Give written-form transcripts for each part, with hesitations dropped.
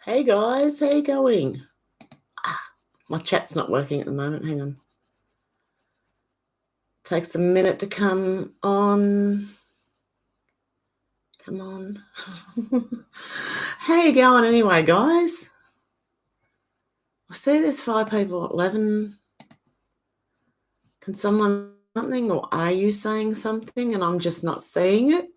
Hey guys, how you going? My chat's not working at the moment. Hang on. Takes a minute to come on. Come on. How you going anyway, guys? I see there's 5 people, 11. Can someone something, or are you saying something and I'm just not seeing it?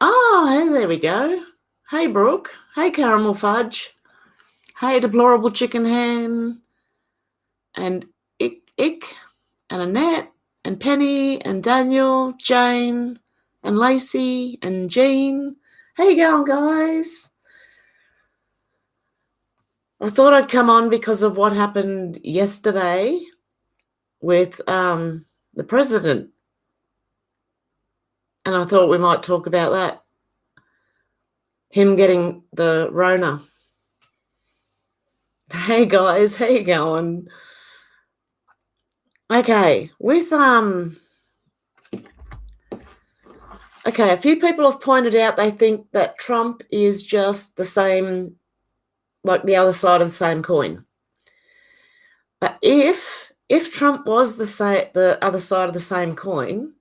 Oh, hey, there we go. Hey, Brooke. Hey, Caramel Fudge. Hey, Deplorable Chicken Hen. And Ick, and Annette, and Penny, and Daniel, Jane, and Lacey, and Jean. How you going, guys? I thought I'd come on because of what happened yesterday with the president. And I thought we might talk about that. Him getting the Rona. Hey, guys, how you going? Okay, with okay, a few people have pointed out they think that Trump is just the same, like the other side of the same coin. But if Trump was the other side of the same coin,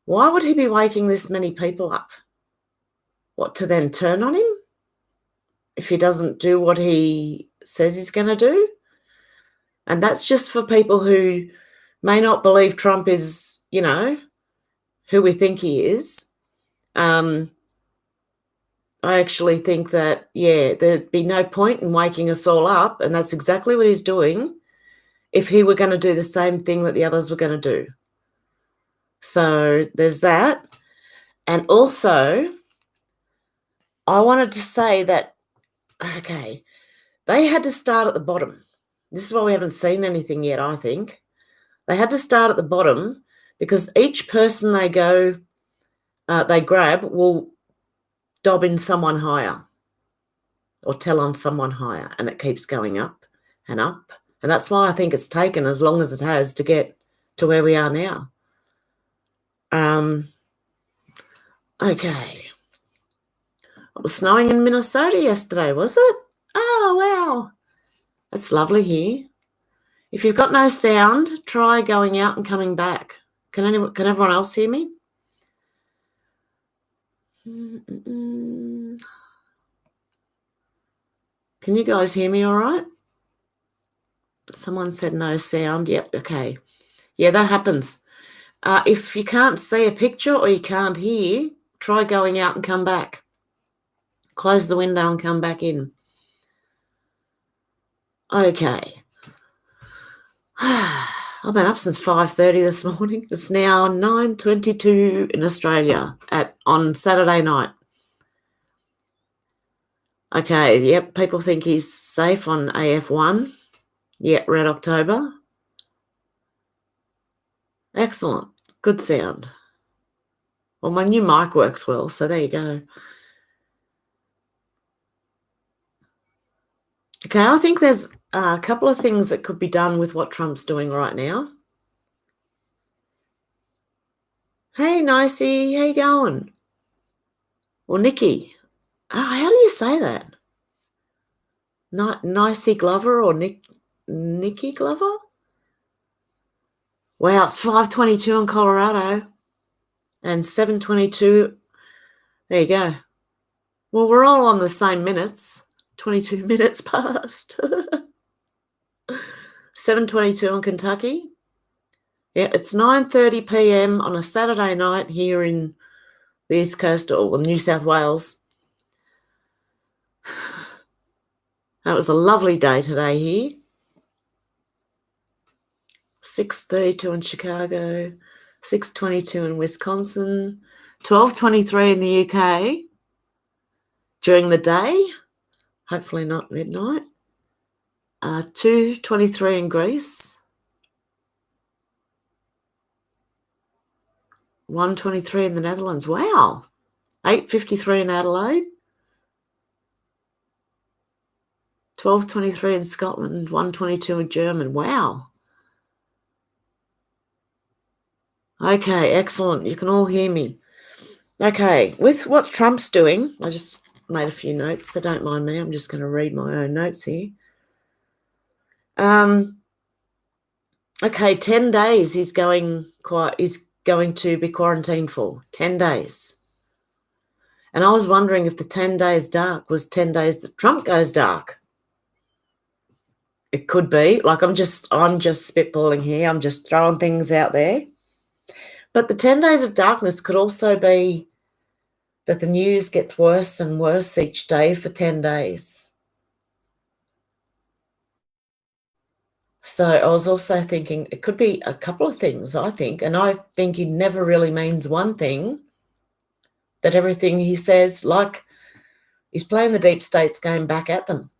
why would he be waking this many people up? What, to then turn on him if he doesn't do what he says he's going to do? And that's just for people who may not believe Trump is, who we think he is. I actually think that, there'd be no point in waking us all up, and that's exactly what he's doing, if he were going to do the same thing that the others were going to do. So there's that. And also, I wanted to say that, okay, they had to start at the bottom. This is why we haven't seen anything yet, I think. They had to start at the bottom because each person they grab will dob in someone higher or tell on someone higher, and it keeps going up and up. And that's why I think it's taken as long as it has to get to where we are now. Okay. It was snowing in Minnesota yesterday, was it? Oh, wow. It's lovely here. If you've got no sound, try going out and coming back. Can everyone else hear me? Can you guys hear me all right? Someone said no sound. Yep, okay. Yeah, that happens. If you can't see a picture or you can't hear, try going out and come back. Close the window and come back in. Okay. I've been up since 5:30 this morning. It's now 9:22 in Australia on Saturday night. Okay, yep, people think he's safe on AF1. Yeah, Red October. Excellent. Good sound. Well, my new mic works well, so there you go. Okay, I think there's a couple of things that could be done with what Trump's doing right now. Hey, Nicey, how you going? Well, Nikki. How do you say that? Nicey Glover or Nikki Glover? Wow, it's 5:22 in Colorado and 7:22. There you go. Well, we're all on the same minutes. 22 minutes past. 7:22 in Kentucky. Yeah, it's 9:30 p.m. on a Saturday night here in the East Coast or New South Wales. That was a lovely day today here. 6:32 in Chicago, 6:22 in Wisconsin, 12:23 in the UK during the day, hopefully not midnight, 2:23 in Greece, 1:23 in the Netherlands. Wow. 8:53 in Adelaide. 12.23 in Scotland, 1.22 in German. Wow. Okay, excellent. You can all hear me. Okay, with what Trump's doing, I just made a few notes, so don't mind me. I'm just going to read my own notes here. Okay, 10 days he's going to be quarantined for. 10 days. And I was wondering if the 10 days dark was 10 days that Trump goes dark. It could be. Like I'm just spitballing here. I'm just throwing things out there. But the 10 days of darkness could also be that the news gets worse and worse each day for 10 days. So I was also thinking it could be a couple of things, I think. And I think he never really means one thing, that everything he says, like he's playing the deep state's game back at them.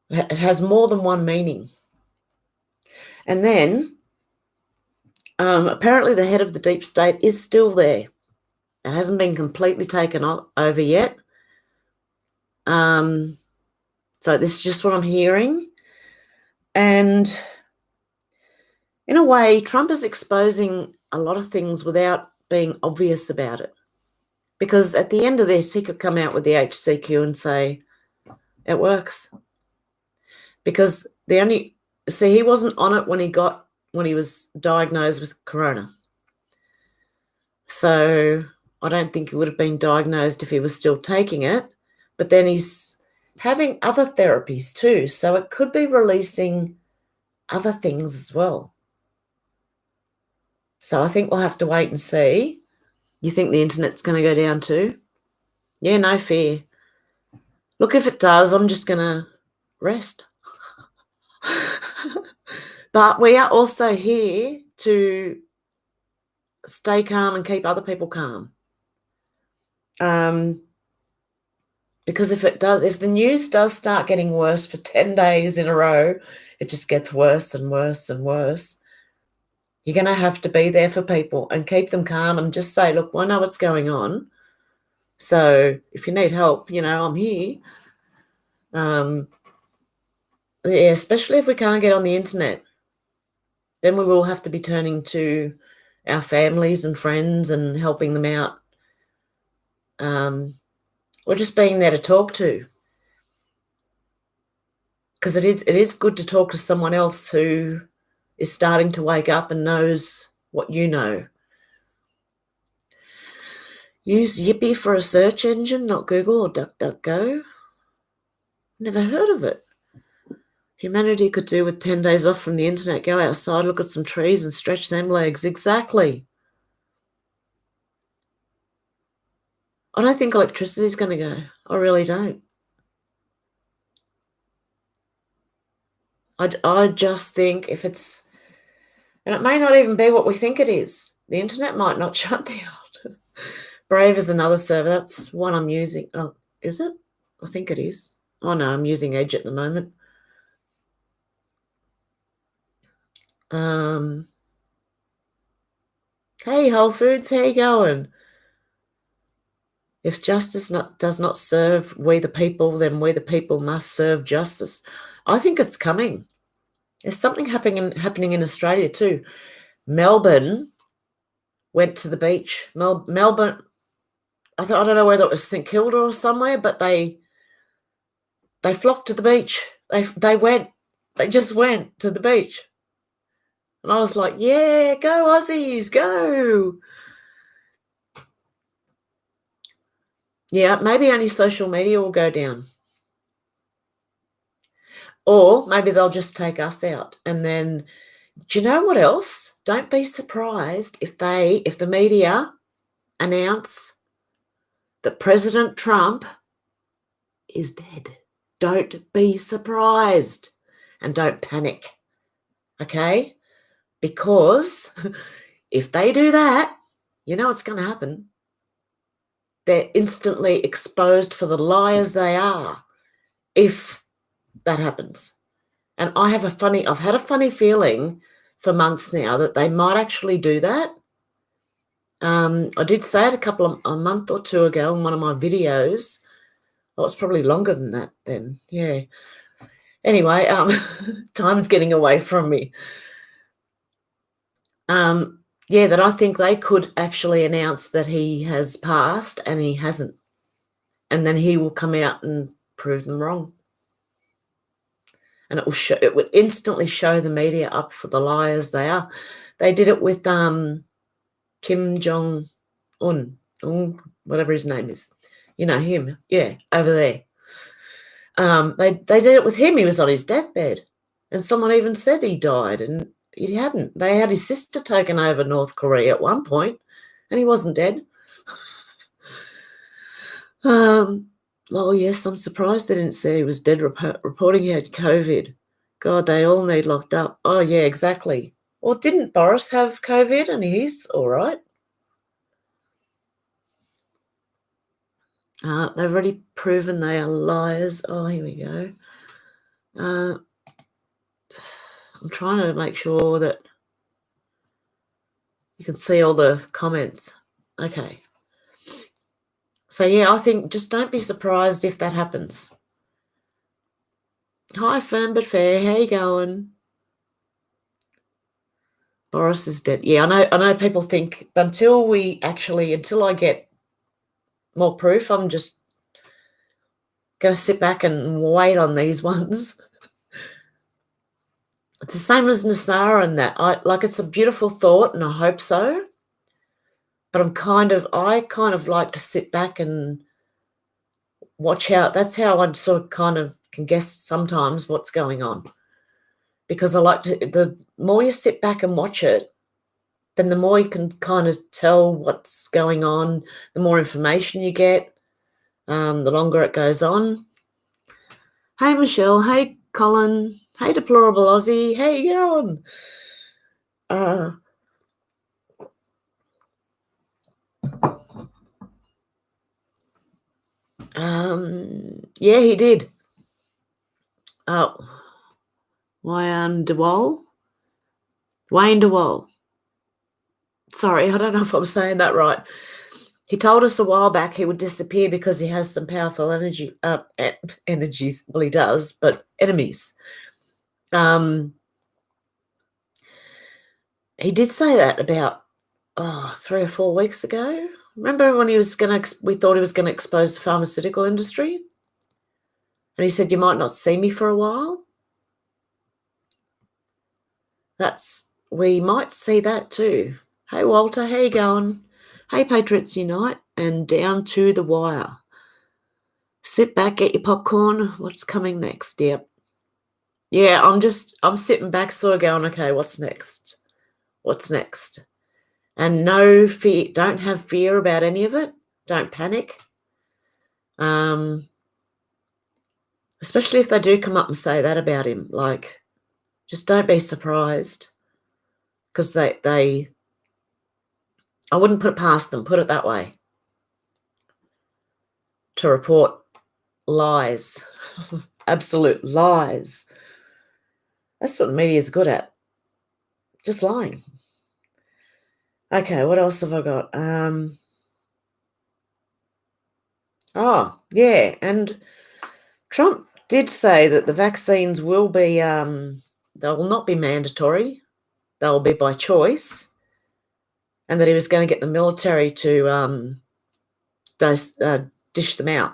It has more than one meaning. And then apparently the head of the deep state is still there. It hasn't been completely taken over yet. So this is just what I'm hearing. And in a way, Trump is exposing a lot of things without being obvious about it. Because at the end of this, he could come out with the HCQ and say, it works. Because he wasn't on it when he was diagnosed with corona. So I don't think he would have been diagnosed if he was still taking it. But then he's having other therapies too. So it could be releasing other things as well. So I think we'll have to wait and see. You think the internet's going to go down too? Yeah, no fear. Look, if it does, I'm just going to rest. But we are also here to stay calm and keep other people calm. Because if the news does start getting worse for 10 days in a row, it just gets worse and worse and worse. You're going to have to be there for people and keep them calm and just say, look, I know what's going on. So if you need help, I'm here. Yeah, especially if we can't get on the internet, then we will have to be turning to our families and friends and helping them out. Or just being there to talk to. Because it is good to talk to someone else who is starting to wake up and knows what you know. Use Yippee for a search engine, not Google or DuckDuckGo. Never heard of it. Humanity could do with 10 days off from the internet. Go outside, look at some trees and stretch them legs. Exactly. I don't think electricity is going to go. I really don't. I just think if it's... And it may not even be what we think it is. The internet might not shut down. Brave is another server. That's one I'm using. Oh, is it? I think it is. Oh, no, I'm using Edge at the moment. Hey, Whole Foods, how you going? If justice does not serve we the people, then we the people must serve justice. I think it's coming. There's something happening in Australia too. Melbourne went to the beach. Melbourne, I don't know whether it was St Kilda or somewhere, but they flocked to the beach. They just went to the beach. And I was like, yeah, go Aussies, go. Yeah, maybe only social media will go down. Or maybe they'll just take us out. And then, do you know what else? Don't be surprised if the media announce that President Trump is dead. Don't be surprised and don't panic, okay? Because if they do that, you know what's going to happen. They're instantly exposed for the liars they are if that happens. And I've had a funny feeling for months now that they might actually do that. I did say it a month or two ago in one of my videos. Oh, it's probably longer than that then. Yeah. Anyway, time's getting away from me. Yeah, that I think they could actually announce that he has passed and he hasn't. And then he will come out and prove them wrong. And it would instantly show the media up for the liars they are. They did it with Kim Jong-un, whatever his name is. You know him, yeah, over there. They did it with him. He was on his deathbed, and someone even said he died, and he hadn't. They had his sister taken over North Korea at one point, and he wasn't dead. Oh yes, I'm surprised they didn't say he was dead. Reporting he had COVID. God, they all need locked up. Oh yeah, exactly. Or didn't Boris have COVID and he's all right? They've already proven they are liars. Oh, here we go. I'm trying to make sure that you can see all the comments. Okay. So, yeah, I think just don't be surprised if that happens. Hi, Firm But Fair. How you going? Boris is dead. Yeah, I know people think until I get more proof, I'm just going to sit back and wait on these ones. It's the same as Nasara and that. It's a beautiful thought and I hope so. But I kind of like to sit back and watch out. That's how I sort of kind of can guess sometimes what's going on. Because the more you sit back and watch it, then the more you can kind of tell what's going on, the more information you get, the longer it goes on. Hey, Michelle. Hey, Colin. Hey, Deplorable Aussie. How you going? Yeah, he did. Oh, Wayne DeWall. Sorry, I don't know if I'm saying that right. He told us a while back he would disappear because he has some powerful energies. Well, he does, but enemies. He did say that about 3 or 4 weeks ago. Remember when we thought he was going to expose the pharmaceutical industry? And he said, you might not see me for a while. We might see that too. Hey, Walter, how you going? Hey, Patriots Unite, and down to the wire. Sit back, get your popcorn. What's coming next? Yep. Yeah, I'm sitting back sort of going, okay, what's next? What's next? And no fear, don't have fear about any of it. Don't panic. Especially if they do come up and say that about him. Like, just don't be surprised. Because I wouldn't put it past them, put it that way. To report lies. Absolute lies. That's what the media is good at. Just lying. Okay, what else have I got? Oh, yeah, and Trump did say that the vaccines will be, they will not be mandatory. They will be by choice. And that he was going to get the military to dish them out.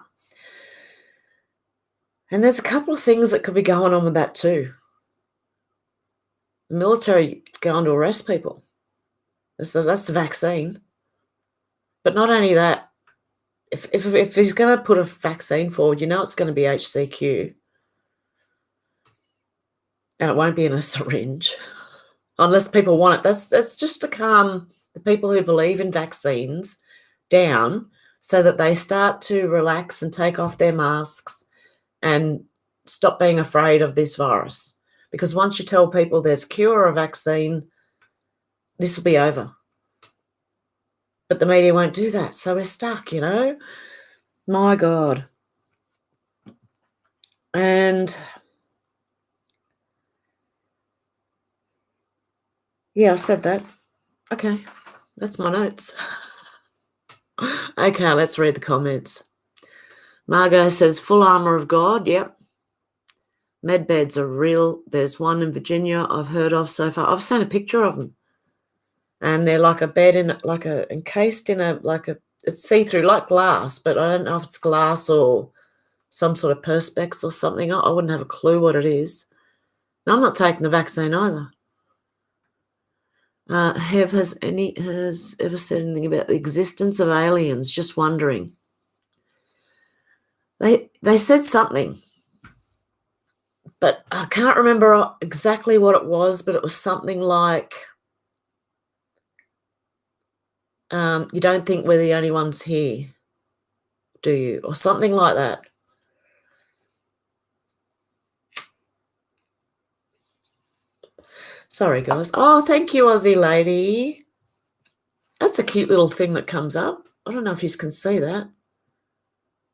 And there's a couple of things that could be going on with that too. The military going to arrest people. So that's the vaccine. But not only that, if he's going to put a vaccine forward, it's going to be HCQ. And it won't be in a syringe. Unless people want it. That's just to calm the people who believe in vaccines down so that they start to relax and take off their masks and stop being afraid of this virus. Because once you tell people there's a cure or a vaccine, this will be over. But the media won't do that. So we're stuck, My God. And yeah, I said that. Okay, that's my notes. Okay, let's read the comments. Margot says, full armour of God. Yep. Med beds are real. There's one in Virginia I've heard of so far. I've seen a picture of them. And they're like a bed encased in it's see-through, like glass, but I don't know if it's glass or some sort of perspex or something. I wouldn't have a clue what it is. And I'm not taking the vaccine either. Hev has ever said anything about the existence of aliens? Just wondering. They said something, but I can't remember exactly what it was, but it was something like, you don't think we're the only ones here, do you? Or something like that. Sorry, guys. Oh, thank you, Aussie lady. That's a cute little thing that comes up. I don't know if you can see that.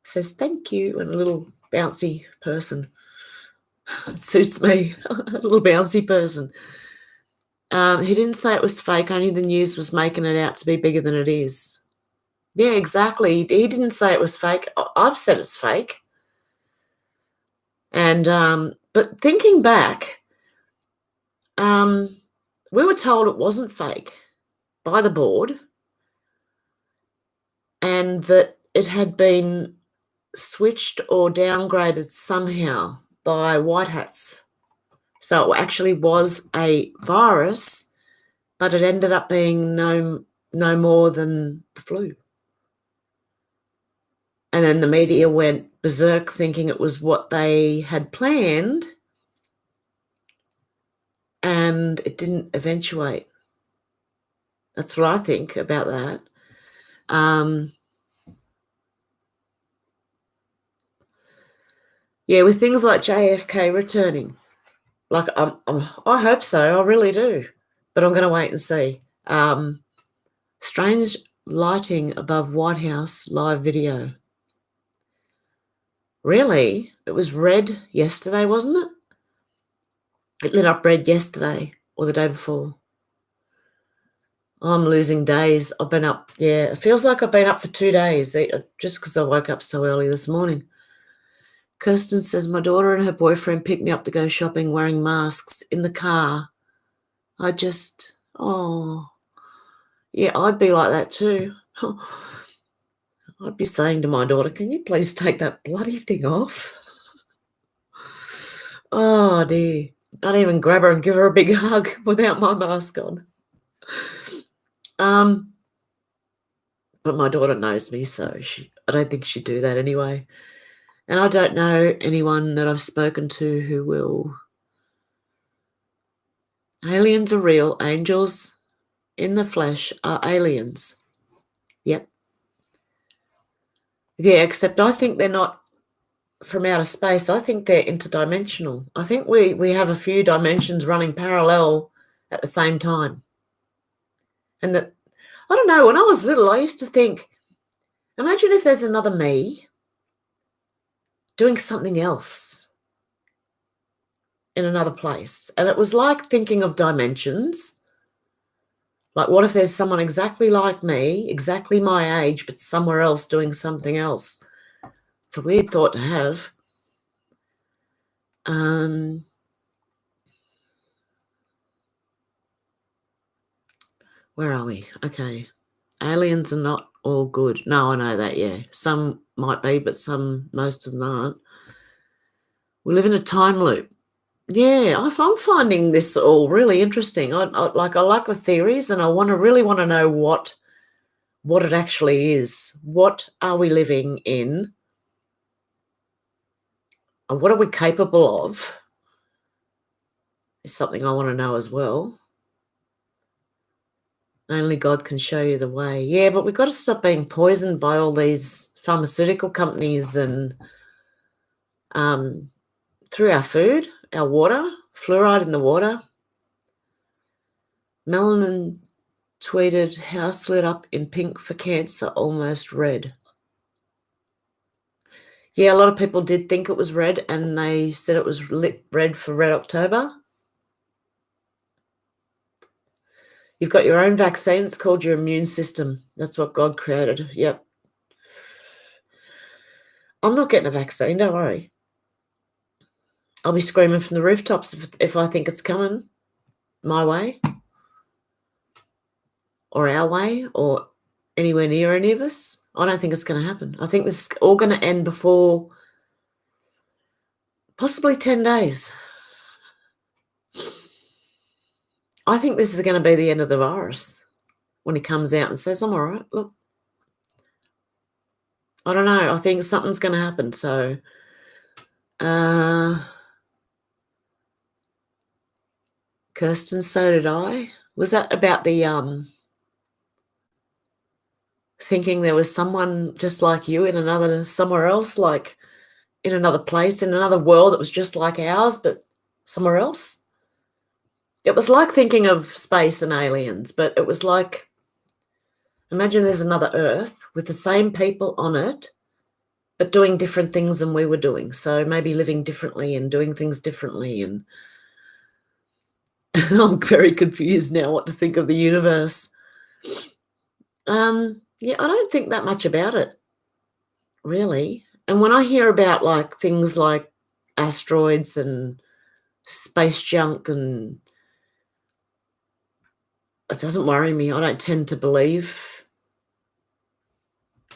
It says thank you and a little bouncy person. It suits me, a little bouncy person. He didn't say it was fake, only the news was making it out to be bigger than it is. Yeah, exactly. He didn't say it was fake. I've said it's fake. And but thinking back, we were told it wasn't fake by the board and that it had been switched or downgraded somehow by white hats. So it actually was a virus, but it ended up being no more than the flu. And then the media went berserk thinking it was what they had planned, and it didn't eventuate. That's what I think about that. Yeah, with things like JFK returning, like I hope so, I really do, but I'm going to wait and see. Strange lighting above White House live video. Really? It was red yesterday, wasn't it? It lit up red yesterday or the day before. I'm losing days. I've been up, it feels like I've been up for 2 days just because I woke up so early this morning. Kirsten says, my daughter and her boyfriend picked me up to go shopping wearing masks in the car. I'd be like that too. I'd be saying to my daughter, can you please take that bloody thing off? Oh, dear. I'd even grab her and give her a big hug without my mask on. But my daughter knows me, so I don't think she'd do that anyway. And I don't know anyone that I've spoken to who will. Aliens are real. Angels in the flesh are aliens. Yep. Yeah, except I think they're not from outer space. I think they're interdimensional. I think we have a few dimensions running parallel at the same time. And that, I don't know, when I was little, I used to think, imagine if there's another me doing something else in another place. And it was like thinking of dimensions. Like, what if there's someone exactly like me, exactly my age, but somewhere else doing something else? It's a weird thought to have. Where are we? Okay. Aliens are not all good. No, I know that, yeah. Some might be, but most of them aren't. We live in a time loop. Yeah, I'm finding this all really interesting. I like the theories, and I really want to know what it actually is. What are we living in? And what are we capable of? Is something I want to know as well. Only God can show you the way. Yeah, but we've got to stop being poisoned by all these pharmaceutical companies and through our food, our water, fluoride in the water. Melanin tweeted, house lit up in pink for cancer, almost red. Yeah, a lot of people did think it was red, and they said it was lit red for Red October. You've got your own vaccine. It's called your immune system. That's what God created. Yep. I'm not getting a vaccine, don't worry. I'll be screaming from the rooftops if I think it's coming my way or our way or anywhere near any of us. I don't think it's going to happen. I think this is all going to end before possibly 10 days. I think this is going to be the end of the virus when he comes out and says, I'm all right, look. I don't know. I think something's going to happen. So, Kirsten, so did I. Was that about the thinking there was someone just like you in somewhere else, like in another place, in another world that was just like ours, but somewhere else? It was like thinking of space and aliens, but it was like, imagine there's another Earth with the same people on it, but doing different things than we were doing. So maybe living differently and doing things differently. And I'm very confused now what to think of the universe. Yeah, I don't think that much about it, really. And when I hear about like things like asteroids and space junk, and it doesn't worry me. I don't tend to believe.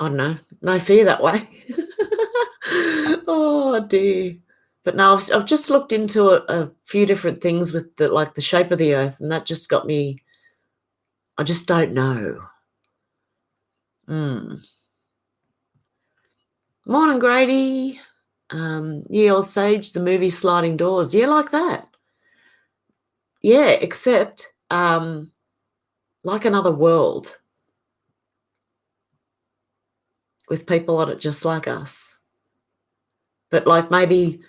I don't know. No fear that way. Oh dear. But no, I've just looked into a few different things with the shape of the Earth, and that just got me. I just don't know. Morning, Grady. Ye Old Sage, the movie Sliding Doors. Yeah, like that. Yeah, except like another world with people on it just like us. But like maybe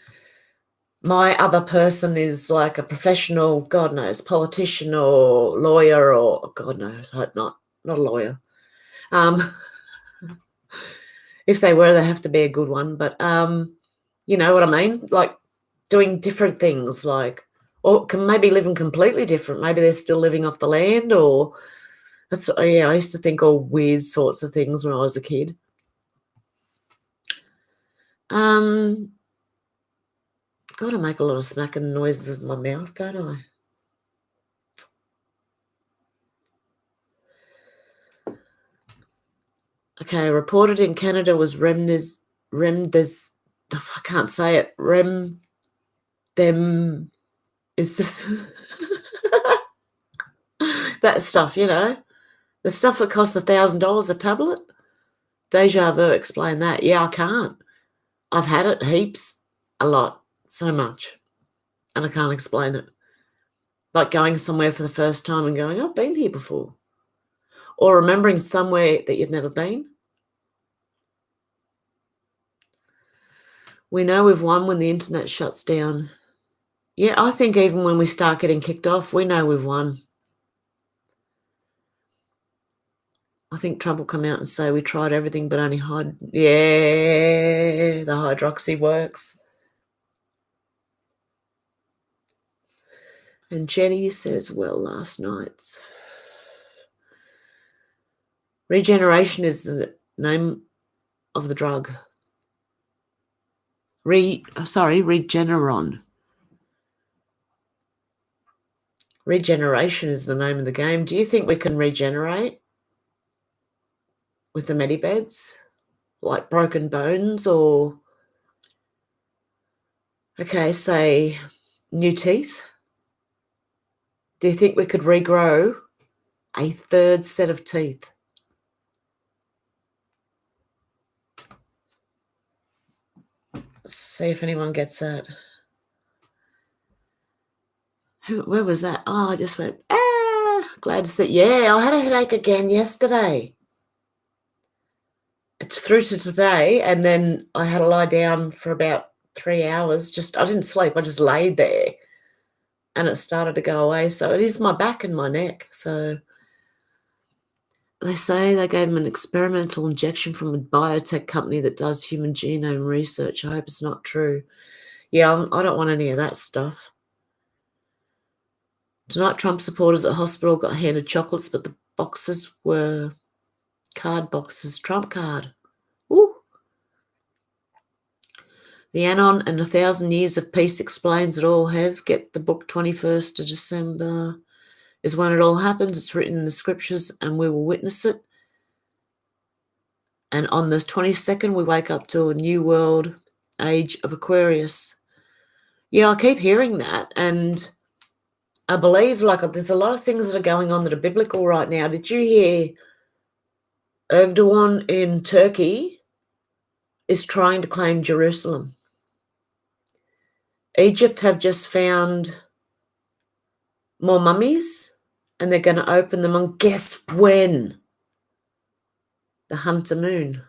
my other person is like a professional, God knows, politician or lawyer or God knows, I hope not a lawyer. If they were, they have to be a good one. But you know what I mean? Like doing different things, like, or can maybe living completely different. Maybe they're still living off the land, or that's, yeah, I used to think all weird sorts of things when I was a kid. God, I make a lot of smacking noises with my mouth, don't I? Okay, reported in Canada was I can't say it. Is this that stuff, you know? The stuff that costs $1,000 a tablet? Deja vu, explain that. Yeah, I can't. I've had it heaps, a lot, so much, and I can't explain it. Like going somewhere for the first time and going, I've been here before. Or remembering somewhere that you've never been. We know we've won when the internet shuts down. Yeah, I think even when we start getting kicked off, we know we've won. I think Trump will come out and say we tried everything but only yeah, the hydroxy works. And Jenny says, well, last night's. Regeneration is the name of the drug. Regeneron. Regeneration is the name of the game. Do you think we can regenerate with the medibeds? Like broken bones or, okay, say new teeth? Do you think we could regrow a third set of teeth? Let's see if anyone gets that. Where was that? Oh, I just went, glad to see. Yeah, I had a headache again yesterday. It's through to today, and then I had to lie down for about 3 hours. I didn't sleep. I just laid there, and it started to go away. So it is my back and my neck. So they say they gave him an experimental injection from a biotech company that does human genome research. I hope it's not true. Yeah, I don't want any of that stuff. Tonight, Trump supporters at hospital got handed chocolates, but the boxes were card boxes. Trump card. Ooh. The Anon and 1,000 Years of Peace explains it all. Get the book 21st of December is when it all happens. It's written in the scriptures and we will witness it. And on the 22nd, we wake up to a new world, age of Aquarius. Yeah, I keep hearing that. And I believe there's a lot of things that are going on that are biblical right now. Did you hear Erdogan in Turkey is trying to claim Jerusalem? Egypt have just found more mummies and they're going to open them on, guess when? The Hunter Moon.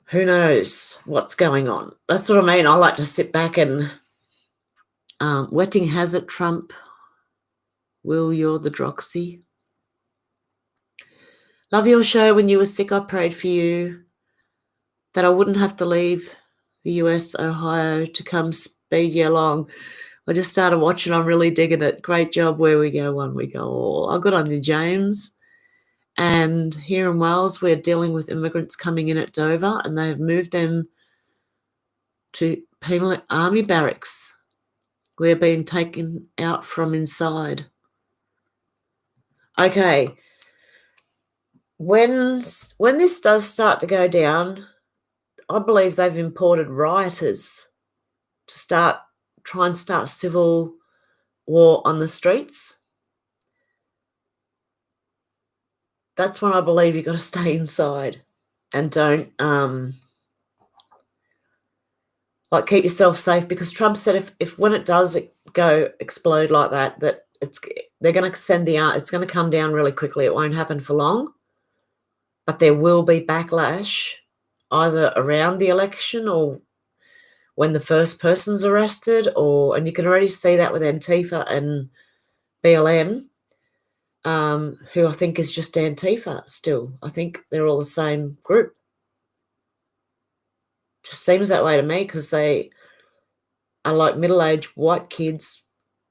Who knows what's going on? That's what I mean. I like to sit back and Wetting has it, Trump. Will, you're the Droxy. Love your show. When you were sick, I prayed for you that I wouldn't have to leave the US, Ohio, to come speed you along. I just started watching. I'm really digging it. Great job. Where we go, one we go all. Good on you, James. And here in Wales, we're dealing with immigrants coming in at Dover, and they have moved them to penal army barracks. We're being taken out from inside. Okay. When this does start to go down, I believe they've imported rioters to try and start civil war on the streets. That's when I believe you've got to stay inside and don't keep yourself safe, because Trump said if when it does go explode like that they're going to it's going to come down really quickly. It won't happen for long, but there will be backlash either around the election or when the first person's arrested, and you can already see that with Antifa and BLM, who I think is just Antifa still. I think they're all the same group. Just seems that way to me, because they are like middle-aged white kids,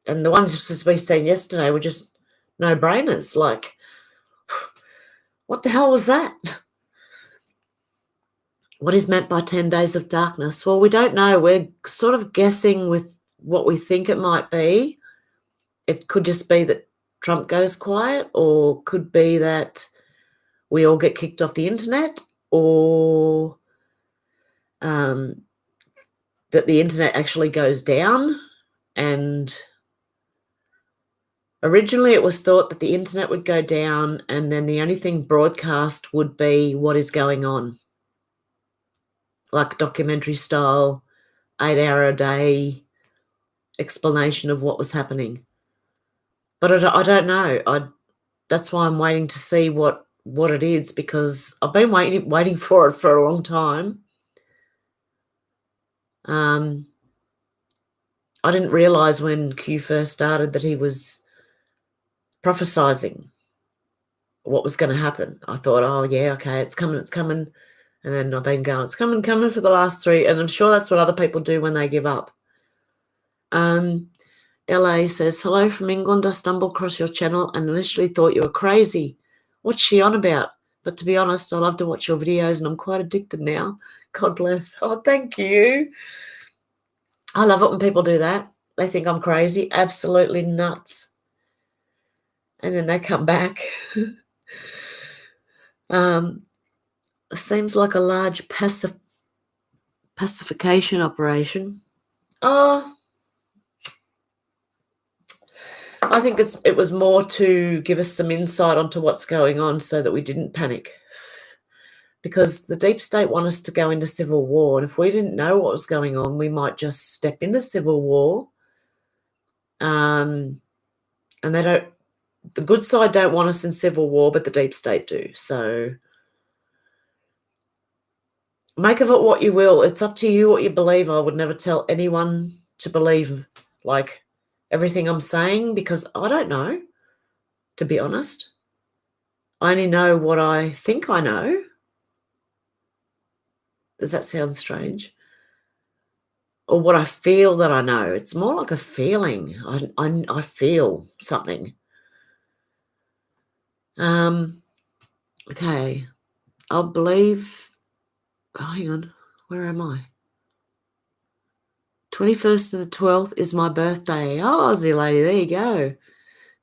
and the ones we seen yesterday were just no-brainers. Like, what the hell was that? What is meant by 10 days of darkness? Well, we don't know. We're sort of guessing with what we think it might be. It could just be that Trump goes quiet, or could be that we all get kicked off the internet, or that the internet actually goes down. And originally it was thought that the internet would go down and then the only thing broadcast would be what is going on, like documentary style, 8-hour-a-day explanation of what was happening. But I don't know. That's why I'm waiting to see what it is, because I've been waiting for it for a long time. I didn't realise when Q first started that he was prophesizing what was going to happen. I thought, oh yeah, okay, it's coming. And then I've been going, it's coming for the last 3. And I'm sure that's what other people do when they give up. LA says, hello from England. I stumbled across your channel and initially thought you were crazy. What's she on about? But to be honest, I love to watch your videos and I'm quite addicted now. God bless. Oh, thank you. I love it when people do that. They think I'm crazy, absolutely nuts. And then they come back. Seems like a large pacification operation. I think it was more to give us some insight onto what's going on so that we didn't panic. Because the deep state want us to go into civil war. And if we didn't know what was going on, we might just step into civil war. And the good side don't want us in civil war, but the deep state do. So make of it what you will. It's up to you what you believe. I would never tell anyone to believe everything I'm saying, because I don't know, to be honest. I only know what I think I know. Does that sound strange? Or what I feel that I know. It's more like a feeling. I feel something. Okay. I believe, hang on, where am I? 21st to the 12th is my birthday. Oh, Aussie lady, there you go.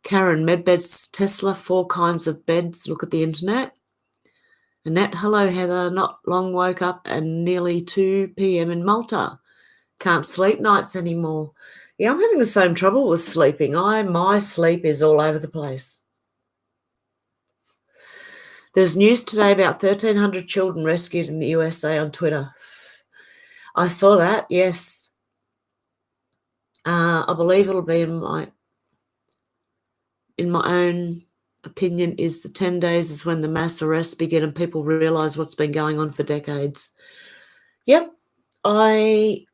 Karen, Medbeds Tesla, 4 kinds of beds. Look at the internet. Annette, hello, Heather. Not long woke up and nearly 2 p.m. in Malta. Can't sleep nights anymore. Yeah, I'm having the same trouble with sleeping. My sleep is all over the place. There's news today about 1,300 children rescued in the USA on Twitter. I saw that, yes. I believe it'll be in my own opinion is the 10 days is when the mass arrests begin and people realise what's been going on for decades. Yep, I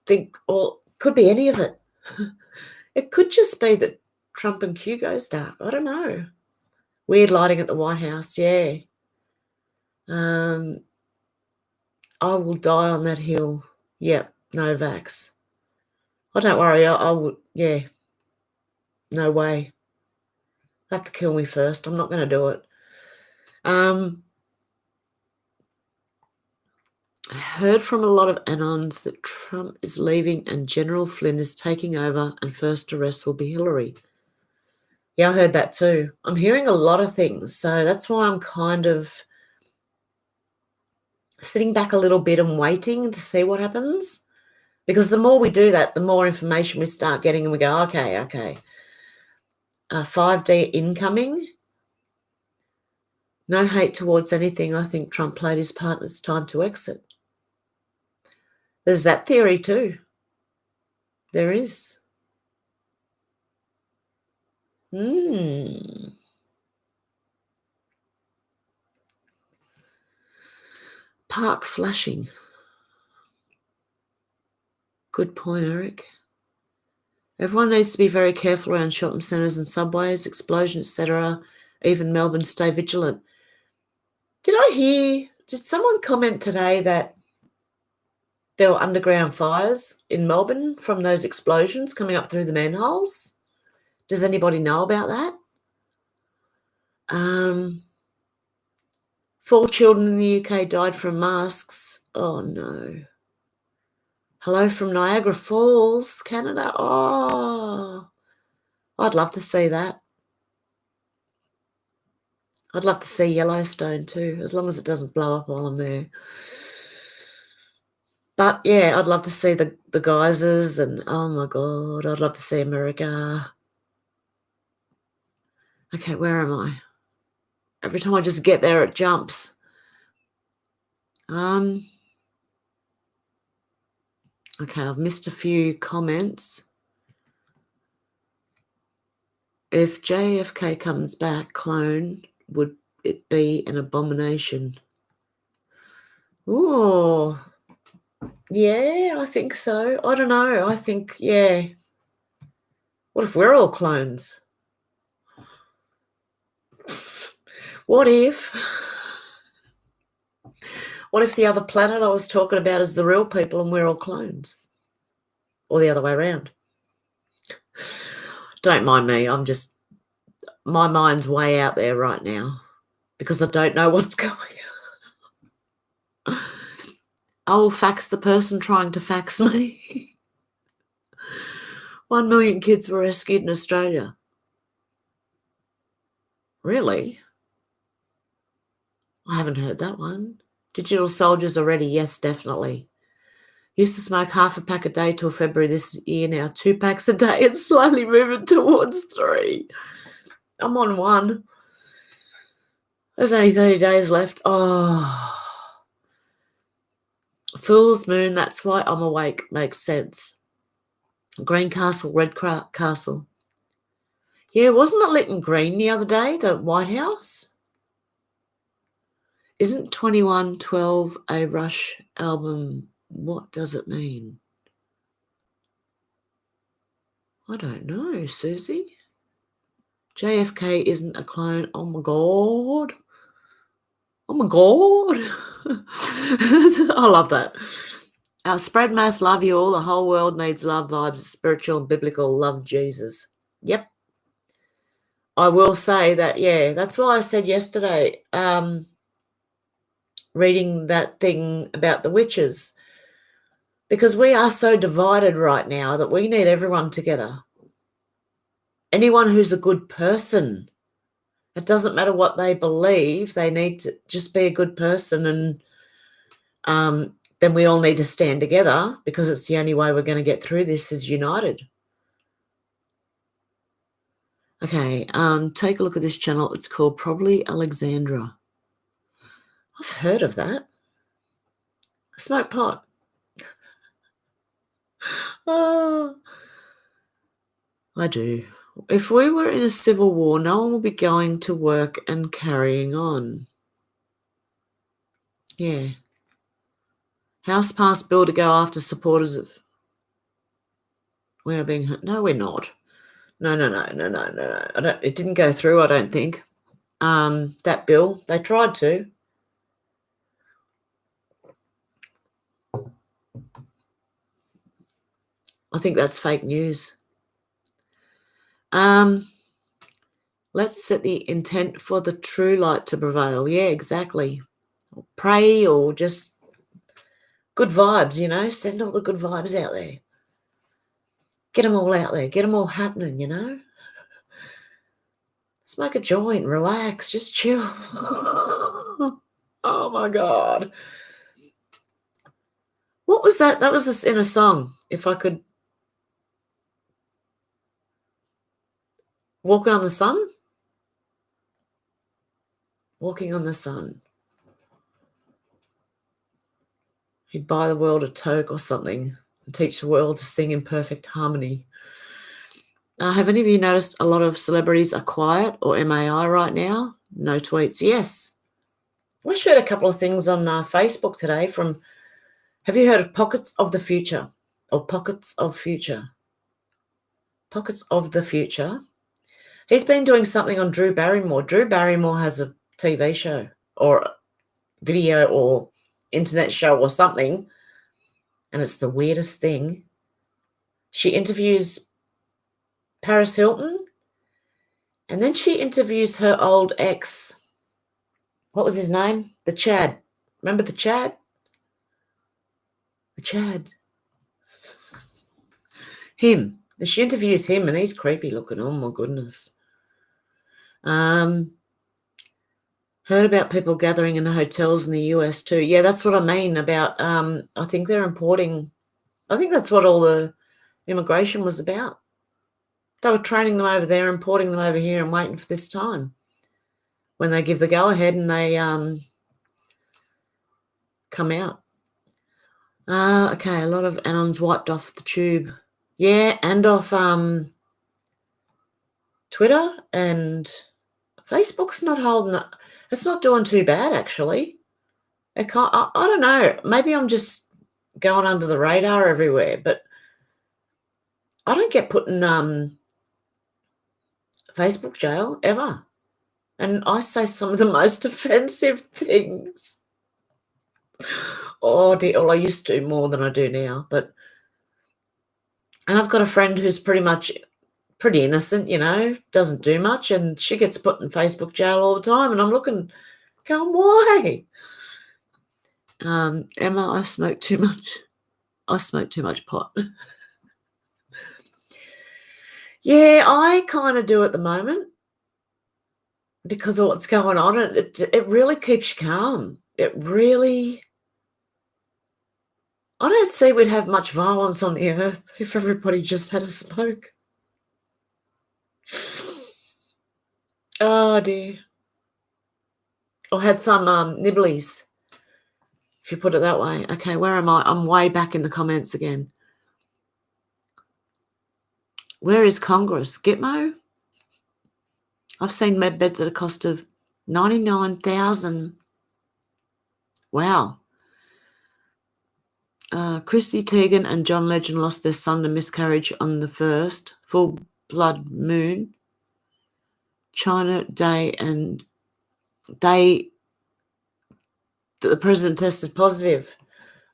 think, or could be any of it. It could just be that Trump and Q goes dark. I don't know. Weird lighting at the White House, yeah. I will die on that hill. Yep, no vax. Oh, don't worry, I would, yeah. No way. They'll have to kill me first. I'm not going to do it. I heard from a lot of Anons that Trump is leaving and General Flynn is taking over and first arrest will be Hillary. Yeah, I heard that too. I'm hearing a lot of things, so that's why I'm kind of sitting back a little bit and waiting to see what happens. Because the more we do that, the more information we start getting and we go, okay. 5D incoming. No hate towards anything. I think Trump played his part and it's time to exit. There's that theory too. There is. Park flashing. Good point, Eric. Everyone needs to be very careful around shopping centres and subways, explosions, etc. Even Melbourne, stay vigilant. Did someone comment today that there were underground fires in Melbourne from those explosions coming up through the manholes? Does anybody know about that? 4 children in the UK died from masks. Oh, no. Hello from Niagara Falls, Canada. Oh, I'd love to see that. I'd love to see Yellowstone too, as long as it doesn't blow up while I'm there. But, yeah, I'd love to see the geysers and, oh, my God, I'd love to see America. Okay, where am I? Every time I just get there, it jumps. Okay, I've missed a few comments. If JFK comes back, clone, would it be an abomination? Oh, yeah, I think so. I don't know. I think, yeah. What if we're all clones? What if the other planet I was talking about is the real people and we're all clones? Or the other way around? Don't mind me. My mind's way out there right now because I don't know what's going on. I will fax the person trying to fax me. 1 million kids were rescued in Australia. Really? I haven't heard that one. Digital soldiers already? Yes, definitely. Used to smoke half a pack a day till February this year. Now 2 packs a day and slowly moving towards 3. I'm on 1. There's only 30 days left. Oh. Fool's moon, that's why I'm awake. Makes sense. Green Castle, Red Castle. Yeah, wasn't it lit in green the other day, the White House? Isn't 2112 a Rush album? What does it mean? I don't know, Susie. JFK isn't a clone. Oh, my God. Oh, my God. I love that. Spread mass, love you all. The whole world needs love vibes, spiritual and biblical. Love Jesus. Yep. I will say that, yeah, that's why I said yesterday, reading that thing about the witches, because we are so divided right now that we need everyone together. Anyone who's a good person. It doesn't matter what they believe. They need to just be a good person, and then we all need to stand together, because it's the only way we're going to get through this is united. Okay, take a look at this channel. It's called Probably Alexandra. I've heard of that. I smoke pot. Oh, I do. If we were in a civil war, no one will be going to work and carrying on. Yeah. House passed bill to go after supporters of... We are being hurt. No, we're not. No. It didn't go through, I don't think. That bill. They tried to. I think that's fake news. Let's set the intent for the true light to prevail. Yeah, exactly. Pray, or just good vibes, Send all the good vibes out there. Get them all out there. Get them all happening, Smoke a joint, relax, just chill. Oh, my God. What was that? That was in a song. If I could... Walking on the sun? Walking on the sun. He'd buy the world a toque or something and teach the world to sing in perfect harmony. Have any of you noticed a lot of celebrities are quiet or MAI right now? No tweets. Yes. I shared a couple of things on Facebook today from... Have you heard of Pockets of the Future? Or Pockets of Future? Pockets of the Future. He's been doing something on Drew Barrymore. Drew Barrymore has a TV show or video or internet show or something, and it's the weirdest thing. She interviews Paris Hilton, and then she interviews her old ex. What was his name? The Chad. Remember the Chad? The Chad. Him. She interviews him, and he's creepy looking. Oh, my goodness. Heard about people gathering in the hotels in the US too. Yeah, that's what I mean about, I think they're importing... I think that's what all the immigration was about. They were training them over there, importing them over here, and waiting for this time when they give the go-ahead and they come out. Okay, a lot of Anons wiped off the tube. Yeah, and off Twitter, and Facebook's not holding up. It's not doing too bad, actually. I don't know. Maybe I'm just going under the radar everywhere, but I don't get put in Facebook jail ever. And I say some of the most offensive things. Oh, dear. Well, I used to more than I do now. And I've got a friend who's pretty innocent, doesn't do much, and she gets put in Facebook jail all the time. And I'm going, why? Emma, I smoke too much. I smoke too much pot. Yeah, I kind of do at the moment because of what's going on. It really keeps you calm. It really... I don't see we'd have much violence on the earth if everybody just had a smoke. Oh, dear. Or had some nibblies, if you put it that way. Okay, where am I? I'm way back in the comments again. Where is Congress? Gitmo? I've seen med beds at a cost of $99,000. Wow. Chrissy Teigen and John Legend lost their son to miscarriage on the first full blood moon. China day and day that the president tested positive.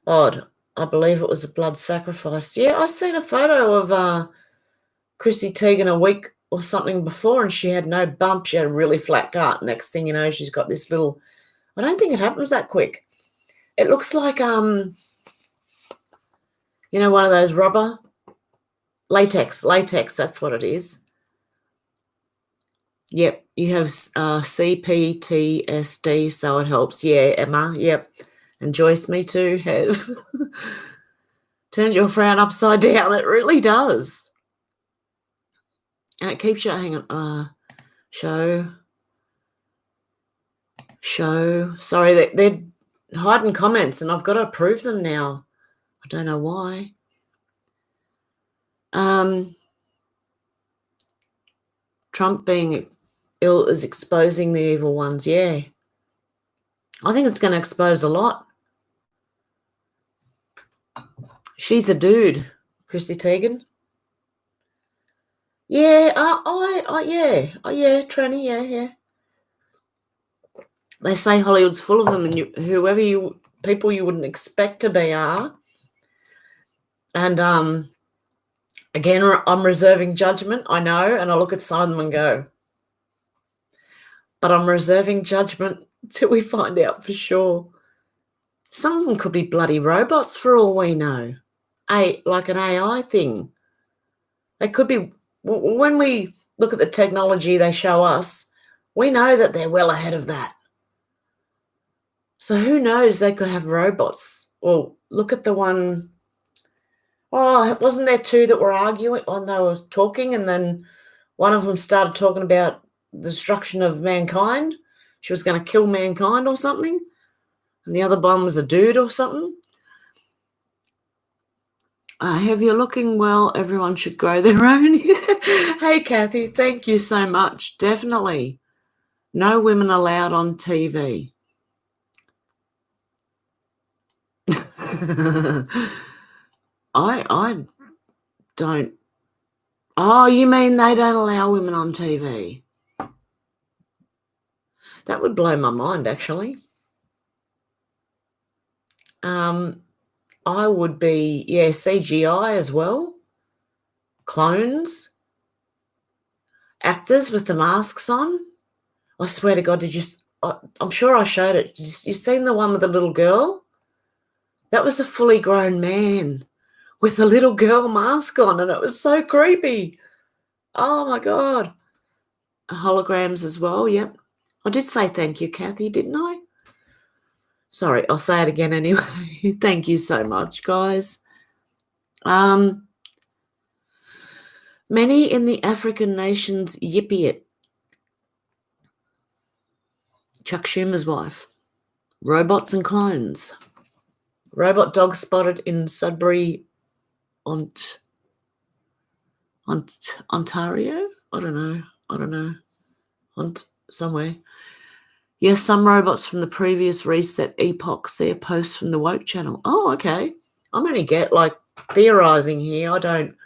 Odd. I believe it was a blood sacrifice. Yeah, I seen a photo of Chrissy Teigen a week or something before, and she had no bump. She had a really flat gut. Next thing you know, she's got this little... I don't think it happens that quick. It looks like one of those rubber latex, that's what it is. Yep, you have CPTSD, so it helps. Yeah, Emma, yep. And Joyce, me too, have. Turns your frown upside down, it really does. And it keeps you, hang on, show. Sorry, they're hiding comments and I've got to approve them now. I don't know why. Trump being ill is exposing the evil ones. Yeah. I think it's going to expose a lot. She's a dude, Chrissy Teigen. Yeah, yeah, tranny, yeah. They say Hollywood's full of them, and people you wouldn't expect to be are. And again, I'm reserving judgment, I know, and I look at some of them and go, but I'm reserving judgment till we find out for sure. Some of them could be bloody robots for all we know. Like an AI thing. They could be, when we look at the technology they show us, we know that they're well ahead of that. So who knows, they could have robots. Well, look at the one, wasn't there two that were arguing when they were talking, and then one of them started talking about the destruction of mankind. She was going to kill mankind or something. And the other one was a dude or something. Have you looking well? Everyone should grow their own. Hey, Kathy, thank you so much. Definitely. No women allowed on TV. I don't. Oh, you mean they don't allow women on TV? That would blow my mind, actually. I would be, CGI as well. Clones. Actors with the masks on. I swear to God, I'm sure I showed it. You seen the one with the little girl? That was a fully grown man with a little girl mask on, and it was so creepy. Oh, my God. Holograms as well, yep. I did say thank you, Kathy, didn't I? Sorry, I'll say it again anyway. Thank you so much, guys. Many in the African nations yippee it. Chuck Schumer's wife. Robots and clones. Robot dog spotted in Sudbury, Ontario? I don't know. Somewhere. Yes, some robots from the previous reset epoch. See a post from the Woke channel. Oh, okay. I'm only theorising here. I don't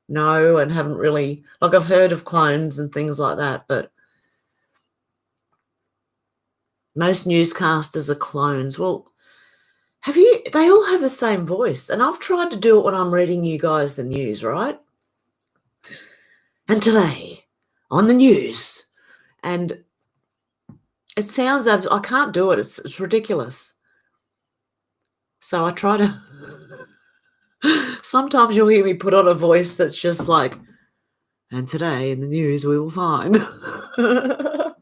know and haven't really, I've heard of clones and things like that, but most newscasters are clones. Well, they all have the same voice, and I've tried to do it when I'm reading you guys the news, right? And today on the news, and it sounds, I can't do it. It's ridiculous. So I try to, sometimes you'll hear me put on a voice that's just like, and today in the news we will find. I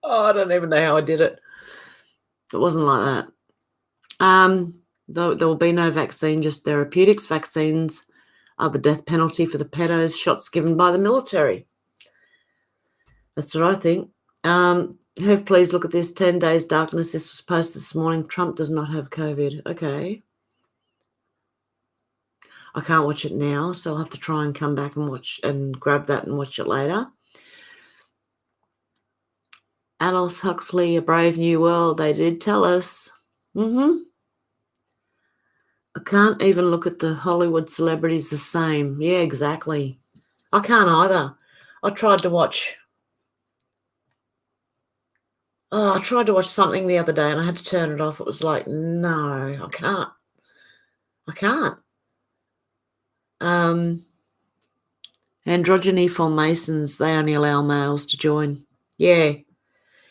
don't even know how I did it. It wasn't like that. There will be no vaccine, just therapeutics. Vaccines are the death penalty for the pedos, shots given by the military. That's what I think. Please look at this. 10 days darkness. This was posted this morning. Trump does not have COVID. Okay. I can't watch it now, so I'll have to try and come back and watch and grab that and watch it later. Aldous Huxley, A Brave New World. They did tell us. I can't even look at the Hollywood celebrities the same. Yeah, exactly. I can't either. I tried to watch something the other day and I had to turn it off. It was like, no, I can't. Androgyny formations, they only allow males to join. Yeah.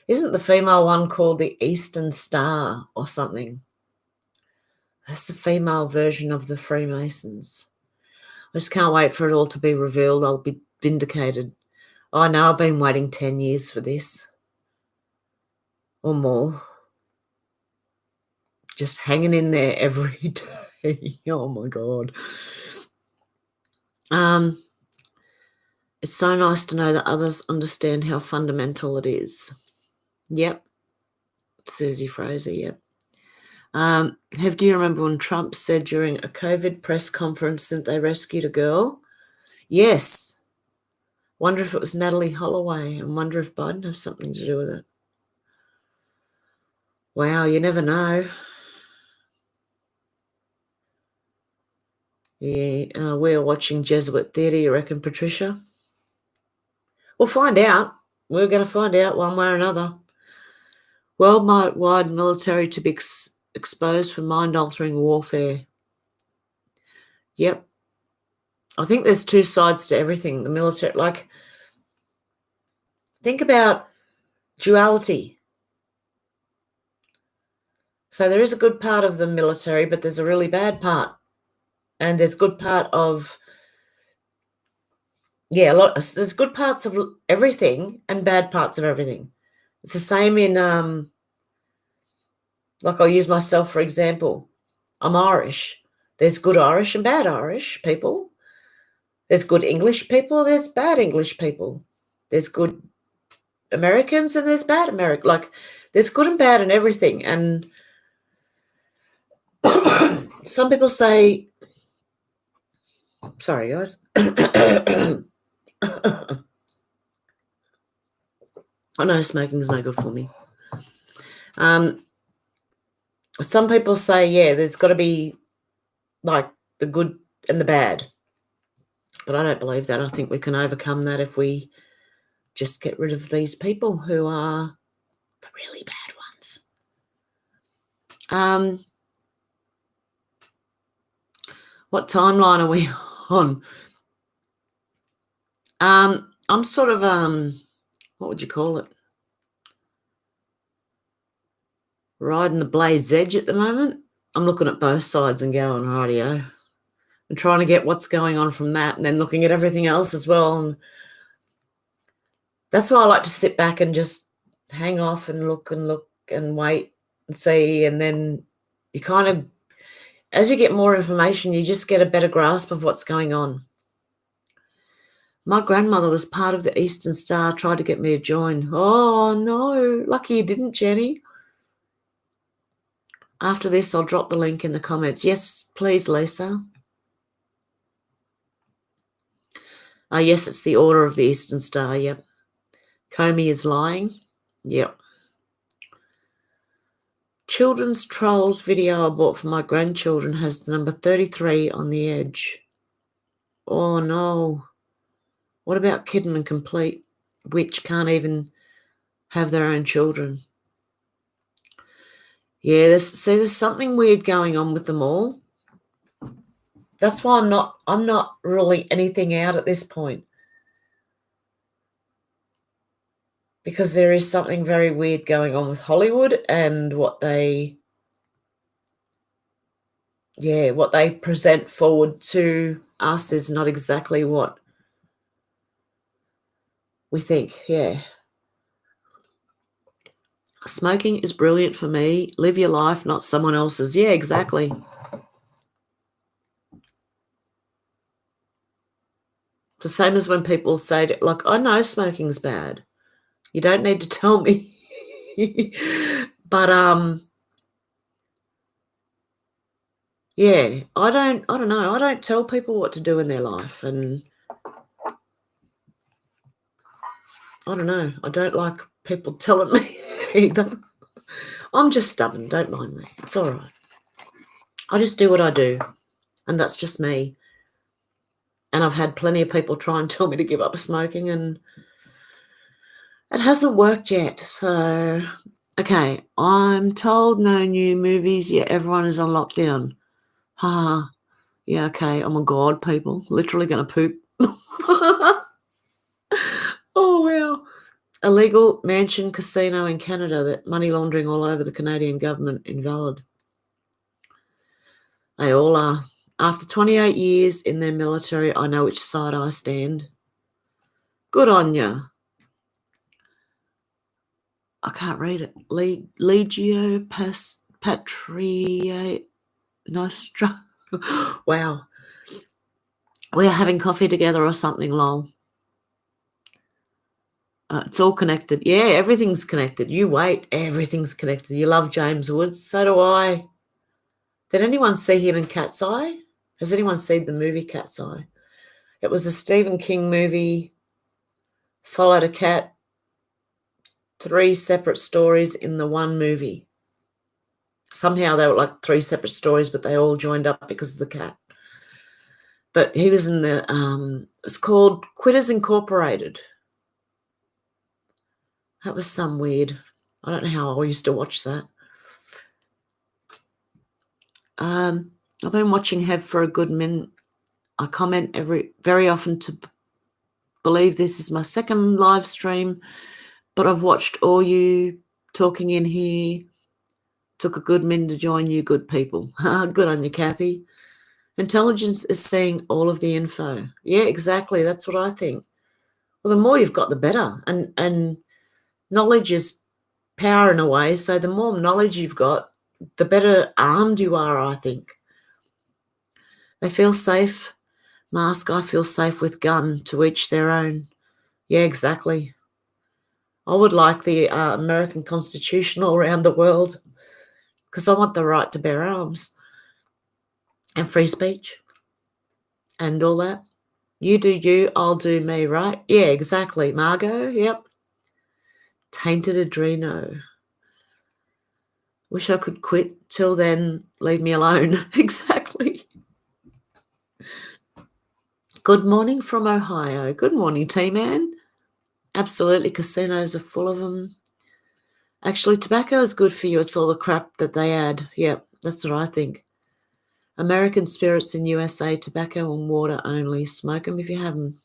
Isn't the female one called the Eastern Star or something? That's the female version of the Freemasons. I just can't wait for it all to be revealed. I'll be vindicated. I know I've been waiting 10 years for this or more. Just hanging in there every day. Oh my God. It's so nice to know that others understand how fundamental it is. Yep. Susie Fraser, yep. Do you remember when Trump said during a COVID press conference that they rescued a girl? Yes. Wonder if it was Natalie Holloway, and wonder if Biden has something to do with it. Wow, you never know. Yeah, we're watching Jesuit theatre, you reckon, Patricia? We'll find out. We're going to find out one way or another. Worldwide military to be exposed for mind-altering warfare. Yep. I think there's two sides to everything. The military, like, think about duality. So there is a good part of the military, but there's a really bad part. And there's good part of, there's good parts of everything and bad parts of everything. It's the same in, like I'll use myself for example. I'm Irish. There's good Irish and bad Irish people. There's good English people, there's bad English people. There's good Americans and there's bad Americans. Like, there's good and bad in everything. And some people say, sorry guys. I know smoking is no good for me. Some people say, yeah, there's got to be like the good and the bad. But I don't believe that. I think we can overcome that if we just get rid of these people who are the really bad ones. What timeline are we on? I'm sort of, what would you call it? Riding the blaze edge at the moment. I'm looking at both sides and going, rightio. I'm trying to get what's going on from that and then looking at everything else as well. And that's why I like to sit back and just hang off and look and wait and see. And then you kind of, as you get more information, you just get a better grasp of what's going on. My grandmother was part of the Eastern Star, tried to get me to join. Oh, no. Lucky you didn't, Jenny. After this, I'll drop the link in the comments. Yes, please, Lisa. Yes, it's the Order of the Eastern Star, yep. Comey is lying. Yep. Children's Trolls video I bought for my grandchildren has the number 33 on the edge. Oh, no. What about Kidman Complete, which can't even have their own children? Yeah, there's something weird going on with them all. That's why I'm not ruling anything out at this point. Because there is something very weird going on with Hollywood and what they present forward to us is not exactly what we think, yeah. Smoking is brilliant for me. Live your life, not someone else's. Yeah, exactly. It's the same as when people say, like, I know smoking's bad. You don't need to tell me. But yeah, I don't know. I don't tell people what to do in their life, and I don't know. I don't like people telling me either. I'm just stubborn. Don't mind me. It's all right. I just do what I do, and that's just me. And I've had plenty of people try and tell me to give up smoking, and it hasn't worked yet. So, okay, I'm told no new movies yet. Everyone is on lockdown. Ha. Yeah, okay. Oh my God, people. Literally going to poop. Oh, wow. Illegal mansion casino in Canada, that money laundering all over the Canadian government, invalid. They all are. After 28 years in their military, I know which side I stand. Good on you. I can't read it. Legio Patria Nostra. Wow. We're having coffee together or something, lol. It's all connected. Yeah, everything's connected. You wait, everything's connected. You love James Woods. So do I. Did anyone see him in Cat's Eye? Has anyone seen the movie Cat's Eye? It was a Stephen King movie, followed a cat, 3 separate stories in the one movie. Somehow they were like 3 separate stories, but they all joined up because of the cat. But he was in the, it's called Quitters Incorporated. That was some weird. I don't know how I used to watch that. I've been watching Hev for a good minute. I comment very often to believe this is my second live stream, but I've watched all you talking in here. Took a good minute to join you good people. Good on you, Kathy. Intelligence is seeing all of the info. Yeah, exactly. That's what I think. Well, the more you've got, the better. And knowledge is power in a way. So the more knowledge you've got, the better armed you are, I think. They feel safe. Mask, I feel safe with gun, to each their own. Yeah, exactly. I would like the American Constitution all around the world because I want the right to bear arms and free speech and all that. You do you, I'll do me, right? Yeah, exactly. Margot, yep. Tainted Adreno. Wish I could quit. Till then, leave me alone. Exactly. Good morning from Ohio. Good morning, T-Man. Absolutely, casinos are full of them. Actually, tobacco is good for you. It's all the crap that they add. Yep, that's what I think. American spirits in USA, tobacco and water only. Smoke them if you have them.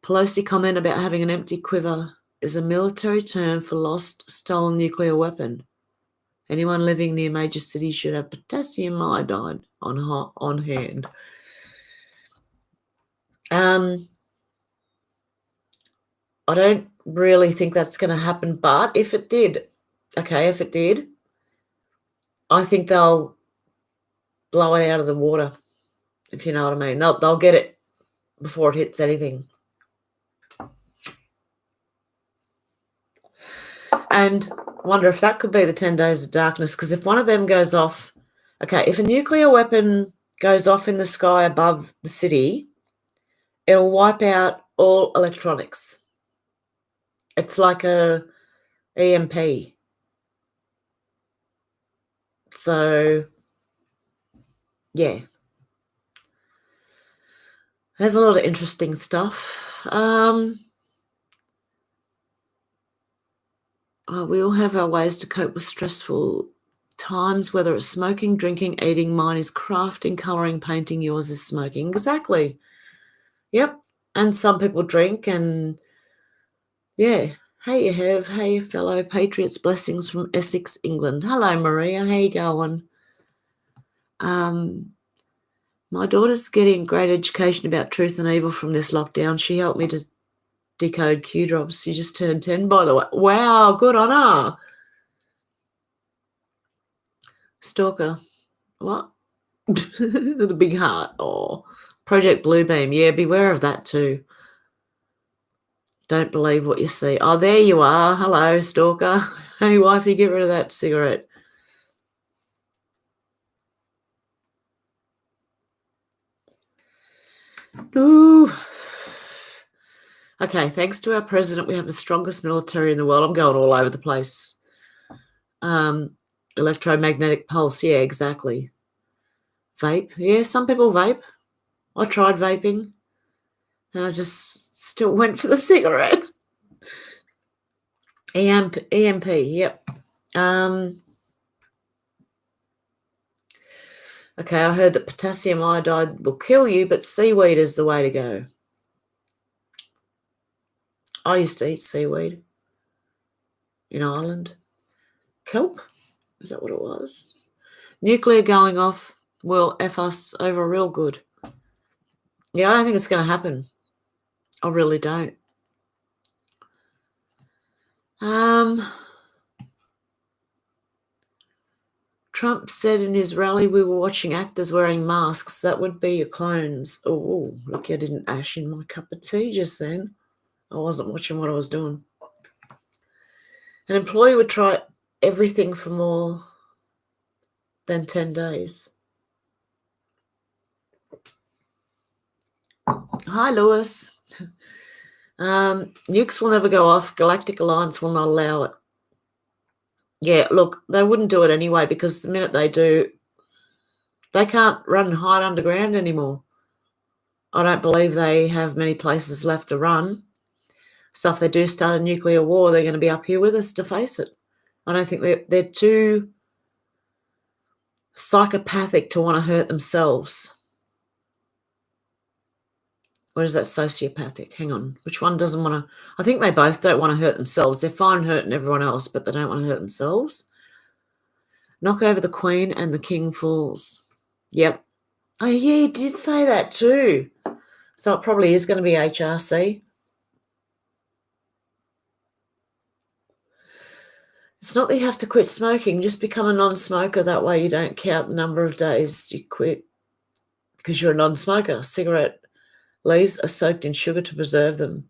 Pelosi comment about having an empty quiver is a military term for lost, stolen nuclear weapon. Anyone living near major cities should have potassium iodide on hand. I don't really think that's going to happen, but if it did, I think they'll blow it out of the water, if you know what I mean. They'll get it before it hits anything. And wonder if that could be the 10 days of darkness, because if one of them goes off, if a nuclear weapon goes off in the sky above the city, it'll wipe out all electronics. It's like a EMP. So, yeah. There's a lot of interesting stuff. We all have our ways to cope with stressful times, whether it's smoking, drinking, eating. Mine is crafting, colouring, painting. Yours is smoking. Exactly. Yep. And some people drink and, yeah. Hey, you have. Hey, fellow patriots. Blessings from Essex, England. Hello, Maria. How you going? My daughter's getting great education about truth and evil from this lockdown. She helped me to decode Q drops. She just turned 10, by the way. Wow, good on her. Stalker. What? The big heart. Oh, Project Bluebeam. Yeah, beware of that too. Don't believe what you see. Oh, there you are. Hello, stalker. Hey, wifey, get rid of that cigarette. Ooh. Okay, thanks to our president, we have the strongest military in the world. I'm going all over the place. Electromagnetic pulse. Yeah, exactly. Vape. Yeah, some people vape. I tried vaping and I just still went for the cigarette. EMP, yep. Okay, I heard that potassium iodide will kill you, but seaweed is the way to go. I used to eat seaweed in Ireland. Kelp? Is that what it was? Nuclear going off will F us over real good. Yeah, I don't think it's going to happen. I really don't. Trump said in his rally we were watching actors wearing masks. That would be your clones. Oh, look, I didn't ash in my cup of tea just then. I wasn't watching what I was doing. An employee would try everything for more than 10 days. Hi, Lewis. Nukes will never go off. Galactic Alliance will not allow it. Yeah, look, they wouldn't do it anyway because the minute they do, they can't run and hide underground anymore. I don't believe they have many places left to run. So if they do start a nuclear war, they're going to be up here with us to face it. I don't think they're too psychopathic to want to hurt themselves. Or is that sociopathic? Hang on. Which one doesn't want to? I think they both don't want to hurt themselves. They're fine hurting everyone else, but they don't want to hurt themselves. Knock over the Queen and the King falls. Yep. Oh, yeah, you did say that too. So it probably is going to be HRC. It's not that you have to quit smoking. Just become a non-smoker. That way you don't count the number of days you quit because you're a non-smoker. Cigarette leaves are soaked in sugar to preserve them.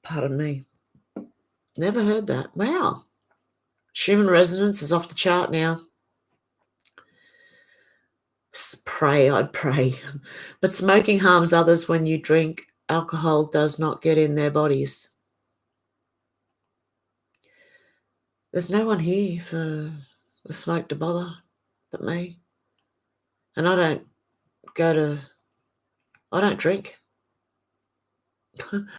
Pardon me. Never heard that. Wow. Human resonance is off the chart now. I'd pray. But smoking harms others when you drink. Alcohol does not get in their bodies. There's no one here for the smoke to bother but me. And I don't drink. And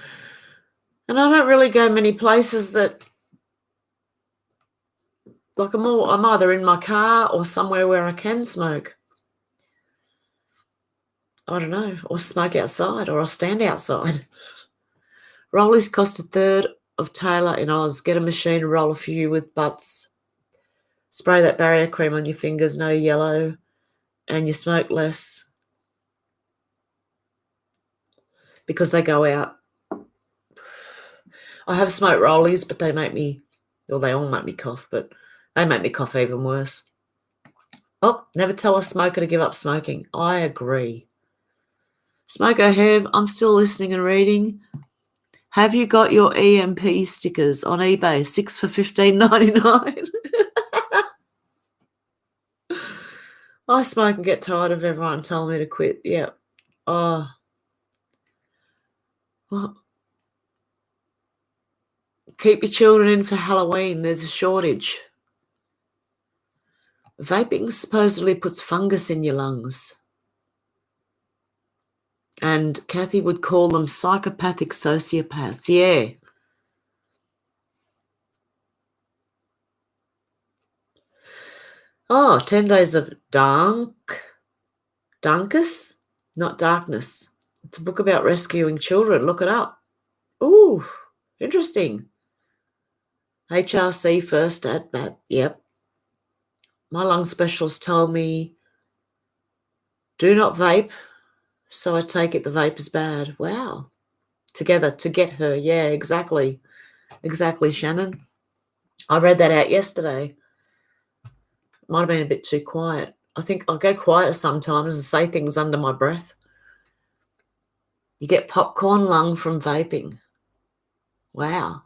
I don't really go many places that, like I'm either in my car or somewhere where I can smoke. I don't know, or smoke outside, or I'll stand outside. Rollies cost a third of Taylor in Oz. Get a machine and roll a few with butts. Spray that barrier cream on your fingers, no yellow, and you smoke less because they go out. I have smoked rollies, but they all make me cough, but they make me cough even worse. Oh, never tell a smoker to give up smoking. I agree. Smoker Hev, I'm still listening and reading. Have you got your EMP stickers on eBay? 6 for $15.99. I smoke and get tired of everyone telling me to quit. Yeah. Oh. Well, keep your children in for Halloween. There's a shortage. Vaping supposedly puts fungus in your lungs. And Kathy would call them psychopathic sociopaths. Yeah. Oh, 10 days of Darkus, not darkness. It's a book about rescuing children. Look it up. Ooh, interesting. HRC first at bat. Yep. My lung specialist told me, do not vape. So I take it the vape is bad. Wow. Together to get her. Yeah, exactly. Exactly, Shannon. I read that out yesterday. Might have been a bit too quiet. I think I'll go quiet sometimes and say things under my breath. You get popcorn lung from vaping. Wow.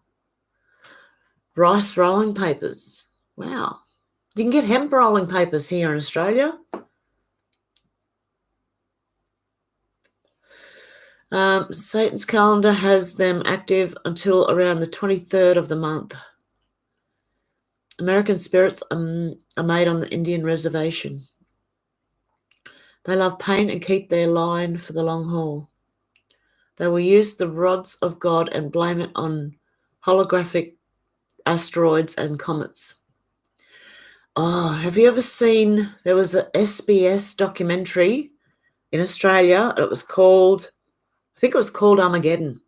Rice rolling papers. Wow. You can get hemp rolling papers here in Australia. Satan's calendar has them active until around the 23rd of the month. American spirits are made on the Indian reservation. They love pain and keep their line for the long haul. They will use the rods of God and blame it on holographic asteroids and comets. Oh, have you ever seen, there was a SBS documentary in Australia. I think it was called Armageddon.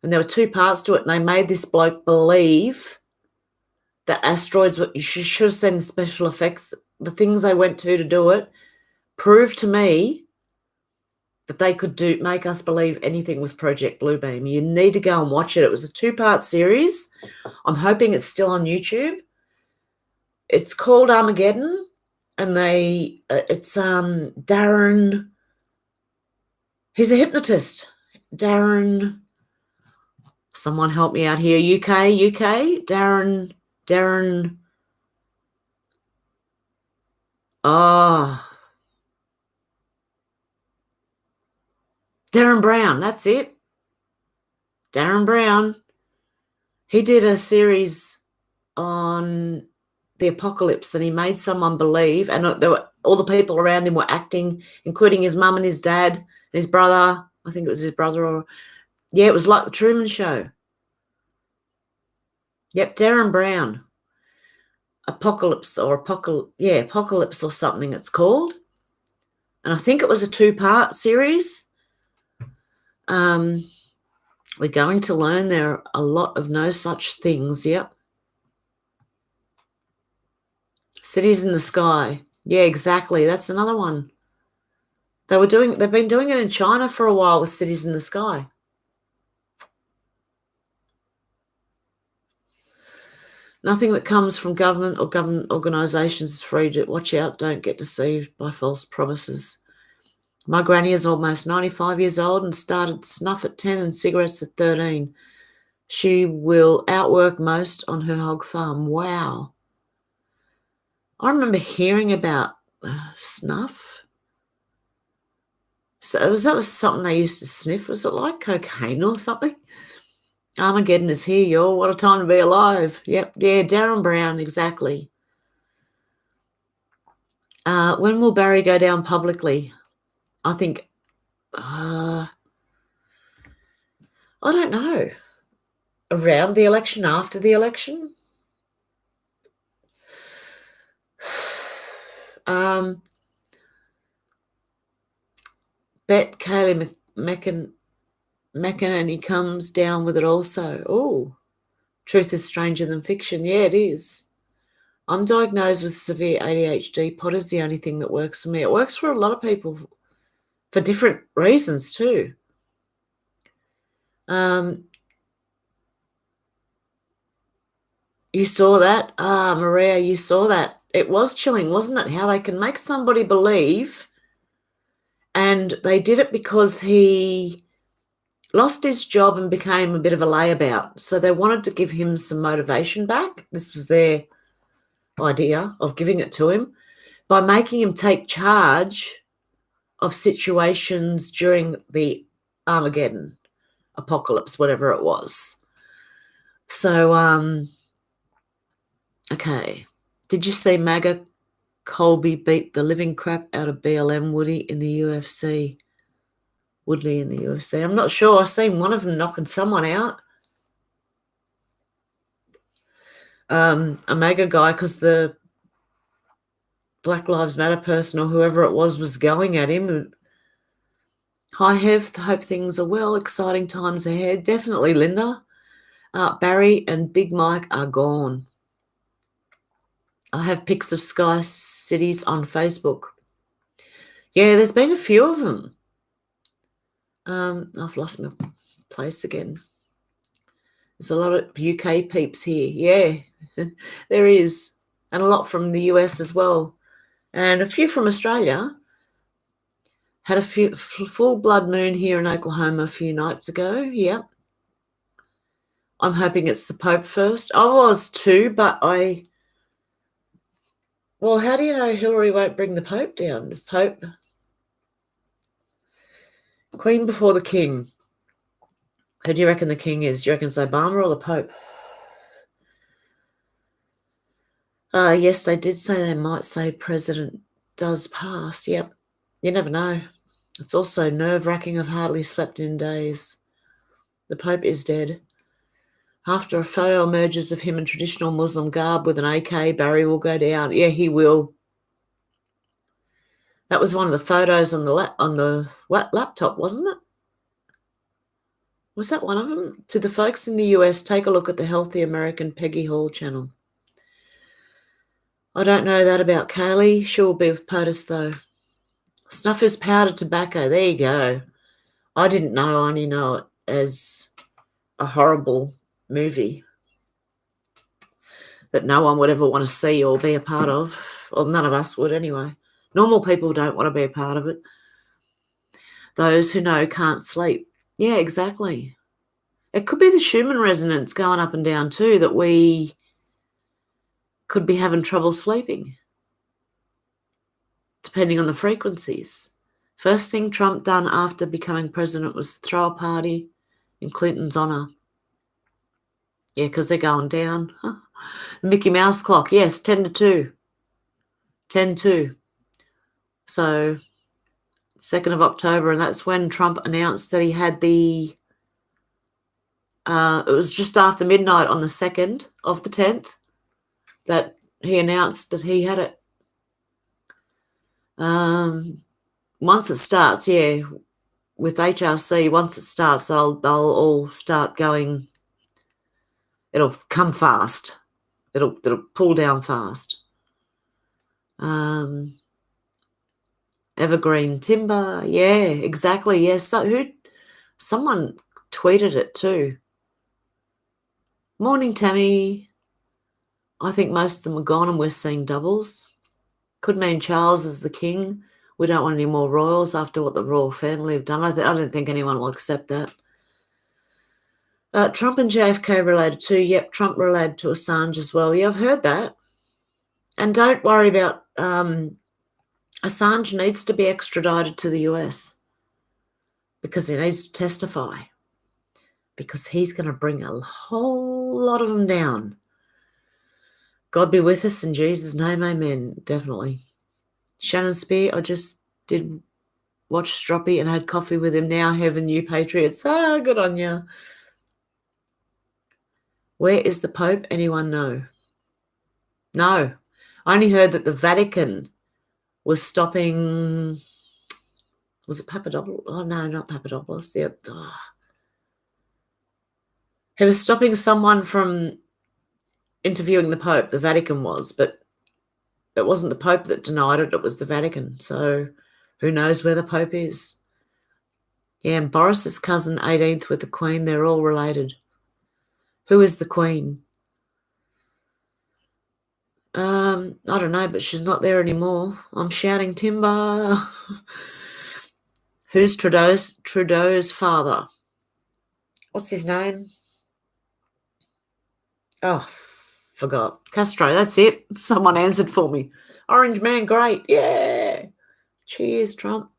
And there were 2 parts to it, and they made this bloke believe The asteroids, you should have seen the special effects. The things they went to do it proved to me that they could make us believe anything with Project Bluebeam. You need to go and watch it. It was a 2-part series. I'm hoping it's still on YouTube. It's called Armageddon, and it's Darren. He's a hypnotist. Darren. Someone help me out here. UK. Darren. Oh. Darren Brown. That's it. Darren Brown. He did a series on the apocalypse, and he made someone believe, and all the people around him were acting, including his mum and his dad and his brother. I think it was his brother, it was like the Truman Show. Yep, Darren Brown. Apocalypse or something it's called. And I think it was a 2-part series. We're going to learn there are a lot of no such things. Yep. Cities in the Sky. Yeah, exactly. That's another one. They've been doing it in China for a while with Cities in the Sky. Nothing that comes from government or government organisations is free. To watch out, don't get deceived by false promises. My granny is almost 95 years old and started snuff at 10 and cigarettes at 13. She will outwork most on her hog farm. Wow. I remember hearing about snuff. So that was something they used to sniff. Was it like cocaine or something? Armageddon is here, y'all. What a time to be alive. Yep. Yeah, Darren Brown, exactly. When will Barry go down publicly? I think, I don't know. Around the election, after the election? Bet Kaylee and he comes down with it also. Oh, truth is stranger than fiction. Yeah, it is. I'm diagnosed with severe ADHD. Pot is the only thing that works for me. It works for a lot of people for different reasons too. You saw that? Maria, you saw that. It was chilling, wasn't it? How they can make somebody believe, and they did it because he lost his job and became a bit of a layabout. So they wanted to give him some motivation back. This was their idea of giving it to him by making him take charge of situations during the Armageddon apocalypse, whatever it was. So, okay. Did you see MAGA Colby beat the living crap out of BLM Woodley in the UFC? I'm not sure. I've seen one of them knocking someone out. A MAGA guy, because the Black Lives Matter person or whoever it was going at him. Hi, Hev. Hope things are well. Exciting times ahead. Definitely, Linda. Barry and Big Mike are gone. I have pics of Sky Cities on Facebook. Yeah, there's been a few of them. I've lost my place again. There's a lot of UK peeps here. Yeah, there is. And a lot from the US as well. And a few from Australia. Had a full blood moon here in Oklahoma a few nights ago. Yep. I'm hoping it's the Pope first. I was too, but well, how do you know Hillary won't bring the Pope down? The Pope, Queen before the King. Who do you reckon the King is? Do you reckon it's Obama or the Pope? Yes, they did say they might say President does pass. Yep. You never know. It's also nerve-wracking. I've hardly slept in days. The Pope is dead. After a photo emerges of him in traditional Muslim garb with an AK, Barry will go down. Yeah, he will. That was one of the photos on the laptop, wasn't it? Was that one of them? To the folks in the US, take a look at the Healthy American Peggy Hall channel. I don't know that about Kaylee. She'll be with POTUS though. Snuff is powdered tobacco. There you go. I didn't know. I only know it as a horrible movie that no one would ever want to see or be a part of. Well, none of us would anyway. Normal people don't want to be a part of it. Those who know can't sleep. Yeah, exactly. It could be the Schumann resonance going up and down too, that we could be having trouble sleeping, depending on the frequencies. First thing Trump done after becoming president was throw a party in Clinton's honour. Yeah, because they're going down. Huh. The Mickey Mouse clock, yes, 10 to 2. 10-2. So 2nd of October, and that's when Trump announced that he had the, it was just after midnight on the 2nd of the 10th that he announced that he had it. Once it starts, yeah, with HRC, once it starts, they'll all start going, it'll come fast. It'll pull down fast. Evergreen timber, yeah, exactly. Yes, someone tweeted it too. Morning, Tammy. I think most of them are gone and we're seeing doubles. Could mean Charles is the king. We don't want any more royals after what the royal family have done. I don't think anyone will accept that. Trump and JFK related too. Yep, Trump related to Assange as well. Yeah, I've heard that. And don't worry about Assange needs to be extradited to the US because he needs to testify, because he's going to bring a whole lot of them down. God be with us in Jesus' name, amen, definitely. Shannon Spear, I just did watch Stroppy and had coffee with him now. Heaven, you patriots. Ah, good on you. Where is the Pope? Anyone know? No. I only heard that the Vatican was stopping, was it Papadopoulos? Oh, no, not Papadopoulos. Yeah. Oh. He was stopping someone from interviewing the Pope, the Vatican was, but it wasn't the Pope that denied it, it was the Vatican. So who knows where the Pope is? Yeah, and Boris's cousin, 18th with the Queen, they're all related. Who is the Queen? I don't know, but she's not there anymore. I'm shouting timber. Who's Trudeau's father? What's his name? Oh, forgot. Castro, that's it. Someone answered for me. Orange man, great. Yeah. Cheers, Trump.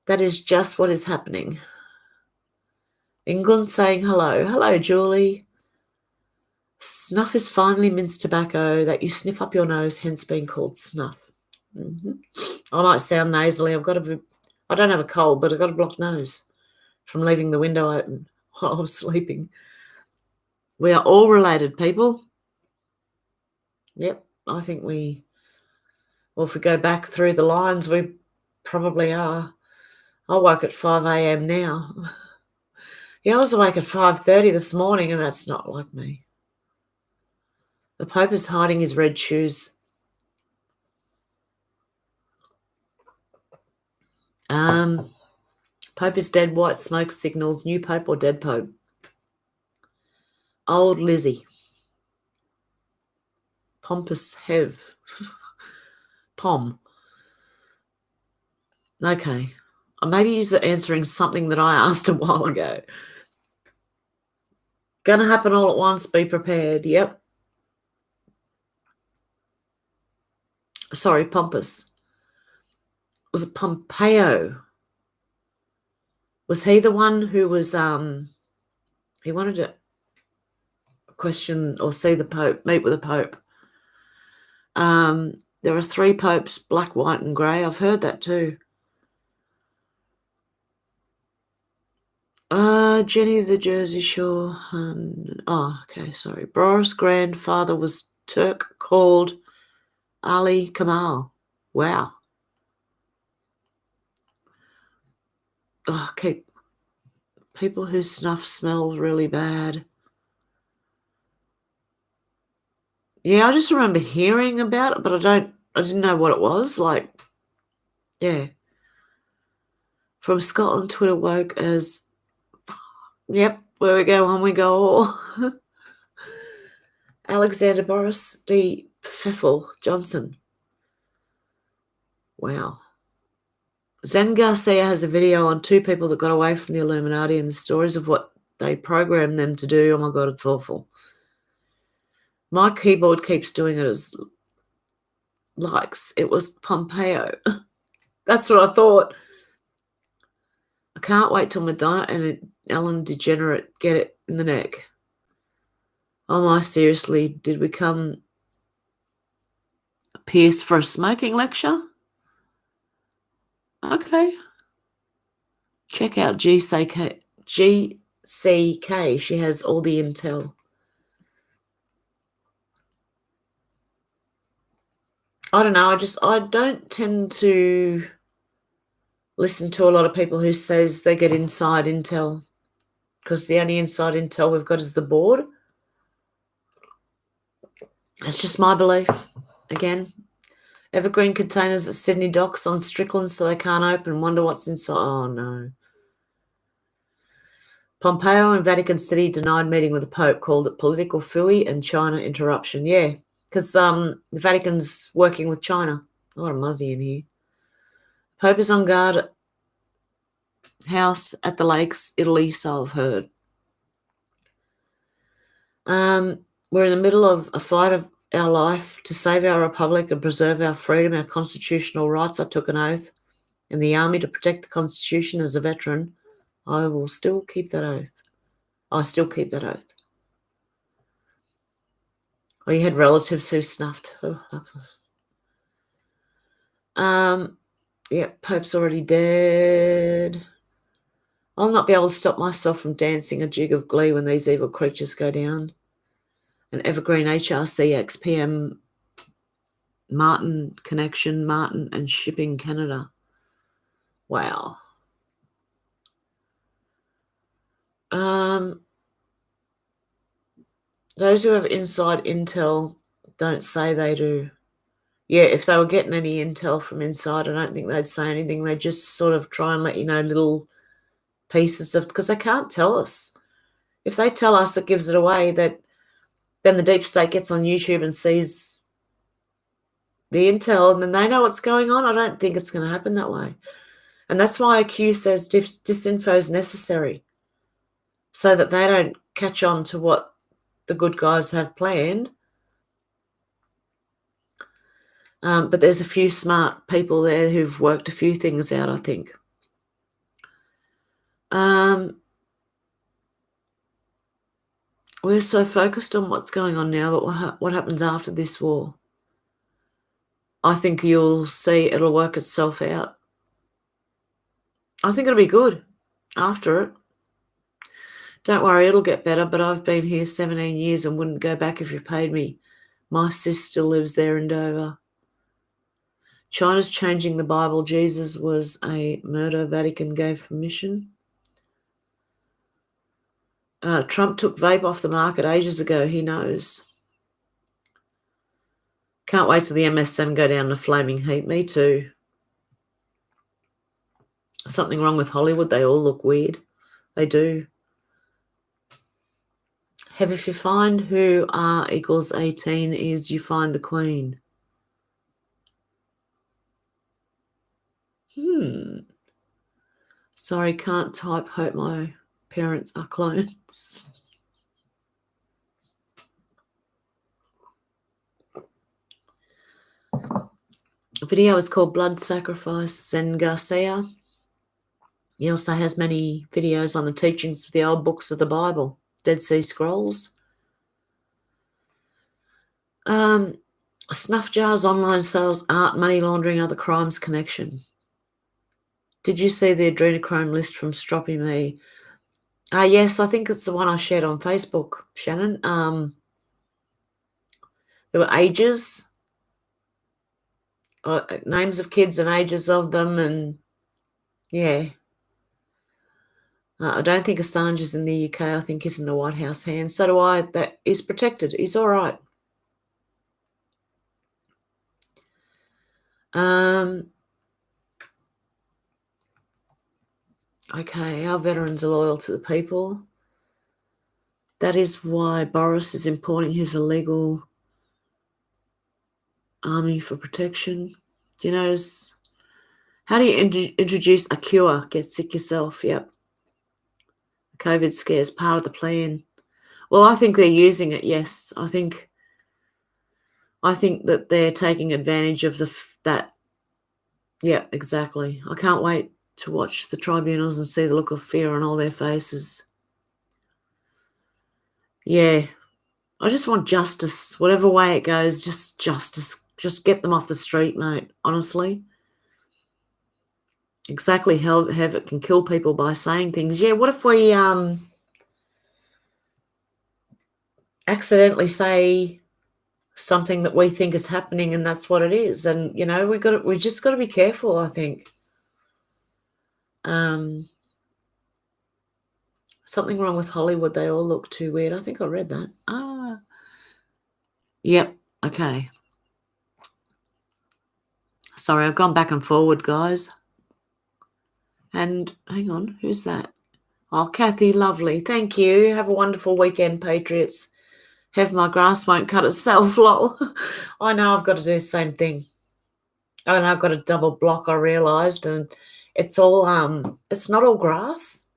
That is just what is happening. England saying hello. Hello, Julie. Snuff is finely minced tobacco that you sniff up your nose, hence being called snuff. I might sound nasally. I don't have a cold, but I've got a blocked nose from leaving the window open while I was sleeping. We are all related, people. Yep, I think well, if we go back through the lines, we probably are. I woke at 5 a.m. now. Yeah, I was awake at 5:30 this morning, and that's not like me. The Pope is hiding his red shoes. Pope is dead, white smoke signals, new Pope or dead Pope? Old Lizzie. Pompous Hev. Pom. Okay. Maybe you're answering something that I asked a while ago. Gonna happen all at once, be prepared. Yep. Sorry, Pompous. Was it Pompeo? Was he the one who was, he wanted to question or see the Pope, meet with the Pope? There are 3 popes, black, white, and grey. I've heard that too. Jenny the Jersey Shore. Okay, sorry. Boris' grandfather was Turk called Ali Kamal. Wow. Okay. People whose snuff smells really bad. Yeah, I just remember hearing about it, but I didn't know what it was. Like, yeah. From Scotland, Twitter woke as, yep, where we go, on we go. Alexander Boris D. Pfeffel Johnson. Wow. Zen Garcia has a video on 2 people that got away from the Illuminati and the stories of what they programmed them to do. Oh my God, it's awful. My keyboard keeps doing it as likes. It was Pompeo. That's what I thought. I can't wait till Madonna and Ellen DeGenerate get it in the neck. Oh my, seriously, did we come Pierce for a smoking lecture? Okay. Check out GCK. GCK. She has all the intel. I don't know. I don't tend to listen to a lot of people who says they get inside intel, because the only inside intel we've got is the board. That's just my belief. Again, evergreen containers at Sydney docks on Strickland so they can't open. Wonder what's inside. Oh no. Pompeo in Vatican City denied meeting with the Pope, called it political fooey and China interruption. Yeah, because the Vatican's working with China. A lot of muzzy in here. Pope is on guard house at the lakes, Italy, so I've heard. We're in the middle of a fight of our life to save our republic and preserve our freedom, our constitutional rights. I took an oath in the army to protect the Constitution as a veteran. I will still keep that oath. I still keep that oath. Oh, you had relatives who snuffed. Yeah, Pope's already dead. I'll not be able to stop myself from dancing a jig of glee when these evil creatures go down. An evergreen HRC XPM Martin connection, Martin and shipping Canada. Wow. Those who have inside intel don't say they do. Yeah, if they were getting any intel from inside, I don't think they'd say anything. They just sort of try and let you know little pieces of, because they can't tell us. If they tell us, it gives it away. That then the deep state gets on YouTube and sees the intel, and then they know what's going on. I don't think it's going to happen that way. And that's why Q says disinfo is necessary, so that they don't catch on to what the good guys have planned. But there's a few smart people there who've worked a few things out, I think. We're so focused on what's going on now, but what happens after this war? I think you'll see it'll work itself out. I think it'll be good after it. Don't worry, it'll get better, but I've been here 17 years and wouldn't go back if you paid me. My sis still lives there in Dover. China's changing the Bible. Jesus was a murder. Vatican gave permission. Trump took vape off the market ages ago. He knows. Can't wait till the MS7 go down in a flaming heap. Me too. Something wrong with Hollywood. They all look weird. They do. Have if you find who R equals 18 is, you find the Queen. Sorry, can't type. Hope my parents are clones. The video is called Blood Sacrifice, Zen Garcia. He also has many videos on the teachings of the old books of the Bible, Dead Sea Scrolls. Snuff jars, online sales, art, money laundering, other crimes connection. Did you see the adrenochrome list from Stroppy Me? Yes, I think it's the one I shared on Facebook, Shannon. There were ages, names of kids and ages of them, and yeah. I don't think Assange is in the UK. I think he's in the White House hands. So do I. That is protected. He's all right. Okay, our veterans are loyal to the people. That is why Boris is importing his illegal army for protection. Do you notice? How do you introduce a cure? Get sick yourself. Yep. COVID scare is part of the plan. Well, I think they're using it. Yes, I think that they're taking advantage of that. Yeah, exactly. I can't wait to watch the tribunals and see the look of fear on all their faces. Yeah, I just want justice, whatever way it goes. Just justice. Just get them off the street, mate. Honestly. Exactly how it can kill people by saying things. Yeah, what if we accidentally say something that we think is happening and that's what it is? And we just got to be careful, I think. Something wrong with Hollywood. They all look too weird. I think I read that. Yep. Okay. Sorry, I've gone back and forward, guys. And hang on, who's that? Oh, Kathy, lovely. Thank you. Have a wonderful weekend, Patriots. Have my grass won't cut itself, lol. I know I've got to do the same thing. And I've got a double block, I realised, and it's all it's not all grass.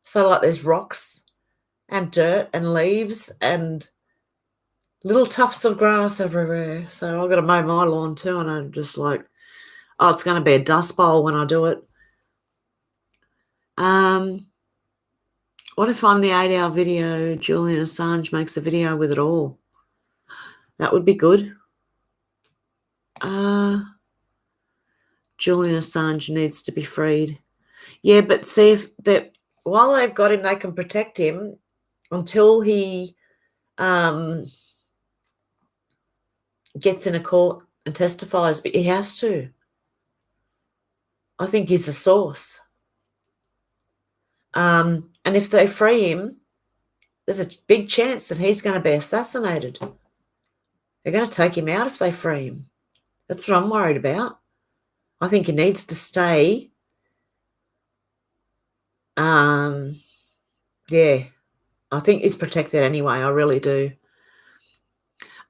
So like there's rocks and dirt and leaves and little tufts of grass everywhere. So I've got to mow my lawn too, and I'm just like, oh, it's going to be a dust bowl when I do it. What if I'm the 8-hour video, Julian Assange makes a video with it all? That would be good. Julian Assange needs to be freed. Yeah, but see if that while they've got him, they can protect him until he gets in a court and testifies. But he has to. I think he's a source. And if they free him, there's a big chance that he's going to be assassinated. They're going to take him out if they free him. That's what I'm worried about. I think he needs to stay. Yeah, I think he's protected anyway. I really do.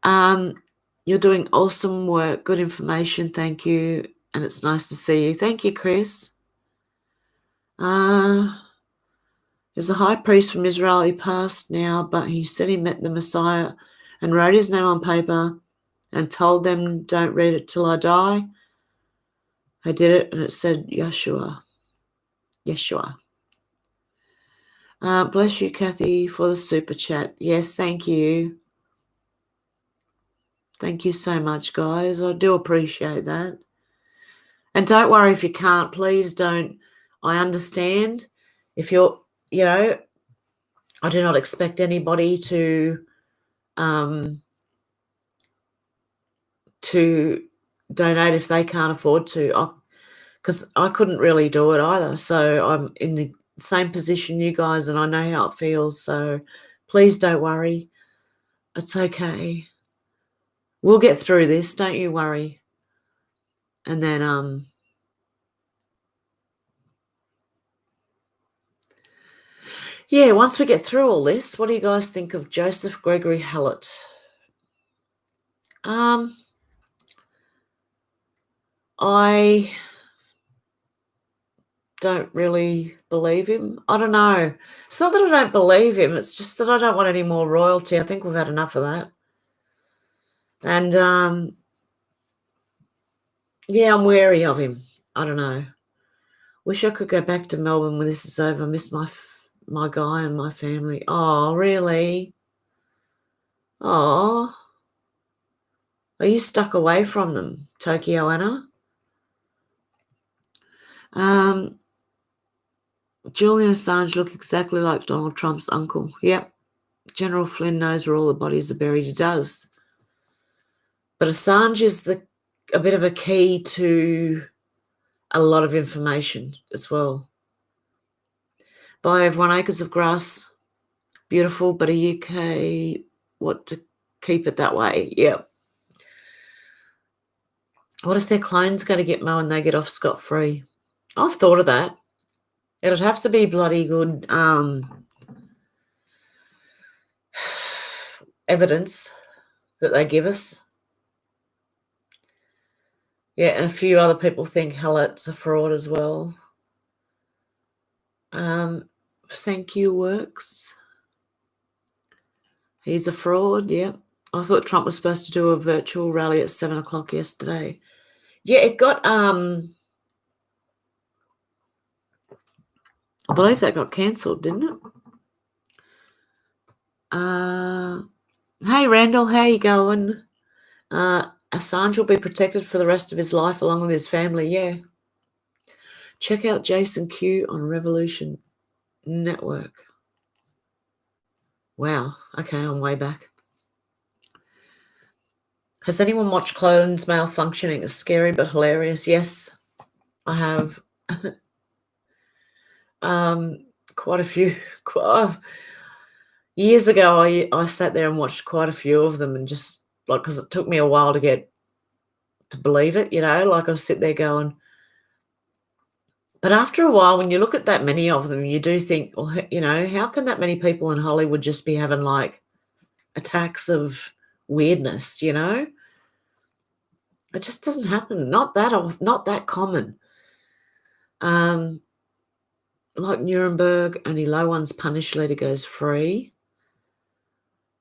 You're doing awesome work. Good information. Thank you. And it's nice to see you. Thank you, Chris. There's a high priest from Israel. He passed now, but he said he met the Messiah and wrote his name on paper and told them, don't read it till I die. I did it, and it said Yeshua. Bless you, Kathy, for the super chat. Yes, thank you. Thank you so much, guys. I do appreciate that. And don't worry if you can't. Please don't. I understand. If you're, I do not expect anybody to donate if they can't afford to, because I couldn't really do it either. So I'm in the same position you guys, and I know how it feels. So please don't worry. It's okay. We'll get through this. Don't you worry. And then yeah, once we get through all this, what do you guys think of Joseph Gregory Hallett? I don't really believe him. I don't know. It's not that I don't believe him. It's just that I don't want any more royalty. I think we've had enough of that. And yeah, I'm wary of him. I don't know. Wish I could go back to Melbourne when this is over. I miss my guy and my family. Oh, really? Oh. Are you stuck away from them, Tokyo Anna? Julian Assange looked exactly like Donald Trump's uncle. Yep. General Flynn knows where all the bodies are buried. He does. But Assange is a bit of a key to a lot of information as well. Buy everyone acres of grass. Beautiful, but a UK, what to keep it that way. Yep. What if their clone's going to get Mo and they get off scot-free? I've thought of that. It'd have to be bloody good evidence that they give us. Yeah, and a few other people think Hallett's a fraud as well. Thank you, Works. He's a fraud, yeah. I thought Trump was supposed to do a virtual rally at 7 o'clock yesterday. Yeah, it got, I believe that got cancelled, didn't it? Hey, Randall, how you going? Assange will be protected for the rest of his life along with his family, yeah. Check out Jason Q on Revolution Network. Wow, okay, I'm way back. Has anyone watched clones malfunctioning? It's scary but hilarious. Yes, I have. Quite a few. Years ago, I sat there and watched quite a few of them, and just like, because it took me a while to get to believe it, like I sit there going. But after a while, when you look at that many of them, you do think, well, how can that many people in Hollywood just be having like attacks of weirdness? It just doesn't happen. Not that common. Like Nuremberg, only low ones punished, leader goes free.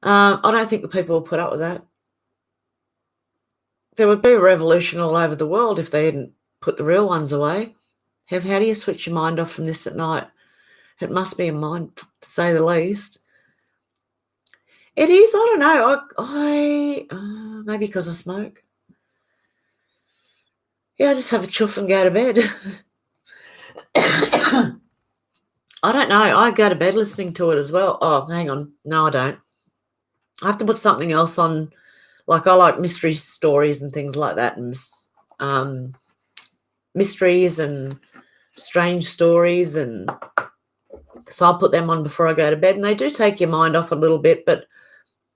I don't think the people will put up with that. There would be a revolution all over the world if they didn't put the real ones away. How do you switch your mind off from this at night? It must be a mind, to say the least. It is. I don't know. I maybe because I smoke. Yeah, I just have a chuff and go to bed. I don't know. I go to bed listening to it as well. Oh, hang on. No, I don't. I have to put something else on. Like, I like mystery stories and things like that, and mysteries and strange stories, and so I'll put them on before I go to bed, and they do take your mind off a little bit. But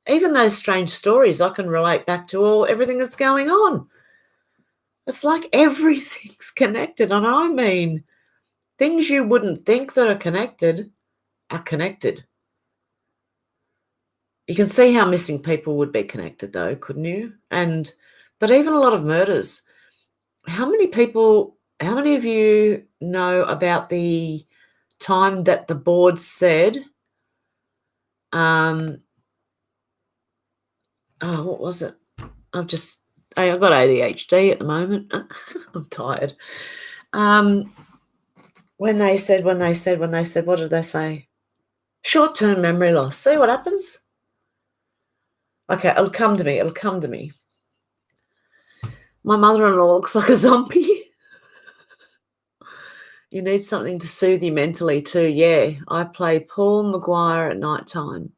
even those strange stories, I can relate back to everything that's going on. It's like everything's connected, and I mean, things you wouldn't think that are connected are connected. You can see how missing people would be connected, though, couldn't you? But even a lot of murders. How many of you know about the time that the board said, what was it? I've got ADHD at the moment. I'm tired. When they said, what did they say? Short-term memory loss. See what happens? Okay, it'll come to me. My mother-in-law looks like a zombie. You need something to soothe you mentally too. Yeah, I play Paul Maguire at night time.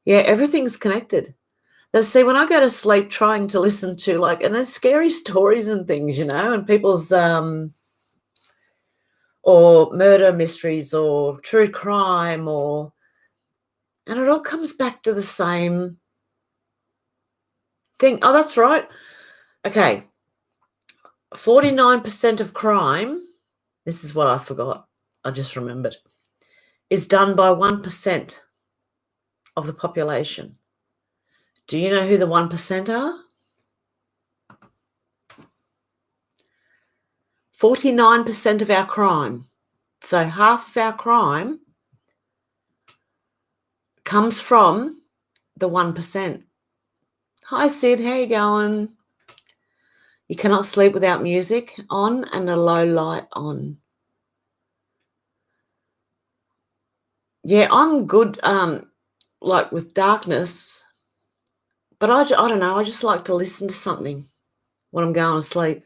Yeah, everything's connected. See, when I go to sleep trying to listen to and there's scary stories and things, and people's or murder mysteries or true crime and it all comes back to the same thing. Oh, that's right. Okay. 49% of crime, this is what I forgot, I just remembered, is done by 1% of the population. Do you know who the 1% are? 49% of our crime. So half of our crime comes from the 1%. Hi, Sid. How you going? You cannot sleep without music on and a low light on. Yeah, I'm good, with darkness, but I don't know. I just like to listen to something when I'm going to sleep.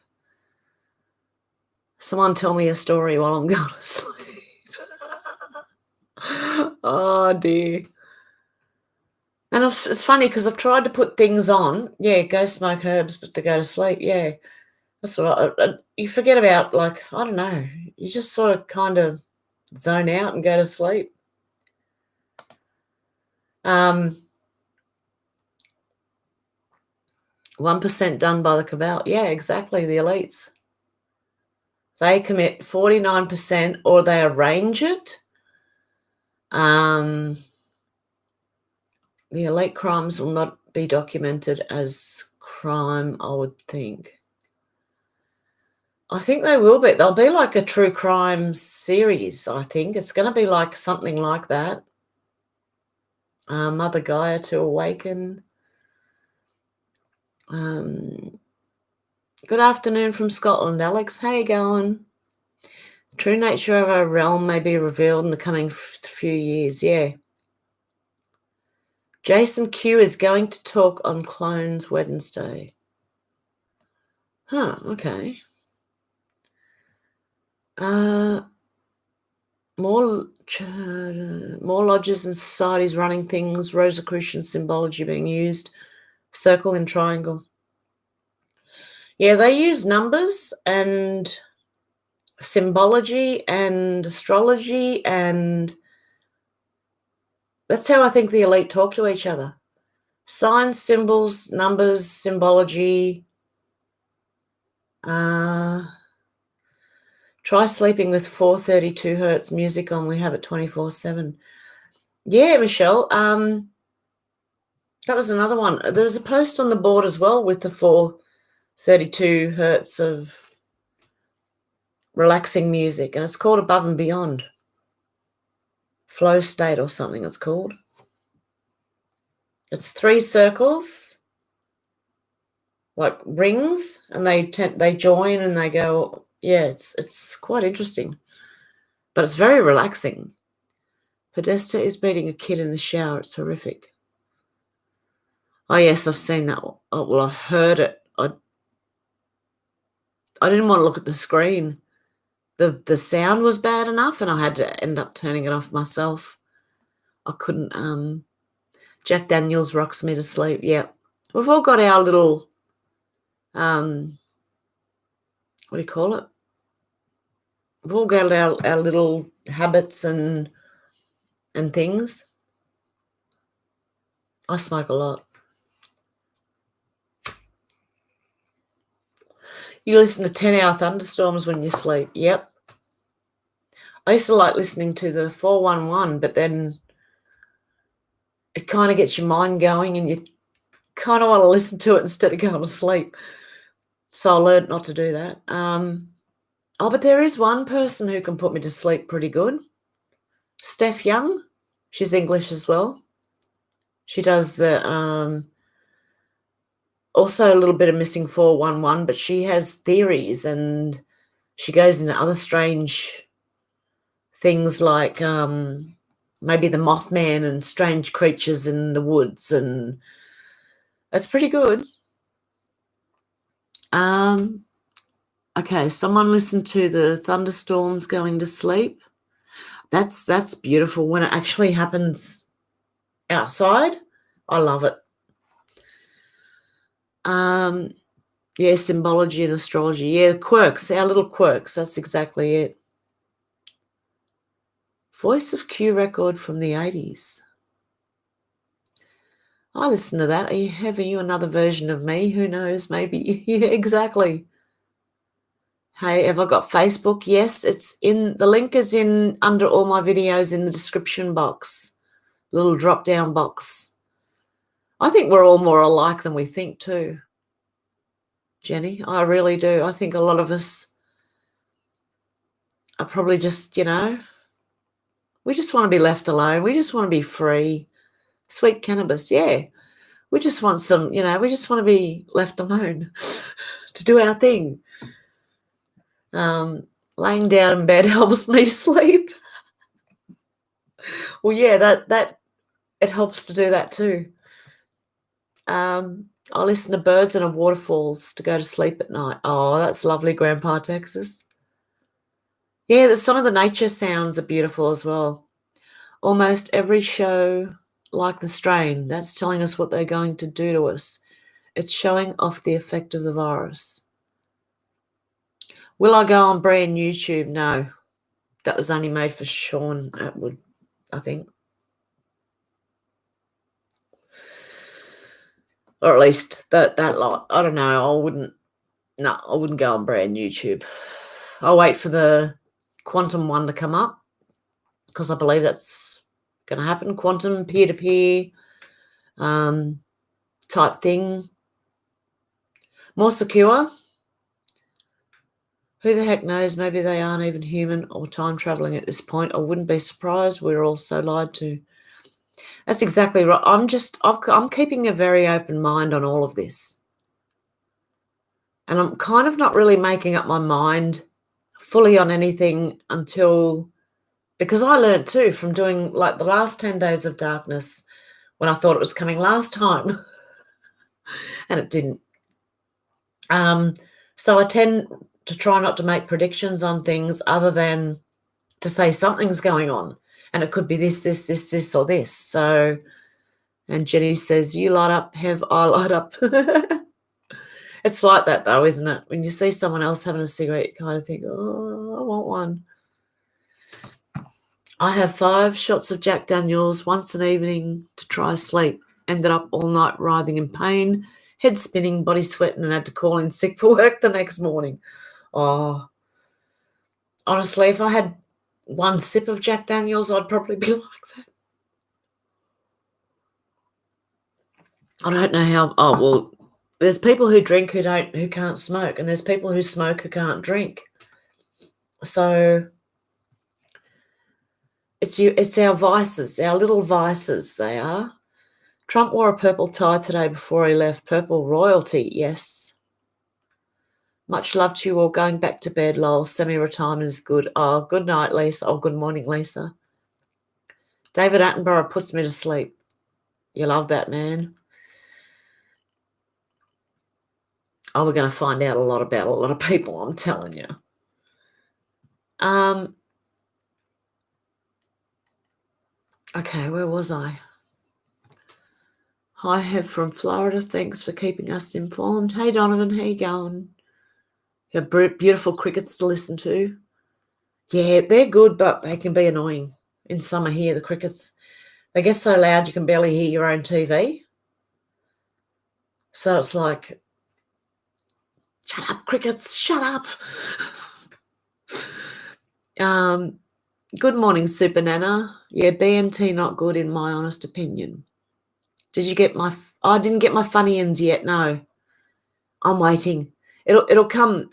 Someone tell me a story while I'm going to sleep. Oh, dear. And it's funny because I've tried to put things on. Yeah, go smoke herbs, but to go to sleep, yeah. That's what you forget about, I don't know. You just sort of kind of zone out and go to sleep. 1% done by the cabal. Yeah, exactly, the elites. They commit 49% or they arrange it. The elite crimes will not be documented as crime, I would think. I think they will be. They'll be like a true crime series, I think. It's going to be like something like that. Mother Gaia to awaken. Good afternoon from Scotland, Alex. How you going? The true nature of our realm may be revealed in the coming few years. Yeah. Jason Q is going to talk on Clones Wednesday. Huh, okay. More lodges and societies running things, Rosicrucian symbology being used, circle and triangle. Yeah, they use numbers and symbology and astrology, and that's how I think the elite talk to each other. Signs, symbols, numbers, symbology. Try sleeping with 432 hertz music on. We have it 24/7. Yeah, Michelle. That was another one. There's a post on the board as well with the 432 hertz of relaxing music, and it's called Above and Beyond. Flow state or something it's called. It's 3 circles, like rings, and they join and they go. Yeah, it's quite interesting, but it's very relaxing. Podesta is beating a kid in the shower. It's horrific. Oh yes, I've seen that. Oh, well, I've heard it. I didn't want to look at the screen. The sound was bad enough, and I had to end up turning it off myself. I couldn't. Jack Daniels rocks me to sleep. Yeah, we've all got our little. What do you call it? We've all got our little habits and things. I smoke a lot. You listen to 10-hour thunderstorms when you sleep. Yep. I used to like listening to the 411, but then it kind of gets your mind going and you kind of want to listen to it instead of going to sleep. So I learned not to do that. But there is one person who can put me to sleep pretty good. Steph Young. She's English as well. She does the also a little bit of missing 411, but she has theories and she goes into other strange things like maybe the Mothman and strange creatures in the woods, and it's pretty good. Okay, someone listened to the thunderstorms going to sleep. That's beautiful when it actually happens outside. I love it. Yeah, symbology and astrology. Yeah, quirks, our little quirks. That's exactly it. Voice of Q record from the 80s. I listen to that. Are you another version of me? Who knows? Maybe. Yeah, exactly. Hey, have I got Facebook? Yes, it's in. The link is in under all my videos in the description box. Little drop-down box. I think we're all more alike than we think too, Jenny. I really do. I think a lot of us are probably just, we just want to be left alone. We just want to be free. Sweet cannabis, yeah. We just want some, we just want to be left alone to do our thing. Laying down in bed helps me sleep. Well, yeah, that it helps to do that too. I listen to birds and waterfalls to go to sleep at night. Oh, that's lovely, Grandpa, Texas. Yeah, some of the nature sounds are beautiful as well. Almost every show, like The Strain, that's telling us what they're going to do to us. It's showing off the effect of the virus. Will I go on brand YouTube? No. That was only made for Sean Atwood, I think. Or at least that lot. I don't know. I wouldn't go on brand YouTube. I'll wait for the quantum one to come up because I believe that's going to happen. Quantum peer-to-peer type thing. More secure. Who the heck knows? Maybe they aren't even human or time traveling at this point. I wouldn't be surprised. We're all so lied to. That's exactly right. I'm keeping a very open mind on all of this. And I'm kind of not really making up my mind fully on anything until, because I learned too from doing like the last 10 days of darkness when I thought it was coming last time and it didn't. So I tend to try not to make predictions on things other than to say something's going on, and it could be this, or this. So, and Jenny says, you light up, Hev, I light up. It's like that though, isn't it? When you see someone else having a cigarette, you kind of think, oh, I want one. I have 5 shots of Jack Daniels once an evening to try sleep. Ended up all night writhing in pain, head spinning, body sweating, and had to call in sick for work the next morning. Oh, honestly, if I had 1 sip of Jack Daniels, I'd probably be like that. I don't know how. Oh, well, there's people who drink who can't smoke, and there's people who smoke who can't drink. So it's our vices, our little vices, they are. Trump wore a purple tie today before he left. Purple royalty, yes. Much love to you all. Going back to bed, lol. Semi-retirement is good. Oh, good night, Lisa. Oh, good morning, Lisa. David Attenborough puts me to sleep. You love that, man. Oh, we're going to find out a lot about a lot of people, I'm telling you. Okay, where was I? Hi, Hev from Florida. Thanks for keeping us informed. Hey, Donovan, how you going? You have beautiful crickets to listen to. Yeah, they're good, but they can be annoying in summer here, the crickets. They get so loud you can barely hear your own TV. So it's like, shut up, crickets, shut up. Good morning, Super Nana. Yeah, BNT not good in my honest opinion. Did you get my... I didn't get my funny-ins yet, no. I'm waiting. It'll come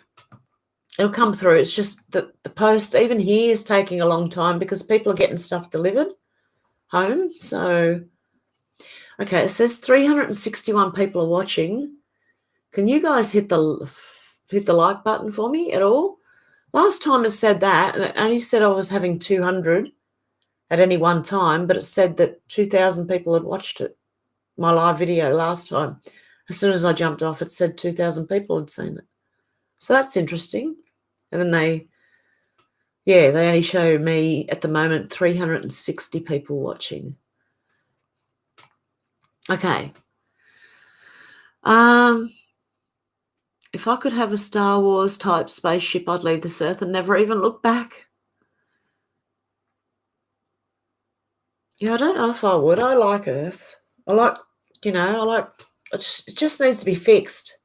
through. It's just the post, even here, is taking a long time because people are getting stuff delivered home. So, okay, it says 361 people are watching. Can you guys hit the like button for me at all? Last time it said that, and it only said I was having 200 at any one time, but it said that 2,000 people had watched it, my live video last time. As soon as I jumped off, it said 2,000 people had seen it. So that's interesting. And then they only show me at the moment 360 people watching. Okay. If I could have a Star Wars type spaceship, I'd leave this earth and never even look back. Yeah, I don't know if I would. I like Earth. It just needs to be fixed.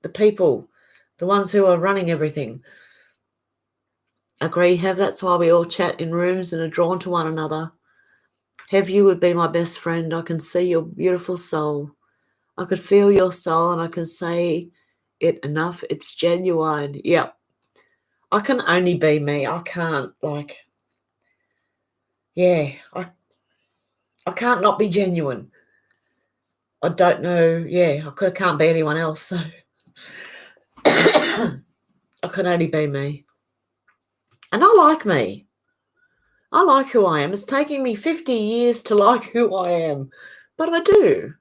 The people, the ones who are running everything. Agree, Hev. That's why we all chat in rooms and are drawn to one another. Hev, you would be my best friend. I can see your beautiful soul. I could feel your soul, and I can say it enough. It's genuine. Yep. I can only be me. I can't, I can't not be genuine. I don't know. Yeah, I can't be anyone else. So I can only be me. And I like me. I like who I am. It's taking me 50 years to like who I am, but I do.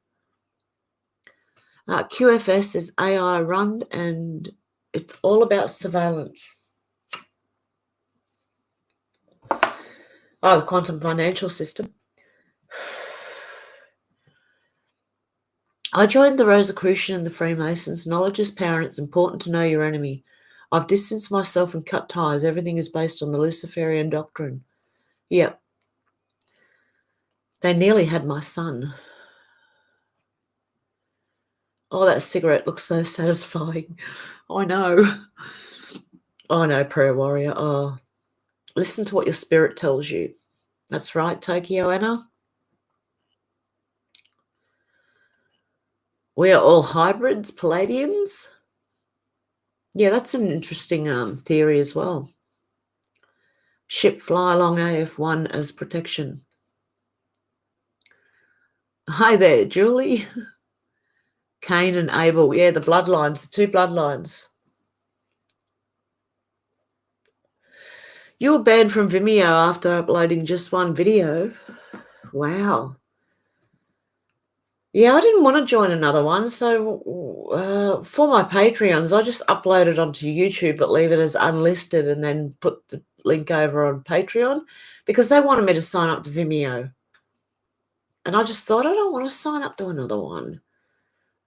QFS is AI run, and it's all about surveillance. Oh, the quantum financial system. I joined the Rosicrucian and the Freemasons. Knowledge is power, and it's important to know your enemy. I've distanced myself and cut ties. Everything is based on the Luciferian doctrine. Yep. They nearly had my son. Oh, that cigarette looks so satisfying. I know. I know, prayer warrior. Oh, listen to what your spirit tells you. That's right, Tokyo Anna. We are all hybrids, Palladians. Yeah, that's an interesting theory as well. Ship fly along AF1 as protection. Hi there, Julie. Cain and Abel. Yeah, the bloodlines, the two bloodlines. You were banned from Vimeo after uploading just one video. Wow. Yeah, I didn't want to join another one. So for my Patreons, I just upload it onto YouTube, but leave it as unlisted and then put the link over on Patreon because they wanted me to sign up to Vimeo. And I just thought, I don't want to sign up to another one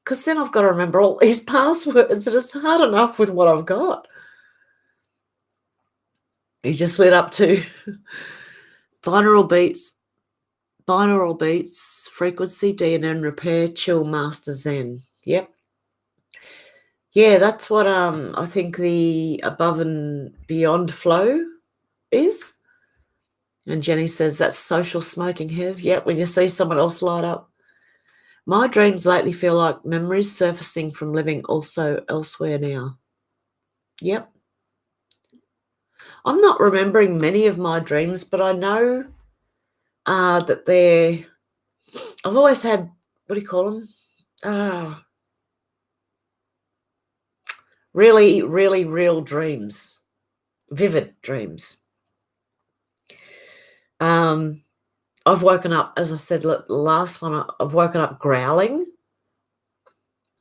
because then I've got to remember all these passwords and it's hard enough with what I've got. He just lit up to binaural beats, frequency, DNN repair, chill, master zen. Yep. Yeah, that's what I think the above and beyond flow is. And Jenny says that's social smoking, Hev. Yep, when you see someone else light up. My dreams lately feel like memories surfacing from living also elsewhere now. Yep. I'm not remembering many of my dreams, but I know that they're... I've always had, what do you call them? Really, really real dreams. Vivid dreams. I've woken up, as I said, the last one, I've woken up growling.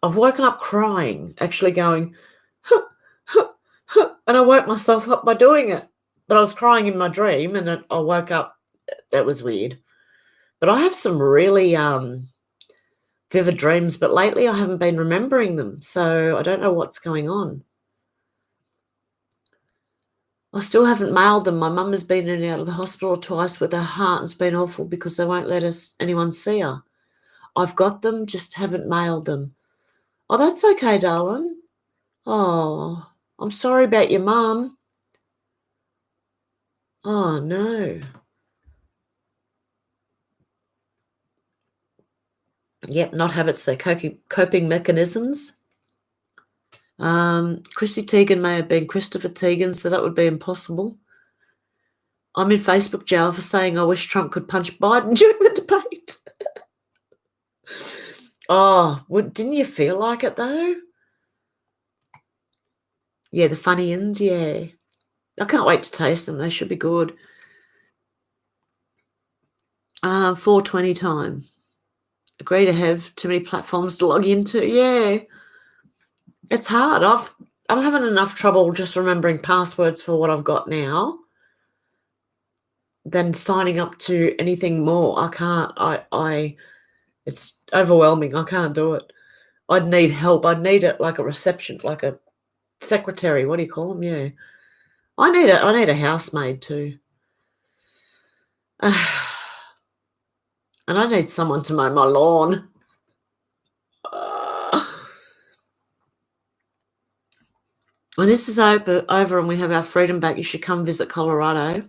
I've woken up crying, actually going, huh, huh, huh, and I woke myself up by doing it. But I was crying in my dream, and then I woke up. That was weird. But I have some really vivid dreams, but lately I haven't been remembering them, so I don't know what's going on. I still haven't mailed them. My mum has been in and out of the hospital twice with her heart. It's been awful because they won't let anyone see her. I've got them, just haven't mailed them. Oh, that's okay, darling. Oh, I'm sorry about your mum. Oh, no. Yep, not habits, they're coping mechanisms. Chrissy Teigen may have been Christopher Teigen, so that would be impossible. I'm in Facebook jail for saying I wish Trump could punch Biden during the debate. Oh, didn't you feel like it, though? Yeah, the Funyuns, yeah. I can't wait to taste them. They should be good. 4:20 time. Agree to have too many platforms to log into. Yeah. It's hard. I'm having enough trouble just remembering passwords for what I've got now than signing up to anything more. I can't. It's overwhelming. I can't do it. I'd need help. I'd need it like a reception, like a secretary. What do you call them? Yeah. I need a housemaid too. And I need someone to mow my lawn. When this is over and we have our freedom back, you should come visit Colorado.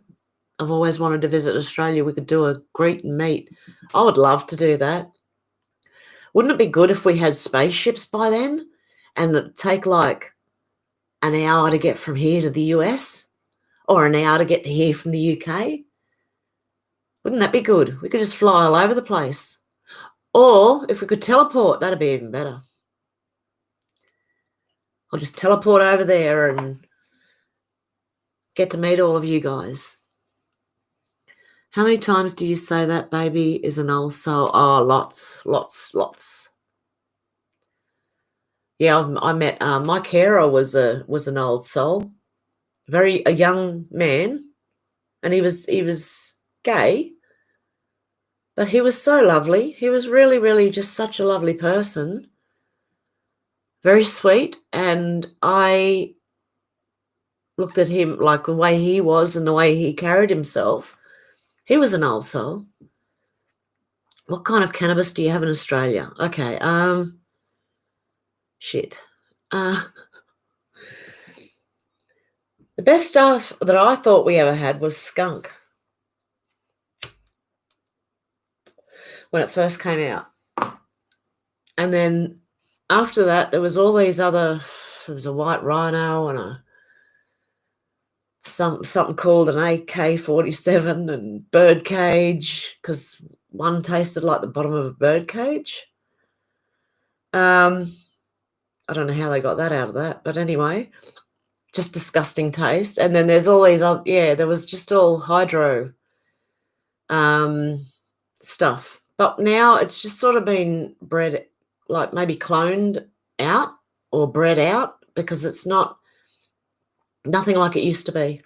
I've always wanted to visit Australia. We could do a greet and meet. I would love to do that. Wouldn't it be good if we had spaceships by then and it'd take like an hour to get from here to the US or an hour to get to here from the UK? Wouldn't that be good? We could just fly all over the place. Or if we could teleport, that'd be even better. I'll just teleport over there and get to meet all of you guys. How many times do you say that baby is an old soul? Oh, lots. Yeah, I met my carer was an old soul, a young man, and he was gay, but he was so lovely. He was really, really just such a lovely person, very sweet, and I looked at him like the way he was and the way he carried himself. He was an old soul. What kind of cannabis do you have in Australia? Okay, Shit. The best stuff that I thought we ever had was skunk when it first came out. And then after that, there was all these other, there was a white rhino and something called an AK-47 and birdcage, because one tasted like the bottom of a birdcage. I don't know how they got that out of that, but anyway, just disgusting taste. And then there's all these other, there was just all hydro stuff. But now it's just sort of been bred, like maybe cloned out or bred out, because it's nothing like it used to be.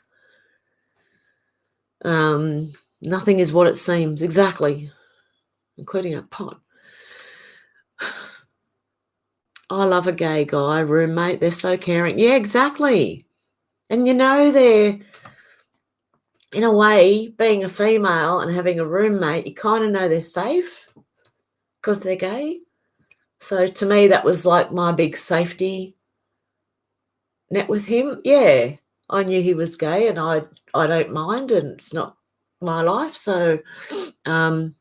Nothing is what it seems, exactly, including a pot. I love a gay guy roommate. They're so caring. Yeah, exactly. And they're, in a way, being a female and having a roommate, you kind of know they're safe because they're gay. So to me, that was like my big safety net with him. Yeah, I knew he was gay and I don't mind, and it's not my life. So, and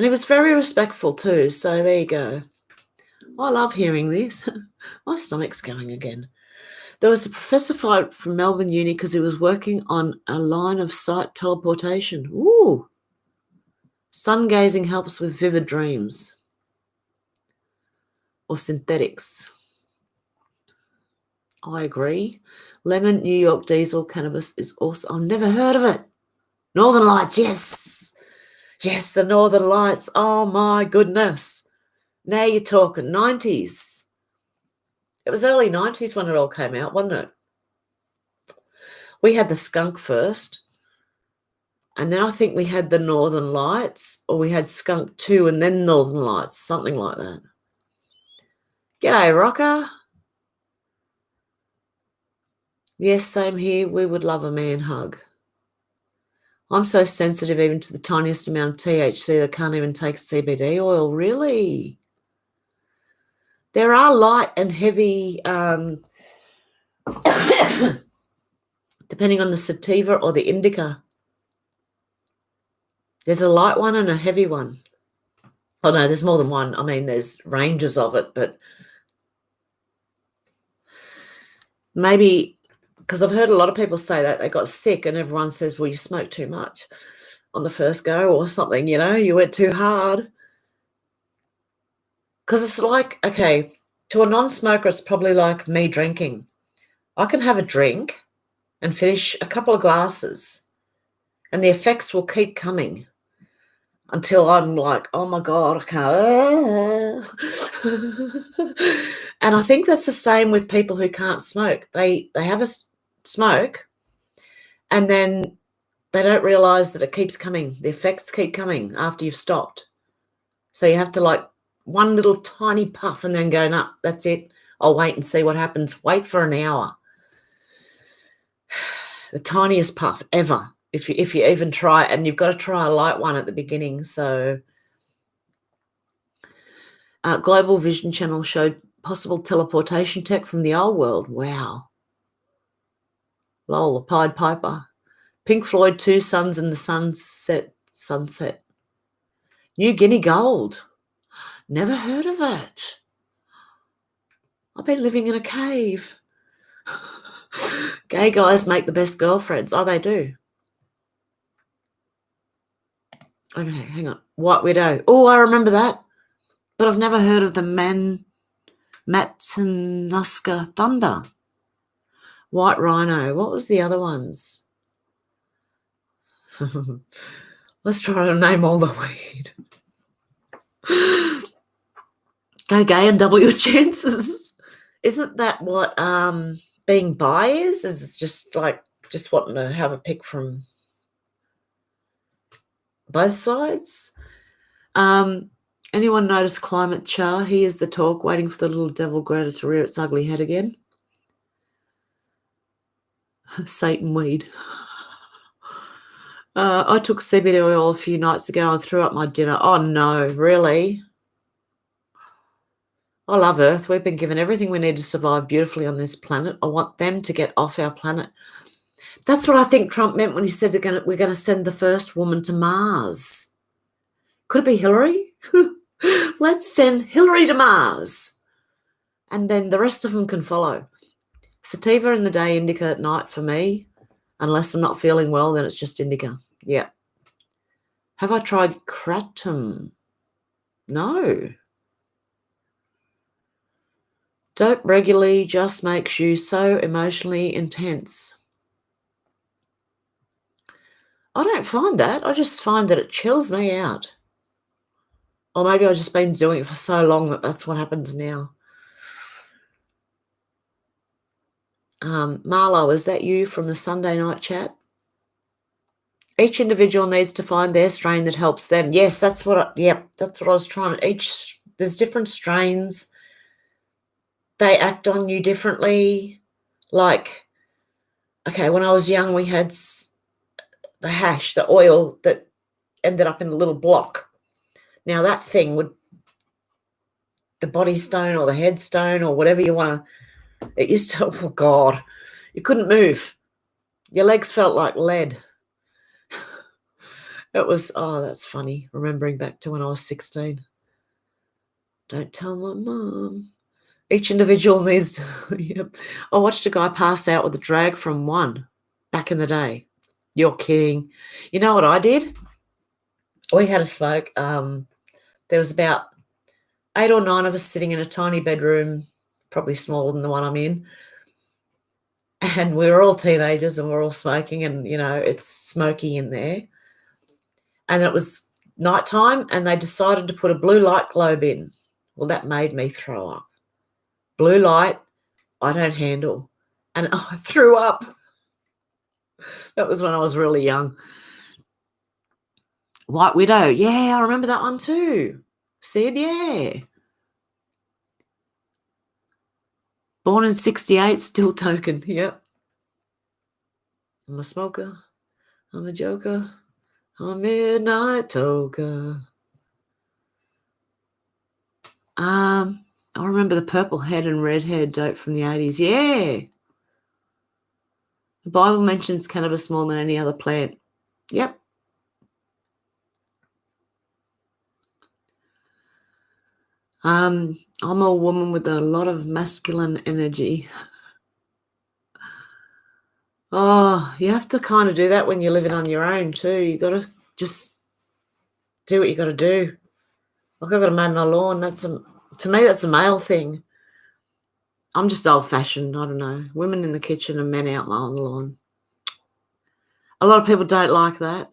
he was very respectful too. So there you go. I love hearing this. My stomach's going again. There was a professor from Melbourne Uni because he was working on a line of sight teleportation. Ooh. Sun gazing helps with vivid dreams. Or synthetics. I agree. Lemon, New York diesel, cannabis is also... I've never heard of it. Northern Lights, yes. Yes, the Northern Lights. Oh, my goodness. Now you're talking 90s. It was early 90s when it all came out, wasn't it? We had the skunk first. And then I think we had the Northern Lights, or we had skunk 2 and then Northern Lights, something like that. G'day, Rocker. Yes, same here. We would love a man hug. I'm so sensitive even to the tiniest amount of THC that I can't even take CBD oil. Really? There are light and heavy, depending on the sativa or the indica. There's a light one and a heavy one. Oh, no, there's more than one. I mean, there's ranges of it, but maybe, because I've heard a lot of people say that they got sick and everyone says, well, you smoked too much on the first go or something, you went too hard. Because it's like, okay, to a non-smoker, it's probably like me drinking. I can have a drink and finish a couple of glasses and the effects will keep coming until I'm like, oh my God, I can't. And I think that's the same with people who can't smoke. They have a smoke and then they don't realise that it keeps coming. The effects keep coming after you've stopped. So you have to like one little tiny puff and then go, nah, that's it. I'll wait and see what happens. Wait for an hour. The tiniest puff ever, if you even try it, and you've got to try a light one at the beginning. So Global Vision Channel showed possible teleportation tech from the old world. Wow. Lol, the Pied Piper. Pink Floyd, 2 Suns in the Sunset. New Guinea Gold. Never heard of it. I've been living in a cave. Gay guys make the best girlfriends. Oh, they do. Okay, hang on. White Widow. Oh, I remember that. But I've never heard of the Matanuska Thunder. White Rhino. What was the other ones? Let's try to name all the weed. Go gay and double your chances. Isn't that what being bi is? Is it just wanting to have a pick from both sides? Anyone notice climate char? Here's the talk, waiting for the little devil Greta to rear its ugly head again. Satan weed. I took CBD oil a few nights ago and threw up my dinner. Oh, no, really? I love Earth. We've been given everything we need to survive beautifully on this planet. I want them to get off our planet. That's what I think Trump meant when he said we're going to send the first woman to Mars. Could it be Hillary? Let's send Hillary to Mars. And then the rest of them can follow. Sativa in the day, indica at night for me. Unless I'm not feeling well, then it's just indica. Yeah. Have I tried kratom? No. Dope regularly just makes you so emotionally intense. I don't find that. I just find that it chills me out. Or maybe I've just been doing it for so long that that's what happens now. Marlo, is that you from the Sunday night chat? Each individual needs to find their strain that helps them. Yes, that's what I was trying to. There's different strains. They act on you differently. Like, okay, when I was young, we had the hash, the oil that ended up in a little block. Now that thing would, the body stone or the headstone or whatever you want to, it used to, oh God, you couldn't move. Your legs felt like lead. It was, oh, that's funny, remembering back to when I was 16. Don't tell my mum. Each individual needs, yep. I watched a guy pass out with a drag from one back in the day. You're kidding. You know what I did? We had a smoke. There was about 8 or 9 of us sitting in a tiny bedroom, probably smaller than the one I'm in. And we were all teenagers and we were all smoking and, it's smoky in there. And it was nighttime and they decided to put a blue light globe in. Well, that made me throw up. Blue light, I don't handle. And I threw up. That was when I was really young. White Widow. Yeah, I remember that one too. Sid, yeah. Born in 68, still token. Yep. I'm a smoker. I'm a joker. I'm a midnight toker. I remember the purple head and red hair dope from the 80s. Yeah. The Bible mentions cannabis more than any other plant. Yep. I'm a woman with a lot of masculine energy. Oh, you have to kind of do that when you're living on your own too. You got to just do what you got to do. Like I've got to mow my lawn. To me, that's a male thing. I'm just old-fashioned. I don't know. Women in the kitchen and men out mowing the lawn. A lot of people don't like that.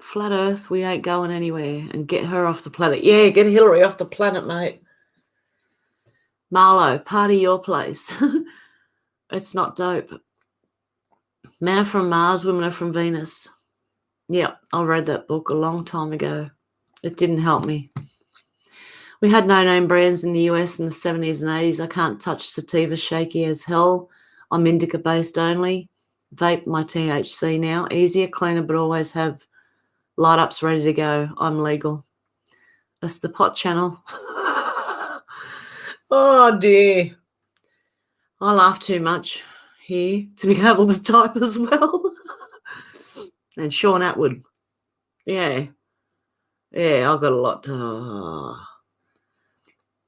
Flat Earth, we ain't going anywhere. And get her off the planet. Yeah, get Hillary off the planet, mate. Marlo, party your place. It's not dope. Men are from Mars, women are from Venus. Yeah, I read that book a long time ago. It didn't help me. We had no-name brands in the US in the 70s and 80s. I can't touch sativa, shaky as hell. I'm indica-based only. Vape my THC now. Easier, cleaner, but always have light-ups ready to go. I'm legal. That's the pot channel. Oh, dear. I laugh too much here to be able to type as well. And Sean Atwood. Yeah. Yeah, I've got a lot to...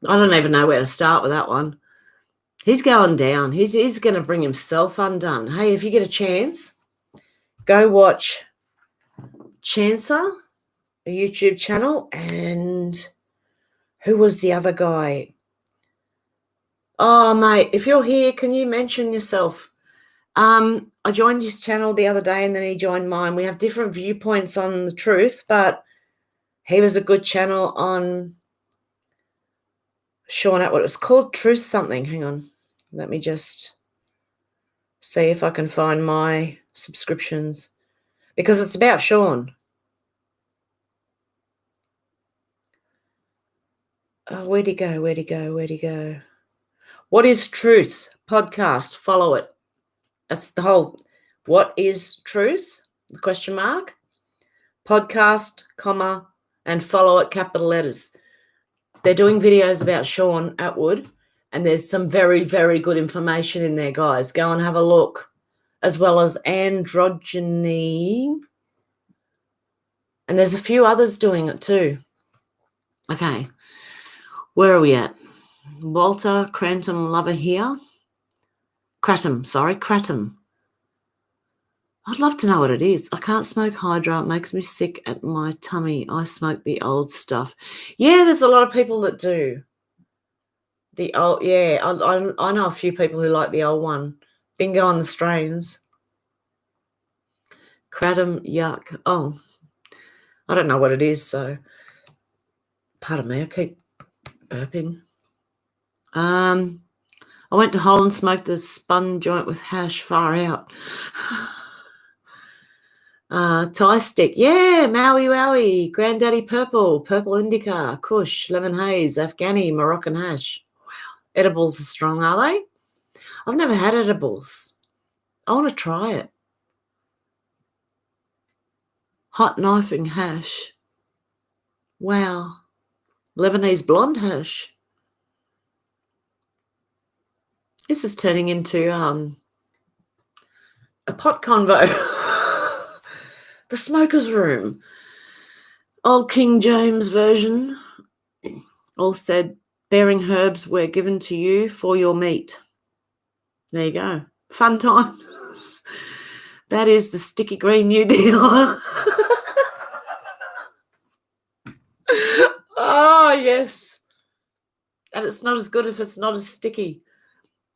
I don't even know where to start with that one. He's going down. He's going to bring himself undone. Hey, if you get a chance, go watch Chancer, a YouTube channel, and who was the other guy? Oh, mate, if you're here, can you mention yourself? I joined his channel the other day and then he joined mine. We have different viewpoints on the truth, but he was a good channel on Sean Atwood. It was called Truth something. Hang on. Let me just see if I can find my subscriptions because it's about Sean. Oh, where'd he go? Where'd he go? Where'd he go? What is Truth? Podcast. Follow it. That's the whole, what is truth? The question mark. podcast, comma, and follow it capital letters. They're doing videos about Sean Atwood, and there's some very, very good information in there, guys. Go and have a look. As well as androgyny. And there's a few others doing it too. Okay. Where are we at? Walter Crantum Lover here. Cratum. I'd love to know what it is. I can't smoke hydro. It makes me sick at my tummy. I smoke the old stuff. Yeah, there's a lot of people that do. The old, yeah, I know a few people who like the old one. Bingo on the strains. Kratom, yuck. Oh, I don't know what it is, so pardon me, I keep burping. I went to Holland, smoked a spun joint with hash, far out. Thai stick, yeah, Maui Wowie, Granddaddy Purple Indica, Kush, Lemon Haze, Afghani, Moroccan hash. Wow, edibles are strong, are they? I've never had edibles. I want to try it. Hot knifing hash. Wow. Lebanese blonde hash. This is turning into a pot convo. The smoker's room. Old King James version. All said, bearing herbs were given to you for your meat. There you go. Fun times. That is the sticky green New Deal. Oh, yes. And it's not as good if it's not as sticky.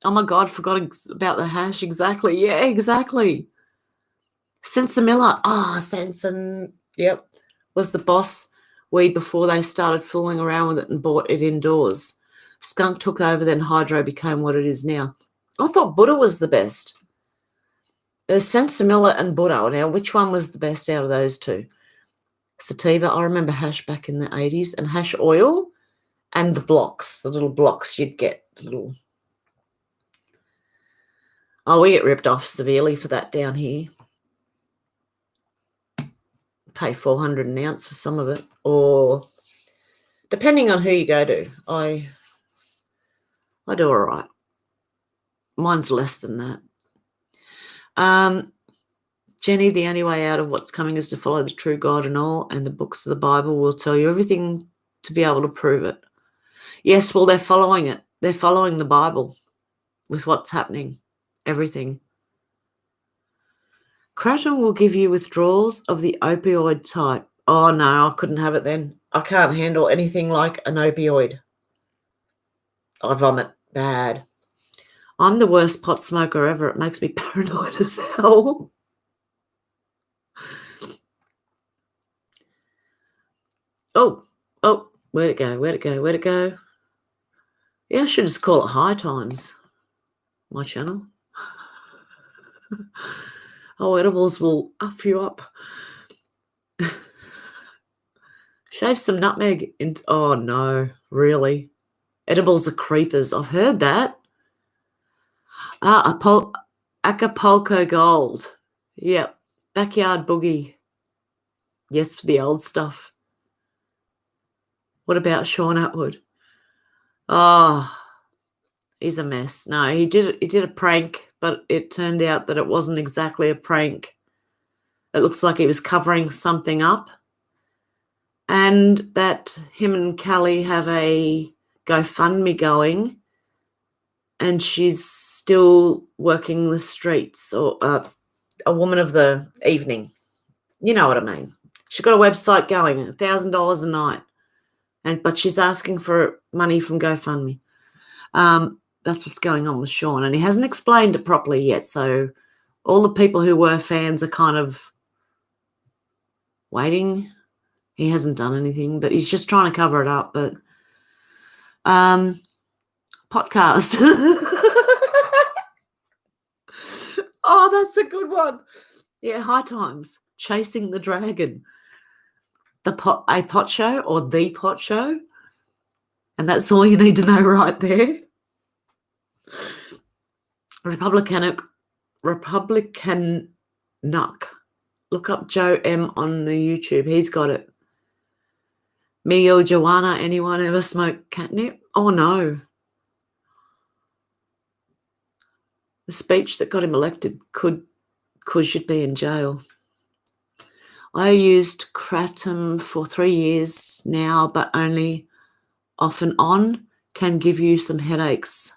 Oh, my God, forgot about the hash. Exactly. Yeah, exactly. Sensimilla. Sensen. Yep. Was the boss weed before they started fooling around with it and bought it indoors. Skunk took over, then hydro became what it is now. I thought Buddha was the best. There was Sensimilla and Buddha. Now, which one was the best out of those two? Sativa. I remember hash back in the 80s, and hash oil and the blocks, the little blocks you'd get. We get ripped off severely for that down here. Pay $400 an ounce for some of it, or depending on who you go to. I do all right. Mine's less than that. Jenny, the only way out of what's coming is to follow the true God and all, and the books of the Bible will tell you everything to be able to prove it. Yes, well, they're following it. They're following the Bible with what's happening, everything. Kratom will give you withdrawals of the opioid type. Oh, no, I couldn't have it then. I can't handle anything like an opioid. I vomit bad. I'm the worst pot smoker ever. It makes me paranoid as hell. Oh, where'd it go? Yeah, I should just call it High Times, my channel. Edibles will up you up. Shave some nutmeg into. Oh, no, really? Edibles are creepers. I've heard that. Acapulco Gold. Yep. Backyard Boogie. Yes, for the old stuff. What about Sean Atwood? Oh, he's a mess. No, he did a prank, but it turned out that it wasn't exactly a prank. It looks like he was covering something up. And that him and Callie have a GoFundMe going, and she's still working the streets, or a woman of the evening. You know what I mean. She's got a website going, $1,000 a night, but she's asking for money from GoFundMe. That's what's going on with Sean, and he hasn't explained it properly yet. So all the people who were fans are kind of waiting. He hasn't done anything, but he's just trying to cover it up. But podcast. Oh, that's a good one. Yeah, High Times. Chasing the Dragon. A pot show or the pot show. And that's all you need to know right there. Republican Nuck. Look up Joe M on the YouTube. He's got it. Me or Joanna, anyone ever smoked catnip? Oh, no. The speech that got him elected should be in jail. I used kratom for 3 years now, but only off and on. Can give you some headaches.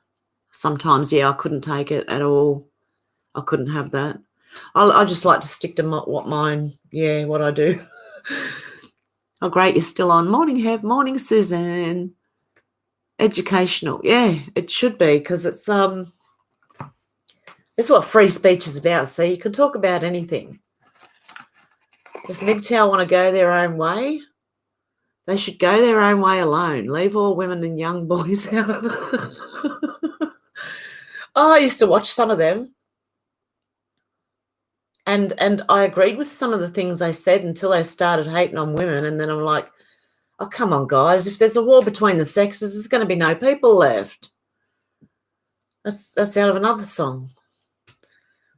Sometimes, yeah, I couldn't take it at all. I couldn't have that. I just like to stick to what I do. Oh, great, you're still on. Morning, Hev. Morning, Suzanne. Educational. Yeah, it should be, because it's what free speech is about. So you can talk about anything. If MGTOW want to go their own way, they should go their own way alone. Leave all women and young boys out of it. Oh, I used to watch some of them. And I agreed with some of the things they said until they started hating on women. And then I'm like, oh, come on, guys. If there's a war between the sexes, there's going to be no people left. That's out of another song.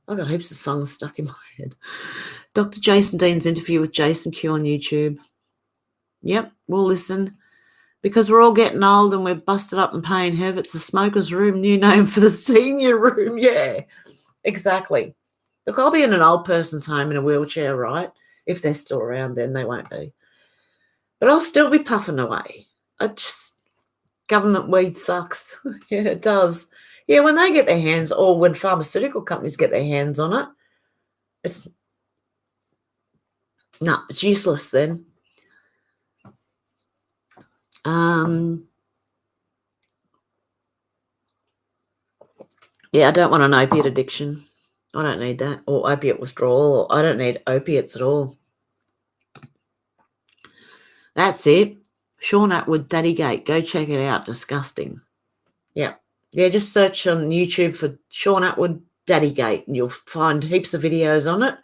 I've got heaps of songs stuck in my head. Dr. Jason Dean's interview with Jason Q on YouTube. Yep, we'll listen. Because we're all getting old and we're busted up and paying Hev. It's the smoker's room, new name for the senior room. Yeah, exactly. Look, I'll be in an old person's home in a wheelchair, right? If they're still around, then they won't be. But I'll still be puffing away. Government weed sucks. Yeah, it does. Yeah, when they get their hands, or when pharmaceutical companies get their hands on it, it's useless then. Yeah, I don't want an opiate addiction. I don't need that, or opiate withdrawal, or I don't need opiates at all. That's it. Sean Atwood, Daddygate. Go check it out. Disgusting. Yeah. Yeah, just search on YouTube for Sean Atwood, Daddygate, and you'll find heaps of videos on it.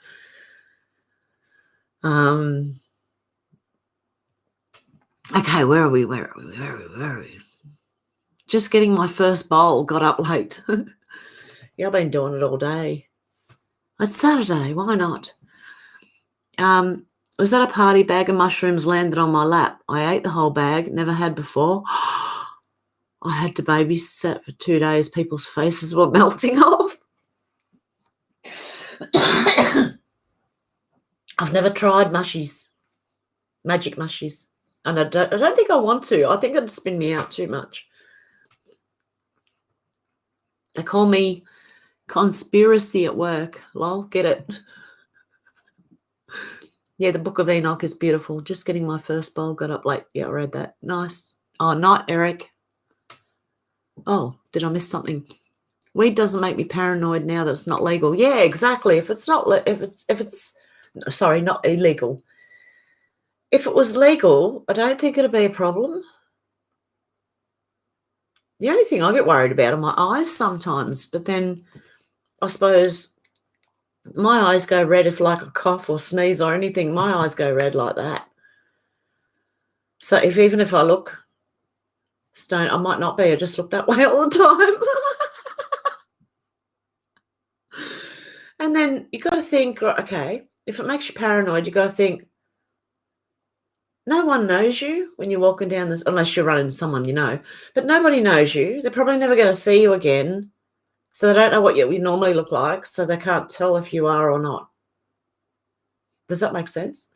Okay, where are we? Just getting my first bowl. Got up late. Yeah, I've been doing it all day. It's Saturday. Why not? Was at a party, bag of mushrooms landed on my lap. I ate the whole bag, never had before. I had to babysit for 2 days. People's faces were melting off. I've never tried mushies, magic mushies. And I don't think I want to. I think it'd spin me out too much. They call me conspiracy at work. Lol, get it? Yeah, the Book of Enoch is beautiful. Just getting my first bowl, got up late. Yeah, I read that. Nice. Oh, night, Eric. Oh, did I miss something? Weed doesn't make me paranoid now that it's not legal. Yeah, exactly. If it's not illegal. If it was legal, I don't think it'd be a problem. The only thing I get worried about are my eyes sometimes, but then I suppose my eyes go red if like a cough or sneeze or anything. My eyes go red like that. So even if I look stoned, I might not be. I just look that way all the time. And then you got to think, okay, if it makes you paranoid, you got to think, no one knows you when you're walking down this, unless you're running into someone you know. But nobody knows you. They're probably never going to see you again. So they don't know what you normally look like, so they can't tell if you are or not. Does that make sense?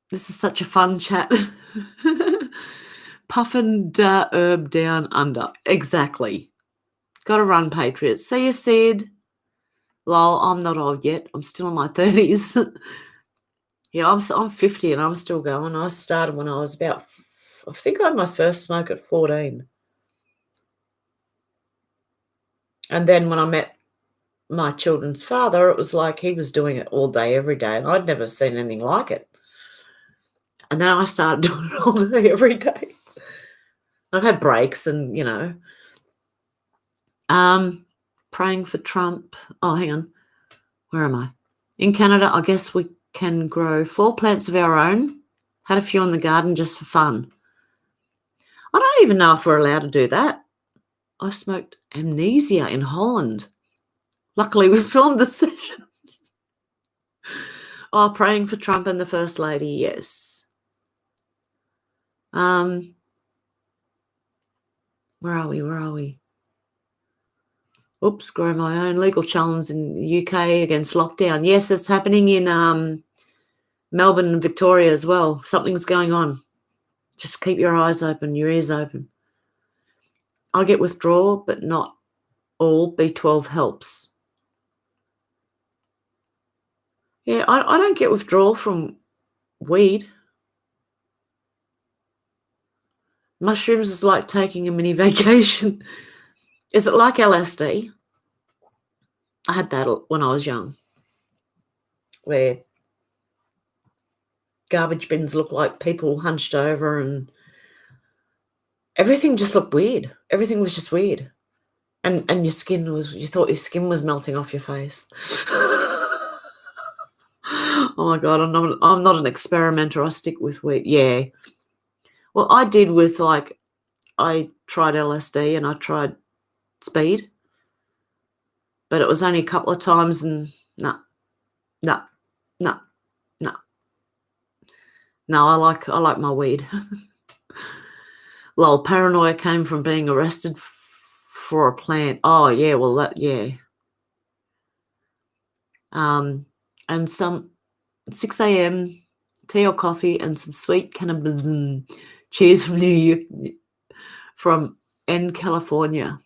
This is such a fun chat. Puffin da herb down under. Exactly. Got to run, Patriots. See you, Sid. Lol, I'm not old yet. I'm still in my 30s. Yeah, I'm 50 and I'm still going. I started when I was I think I had my first smoke at 14. And then when I met my children's father, it was like he was doing it all day, every day, and I'd never seen anything like it. And then I started doing it all day, every day. I've had breaks and, praying for Trump. Oh, hang on. Where am I? In Canada, I guess we can grow 4 plants of our own. Had a few in the garden just for fun. I don't even know if we're allowed to do that. I smoked amnesia in Holland. Luckily, we filmed the session. Oh, praying for Trump and the First Lady, yes. Where are we? Oops, grow my own legal challenge in the UK against lockdown. Yes, it's happening in Melbourne and Victoria as well. Something's going on. Just keep your eyes open, your ears open. I get withdrawal, but not all. B12 helps. Yeah, I don't get withdrawal from weed. Mushrooms is like taking a mini vacation. Is it like LSD? I had that when I was young, where garbage bins look like people hunched over and everything just looked weird. Everything was just weird. And your skin was, you thought your skin was melting off your face. Oh my God, I'm not an experimenter. I stick with weed. Yeah. Well, I did with I tried LSD and I tried speed, but it was only a couple of times and no. No, I like my weed. Lol, paranoia came from being arrested for a plant. Oh yeah, well that yeah. And some 6 a.m. tea or coffee and some sweet cannabis. Cheers from New York, from N California.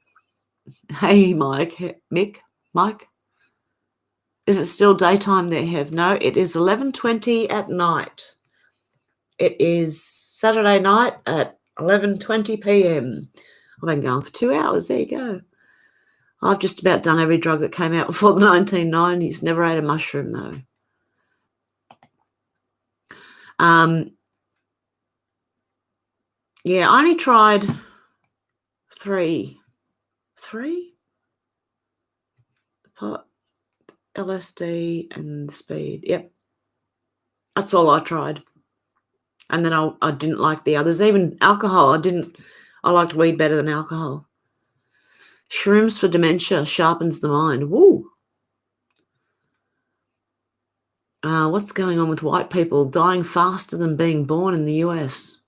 Hey Mike, Mike. Is it still daytime there, Hev? No, it is 11:20 at night. It is Saturday night at 11:20 p.m. I've been going for 2 hours. There you go. I've just about done every drug that came out before the 1990s. Never ate a mushroom, though. Yeah, I only tried three? The pot, LSD, and the speed. Yep. That's all I tried. And then I didn't like the others. Even alcohol, I liked weed better than alcohol. Shrooms for dementia sharpens the mind. Woo. What's going on with white people dying faster than being born in the US?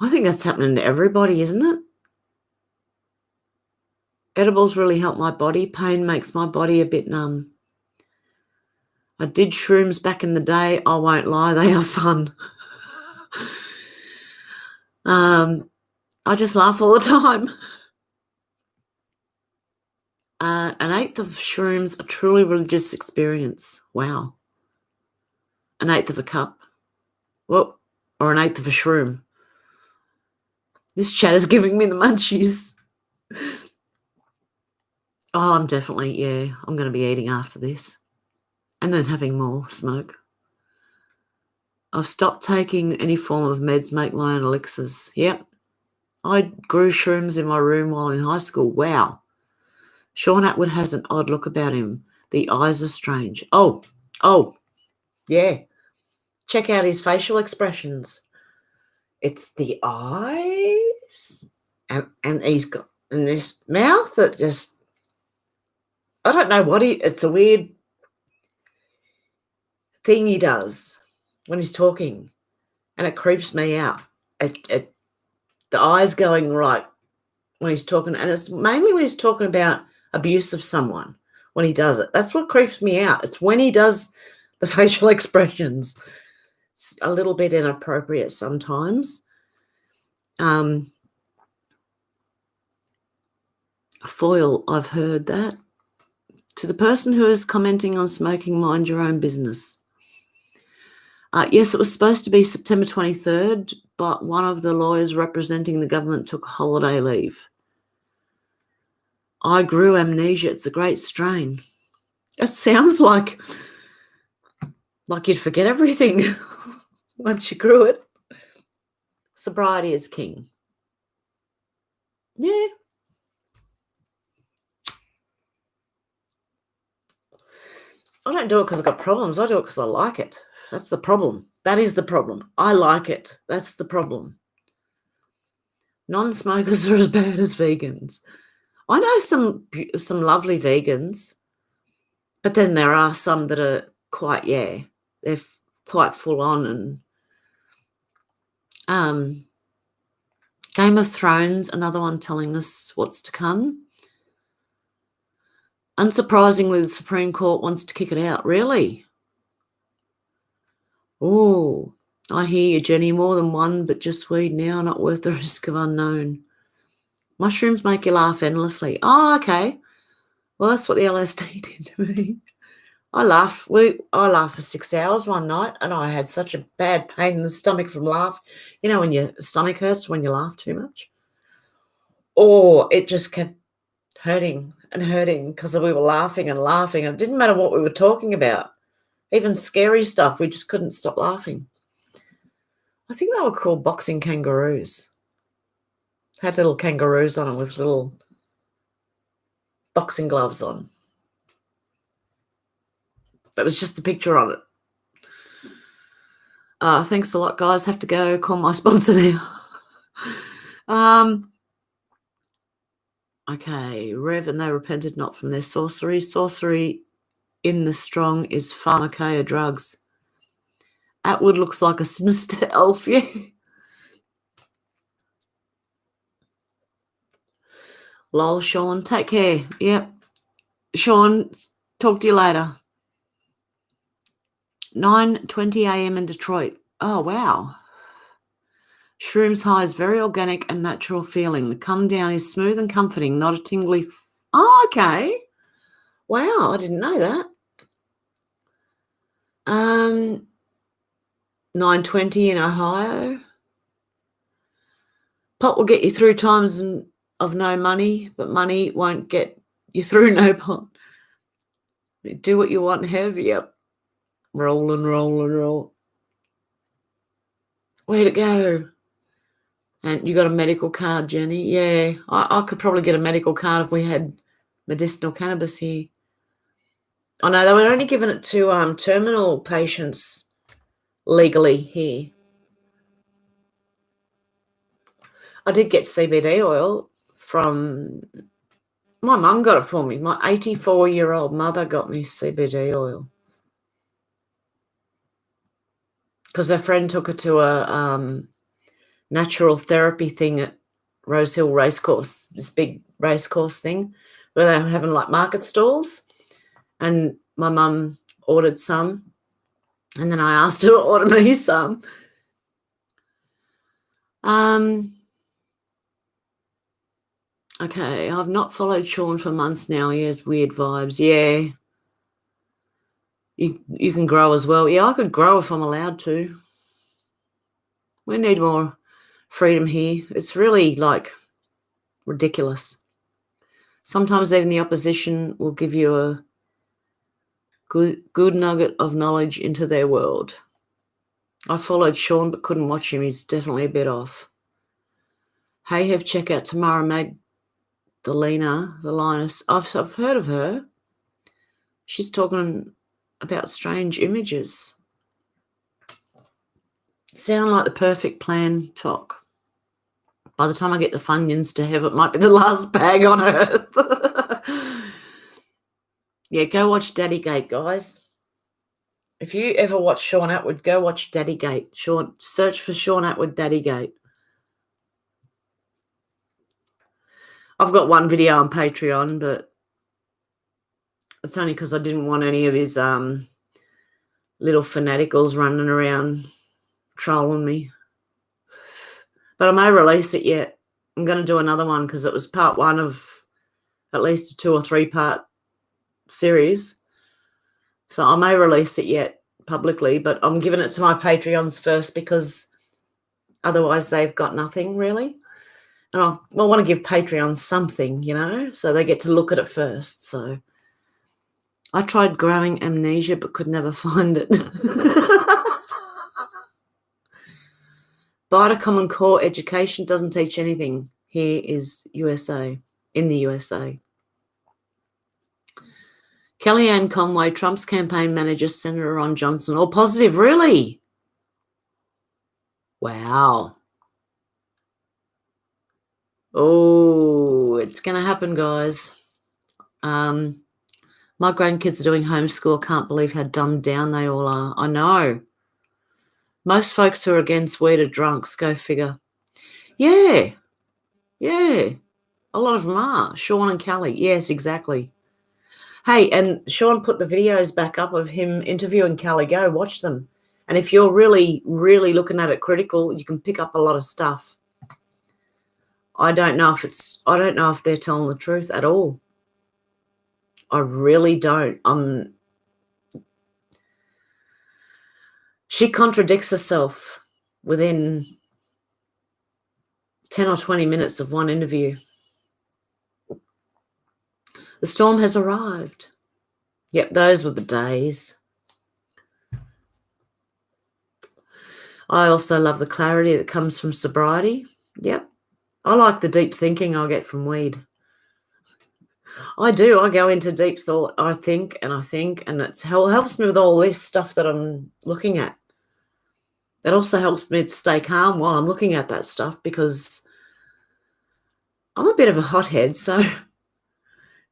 I think that's happening to everybody, isn't it? Edibles really help my body. Pain makes my body a bit numb. I did shrooms back in the day. I won't lie, they are fun. I just laugh all the time. An eighth of shrooms, a truly religious experience. Wow. An eighth of a cup. Well, or an eighth of a shroom. This chat is giving me the munchies. Oh, I'm definitely, yeah, I'm going to be eating after this. And then having more smoke. I've stopped taking any form of meds, make my own elixirs. Yep. I grew shrooms in my room while in high school. Wow. Sean Atwood has an odd look about him. The eyes are strange. Oh, yeah. Check out his facial expressions. It's the eyes. And he's got in this mouth that just, I don't know what it's a weird thing he does when he's talking. And it creeps me out. The eyes going right when he's talking. And it's mainly when he's talking about abuse of someone when he does it. That's what creeps me out. It's when he does the facial expressions. It's a little bit inappropriate sometimes. Foil, I've heard that. To the person who is commenting on smoking, mind your own business. Yes, it was supposed to be September 23rd, but one of the lawyers representing the government took holiday leave. I grew amnesia. It's a great strain. It sounds like you'd forget everything once you grew it. Sobriety is king. Yeah. I don't do it because I've got problems. I do it because I like it. That's the problem. That is the problem. I like it. That's the problem. Non-smokers are as bad as vegans. I know some lovely vegans, but then there are some that are quite, they're quite full on. And Game of Thrones, another one telling us what's to come. Unsurprisingly, the Supreme Court wants to kick it out. Really? Oh, I hear you, Jenny. More than one, but just weed now, not worth the risk of unknown. Mushrooms make you laugh endlessly. Oh, okay. Well, that's what the LSD did to me. I laughed for 6 hours one night, and I had such a bad pain in the stomach from laugh. You know when your stomach hurts when you laugh too much? Or it just kept hurting and hurting because we were laughing and laughing. And it didn't matter what we were talking about. Even scary stuff, we just couldn't stop laughing. I think they were called boxing kangaroos. Had little kangaroos on them with little boxing gloves on. That was just a picture on it. Thanks a lot, guys. Have to go call my sponsor now. Okay, Rev, and they repented not from their sorcery. Sorcery in the strong is pharmakeia drugs. Atwood looks like a sinister elf, yeah. Lol, Sean. Take care. Yep. Sean, talk to you later. 9:20 a.m. in Detroit. Oh, wow. Shrooms high is very organic and natural feeling. The come down is smooth and comforting, not a tingly. Oh, okay. Wow, I didn't know that. 9:20 in Ohio. Pot will get you through times of no money, but money won't get you through no pot. Do what you want, have. Yep. Roll and roll and roll. Way to go. And you got a medical card, Jenny? Yeah, I could probably get a medical card if we had medicinal cannabis here. I know they were only giving it to terminal patients legally here. I did get CBD oil from my mum. Got it for me. My 84-year-old mother got me CBD oil because her friend took her to a natural therapy thing at Rose Hill Racecourse, this big racecourse thing where they were having like market stalls, and my mum ordered some, and then I asked her to order me some. Okay, I've not followed Sean for months now. He has weird vibes. Yeah. You can grow as well. Yeah, I could grow if I'm allowed to. We need more freedom here. It's really like ridiculous. Sometimes even the opposition will give you a good nugget of knowledge into their world. I followed Sean but couldn't watch him. He's definitely a bit off. Hey, have check out Tamara Magdalena, the lioness. I've heard of her. She's talking about strange images. Sound like the perfect plan, Talk. By the time I get the Funyuns to have, it might be the last bag on earth. Yeah, go watch Daddygate, guys. If you ever watch Sean Atwood, go watch Daddygate. Search for Sean Atwood Daddygate. I've got one video on Patreon, but it's only because I didn't want any of his little fanaticals running around trolling me. But I may release it yet. I'm going to do another one because it was part one of at least a 2 or 3 part series. So I may release it yet publicly, but I'm giving it to my Patreons first because otherwise they've got nothing really. And I want to give Patreons something, so they get to look at it first. So I tried growing amnesia but could never find it. Bita Common Core education doesn't teach anything. Here is USA, in the USA. Kellyanne Conway, Trump's campaign manager, Senator Ron Johnson, all positive, really? Wow. Oh, it's going to happen, guys. My grandkids are doing homeschool. Can't believe how dumbed down they all are. I know. Most folks who are against weed are drunks. Go figure. Yeah. Yeah. A lot of them are. Sean and Kelly. Yes, exactly. Hey, and Sean put the videos back up of him interviewing Kelly. Go watch them. And if you're really, really looking at it critical, you can pick up a lot of stuff. I don't know if they're telling the truth at all. I really don't. She contradicts herself within 10 or 20 minutes of one interview. The storm has arrived. Yep, those were the days. I also love the clarity that comes from sobriety. Yep. I like the deep thinking I get from weed. I do. I go into deep thought. I think, and it helps me with all this stuff that I'm looking at. It also helps me to stay calm while I'm looking at that stuff, because I'm a bit of a hothead. So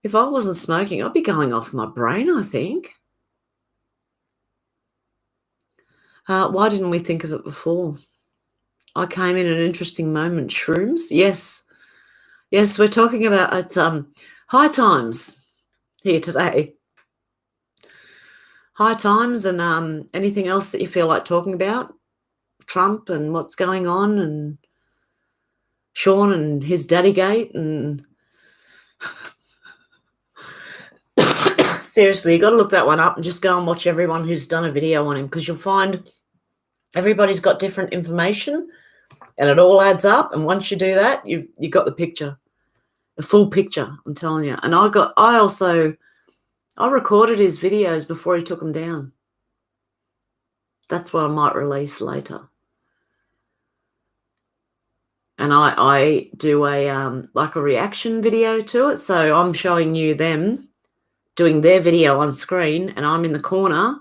if I wasn't smoking, I'd be going off my brain, I think. Why didn't we think of it before? I came in an interesting moment. Shrooms? Yes. Yes, we're talking about it's high times here today. High times, and anything else that you feel like talking about? Trump and what's going on, and Sean and his daddy gate, and seriously, you got to look that one up and just go and watch everyone who's done a video on him, because you'll find everybody's got different information and it all adds up. And once you do that, you got the picture, the full picture, I'm telling you. And I recorded his videos before he took them down. That's what I might release later. And I do a like a reaction video to it. So I'm showing you them doing their video on screen, and I'm in the corner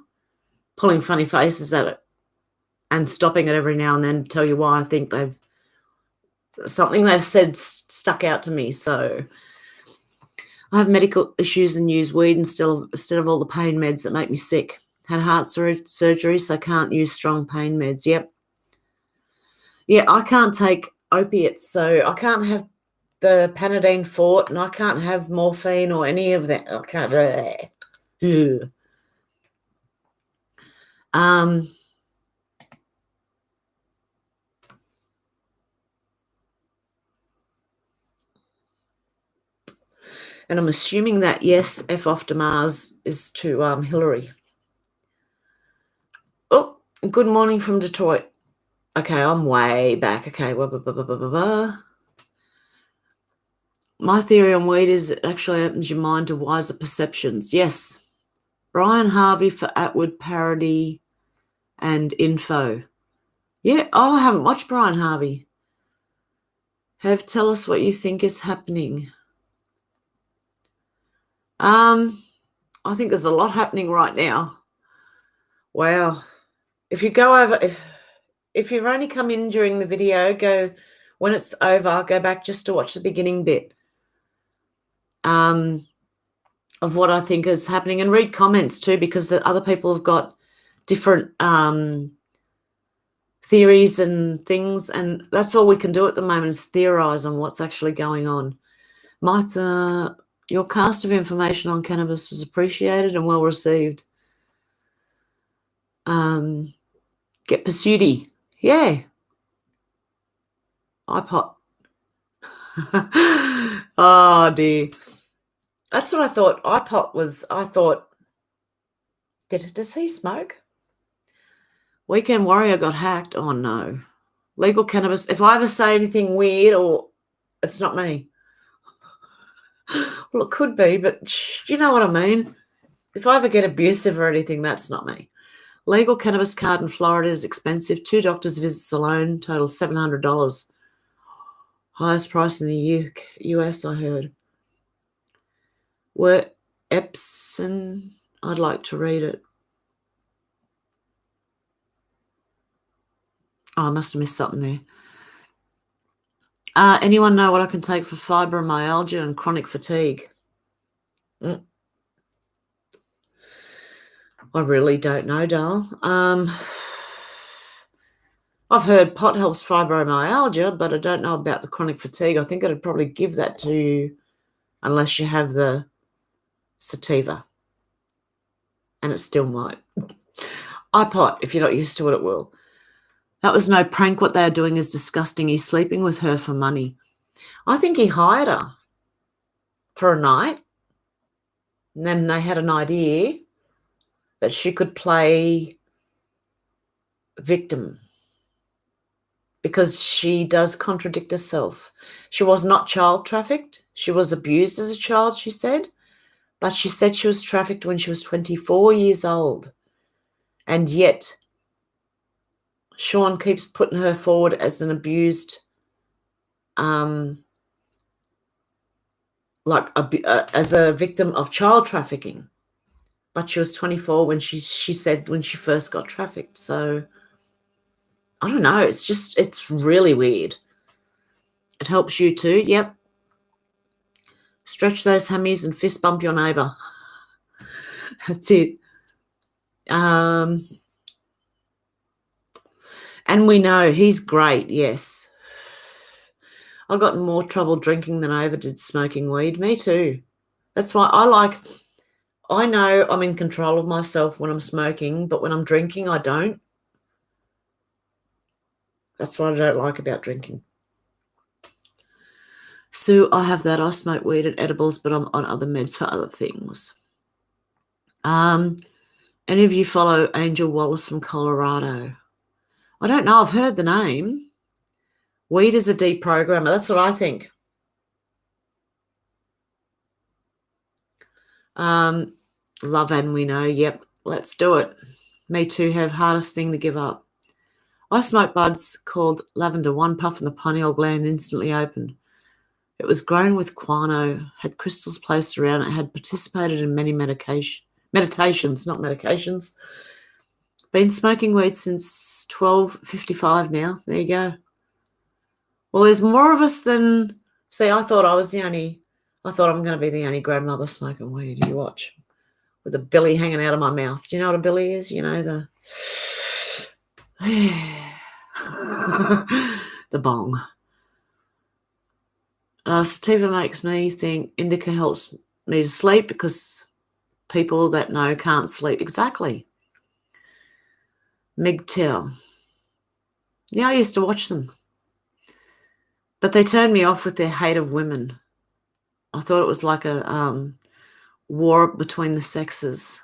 pulling funny faces at it and stopping it every now and then to tell you why I think something they've said stuck out to me. So I have medical issues and use weed instead of all the pain meds that make me sick. Had heart surgery, so I can't use strong pain meds. Yep. Yeah, I can't take opiates, so I can't have the Panadine Fort, and I can't have morphine or any of that. I can't. Ugh. And I'm assuming that, yes, F off to Mars is to Hillary. Oh, good morning from Detroit. Okay, I'm way back. Okay, my theory on weed is it actually opens your mind to wiser perceptions. Yes. Brian Harvey for Atwood parody and info. Yeah, I haven't watched Brian Harvey. Tell us what you think is happening. I think there's a lot happening right now. Wow. If you go over, if you've only come in during the video, when it's over, go back just to watch the beginning bit of what I think is happening, and read comments too, because other people have got different theories and things, and that's all we can do at the moment is theorize on what's actually going on. Martha, your cast of information on cannabis was appreciated and well received. Get Pursuity. Yeah. iPod. Oh, dear. That's what I thought. Does he smoke? Weekend Warrior got hacked. Oh, no. Legal cannabis. If I ever say anything weird, or it's not me. Well, it could be, but you know what I mean? If I ever get abusive or anything, that's not me. Legal cannabis card in Florida is expensive. 2 doctors' visits alone total $700. Highest price in the US, I heard. Were Epson? I'd like to read it. Oh, I must have missed something there. Anyone know what I can take for fibromyalgia and chronic fatigue? I really don't know, Dal. I've heard pot helps fibromyalgia, but I don't know about the chronic fatigue. I think I'd probably give that to you unless you have the sativa, and it still might. iPot, if you're not used to it, it will. That was no prank. What they're doing is disgusting. He's sleeping with her for money. I think he hired her for a night, and then they had an idea that she could play victim because she does contradict herself. She was not child trafficked. She was abused as a child, she said, but she said she was trafficked when she was 24 years old. And yet Sean keeps putting her forward as an abused, as a victim of child trafficking. But she was 24 when she said when she first got trafficked. So I don't know. It's really weird. It helps you too. Yep. Stretch those hammies and fist bump your neighbour. That's it. And we know he's great, yes. I got in more trouble drinking than I ever did smoking weed. Me too. That's why I know I'm in control of myself when I'm smoking, but when I'm drinking, I don't. That's what I don't like about drinking. Sue, I have that. I smoke weed and edibles, but I'm on other meds for other things. Any of you follow Angel Wallace from Colorado? I don't know. I've heard the name. Weed is a deprogrammer. That's what I think. Love and we know. Yep, let's do it. Me too. Have hardest thing to give up. I smoked buds called Lavender. One puff and the pineal gland instantly opened. It was grown with guano, had crystals placed around it, had participated in many meditations, not medications. Been smoking weed since 12:55 now. There you go. Well, there's more of us than... See, I thought I'm going to be the only grandmother smoking weed. You watch. With a billy hanging out of my mouth. Do you know what a billy is? You know, the bong. Sativa makes me think indica helps me to sleep because people that know can't sleep. Exactly. MGTOW. Yeah, I used to watch them. But they turned me off with their hate of women. I thought it was like a war between the sexes.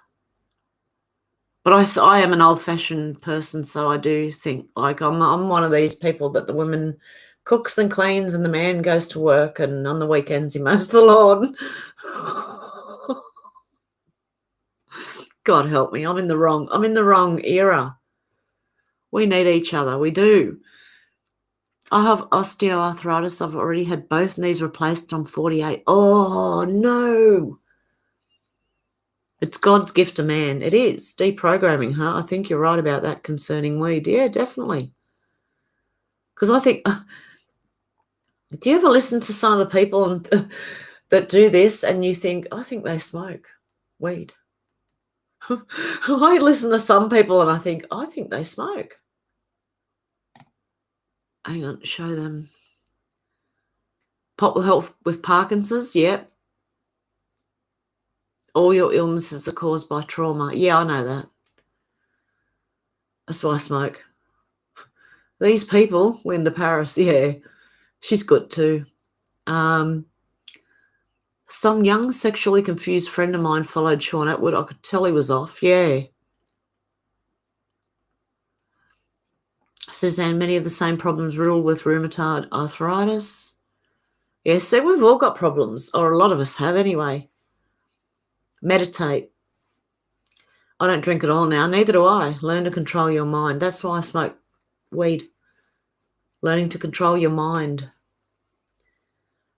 But I am an old-fashioned person, so I do think, like, I'm one of these people that the woman cooks and cleans and the man goes to work and on the weekends he mows the lawn. God help me, I'm in the wrong era. We need each other, we do. I have osteoarthritis. I've already had both knees replaced. I'm 48. Oh, no. It's God's gift to man. It is. Deprogramming, huh? I think you're right about that concerning weed. Yeah, definitely. Because I think... do you ever listen to some of the people that do this and you think, I think they smoke weed? I listen to some people and I think they smoke. Hang on, show them. Pot will help with Parkinson's, yep. All your illnesses are caused by trauma. Yeah, I know that. That's why I smoke. These people, Linda Paris, yeah, she's good too. Some young sexually confused friend of mine followed Sean Atwood. I could tell he was off, yeah. Suzanne, many of the same problems riddled with rheumatoid arthritis. Yeah, see, we've all got problems, or a lot of us have anyway. Meditate. I don't drink at all now. Neither do I. Learn to control your mind. That's why I smoke weed. Learning to control your mind.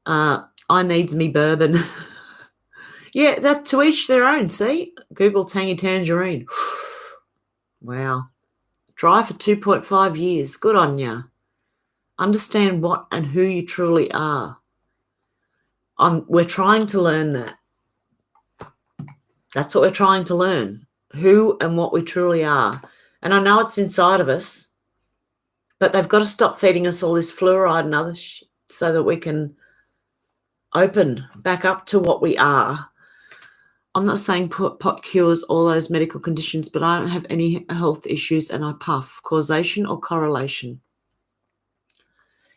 I needs me bourbon. Yeah, that to each their own, see? Google tangy tangerine. Wow. Dry for 2.5 years. Good on ya. Understand what and who you truly are. We're trying to learn that. That's what we're trying to learn, who and what we truly are. And I know it's inside of us, but they've got to stop feeding us all this fluoride and other shit so that we can open back up to what we are. I'm not saying pot cures all those medical conditions, but I don't have any health issues and I puff. Causation or correlation?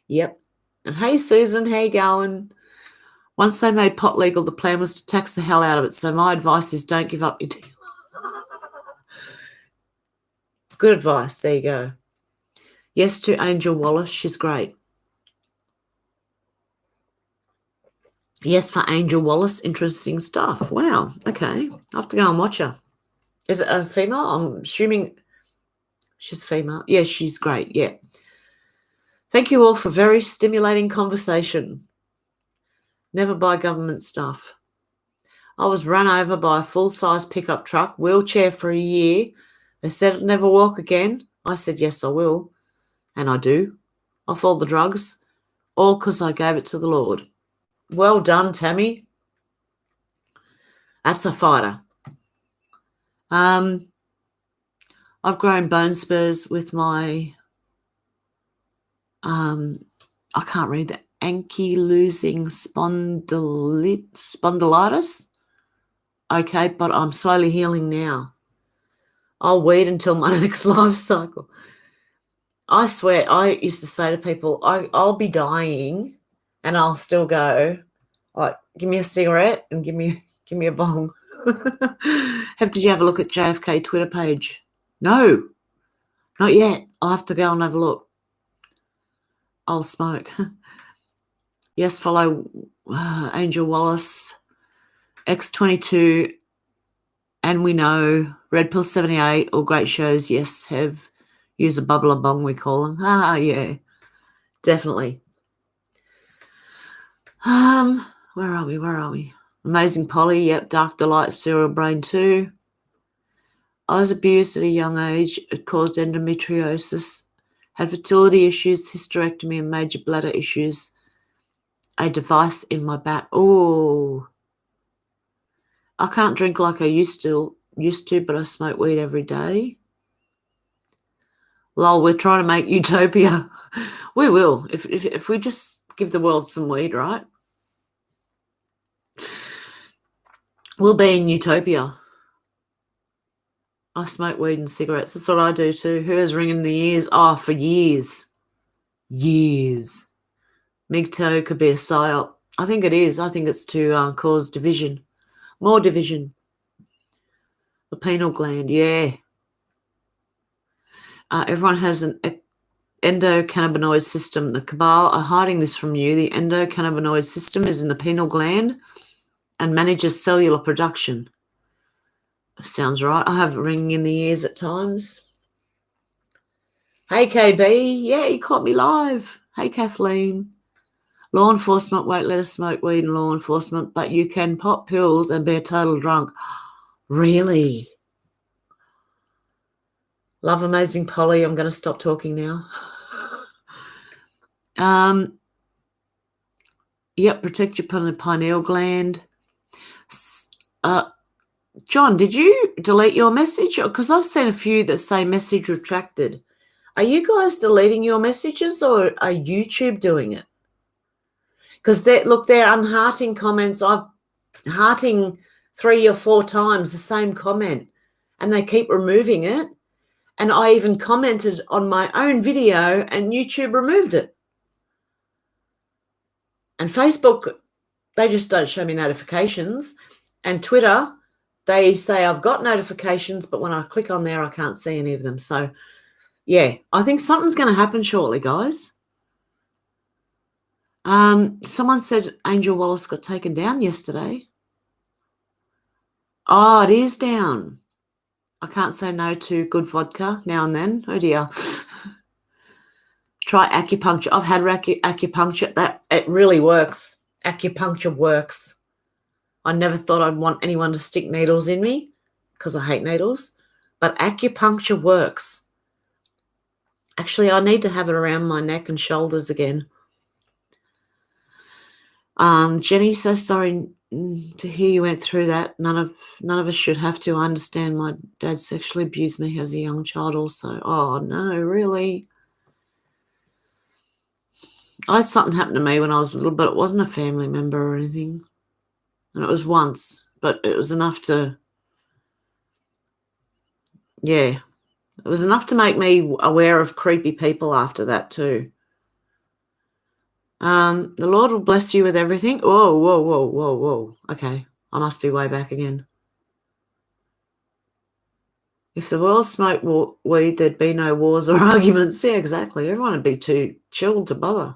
Yep. And hey, Susan, how you going? Once they made pot legal, the plan was to tax the hell out of it. So my advice is don't give up your deal. Good advice. There you go. Yes to Angel Wallace. She's great. Yes for Angel Wallace. Interesting stuff. Wow. Okay. I have to go and watch her. Is it a female? I'm assuming she's female. Yeah, she's great. Yeah. Thank you all for very stimulating conversation. Never buy government stuff. I was run over by a full-size pickup truck, wheelchair for a year. They said I'd never walk again. I said, yes, I will. And I do. Off all the drugs. All because I gave it to the Lord. Well done, Tammy. That's a fighter. I've grown bone spurs with my, I can't read that, ankylosing spondylitis. Okay, but I'm slowly healing now. I'll wait until my next life cycle. I swear, I used to say to people, I'll be dying and I'll still go, like, give me a cigarette and give me a bong. Did you have a look at JFK Twitter page? No, not yet. I'll have to go and have a look. I'll smoke. Yes, follow Angel Wallace, X22, and we know Red Pill 78, all great shows. Yes, have use a bubbler bong, we call them. Yeah, definitely. Where are we? Amazing Polly, yep, Dark Delight, Serial Brain 2. I was abused at a young age. It caused endometriosis, had fertility issues, hysterectomy, and major bladder issues. A device in my back. Oh, I can't drink like I used to, but I smoke weed every day. Lol, we're trying to make utopia. We will, if we just give the world some weed, right? We'll be in utopia. I smoke weed and cigarettes. That's what I do too. Who is ringing the ears? Oh, for years. Years. MGTOW could be a psyop. I think it is. I think it's to cause division. More division. The pineal gland, yeah. Everyone has an endocannabinoid system. The cabal are hiding this from you. The endocannabinoid system is in the pineal gland and manages cellular production. Sounds right. I have it ringing in the ears at times. Hey, KB. Yeah, you caught me live. Hey, Kathleen. Law enforcement won't let us smoke weed in law enforcement, but you can pop pills and be a total drunk. Really? Love Amazing Polly. I'm going to stop talking now. Yep, protect your pineal gland. John, did you delete your message? Because I've seen a few that say message retracted. Are you guys deleting your messages or are YouTube doing it? Because they're unhearting comments. I've hearting 3 or 4 times the same comment and they keep removing it. And I even commented on my own video and YouTube removed it. And Facebook, they just don't show me notifications. And Twitter, they say I've got notifications, but when I click on there, I can't see any of them. So, yeah, I think something's going to happen shortly, guys. Someone said Angel Wallace got taken down yesterday. Oh, it is down. I can't say no to good vodka now and then. Oh, dear. Try acupuncture. I've had acupuncture. It really works. Acupuncture works. I never thought I'd want anyone to stick needles in me because I hate needles. But acupuncture works. Actually, I need to have it around my neck and shoulders again. Jenny, so sorry to hear you went through that. None of us should have to. I understand my dad sexually abused me as a young child also. Oh, no, really? I had something happen to me when I was little, but it wasn't a family member or anything. And it was once, but it was enough to, yeah, it was enough to make me aware of creepy people after that too. The Lord will bless you with everything. Whoa, whoa, whoa, whoa, whoa. Okay, I must be way back again. If the world smoked weed, there'd be no wars or arguments. Yeah, exactly. Everyone would be too chilled to bother.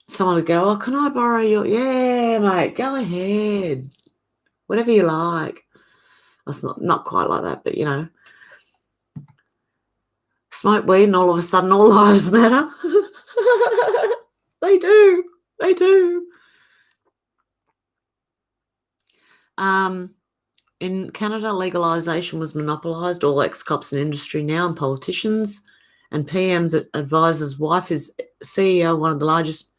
Someone would go, oh, can I borrow your... Yeah, mate, go ahead. Whatever you like. That's not quite like that, but, you know. Smoke weed and all of a sudden all lives matter. They do. They do. In Canada, legalisation was monopolised. All ex-cops in industry now and politicians and PM's advisor's wife is CEO, one of the largest.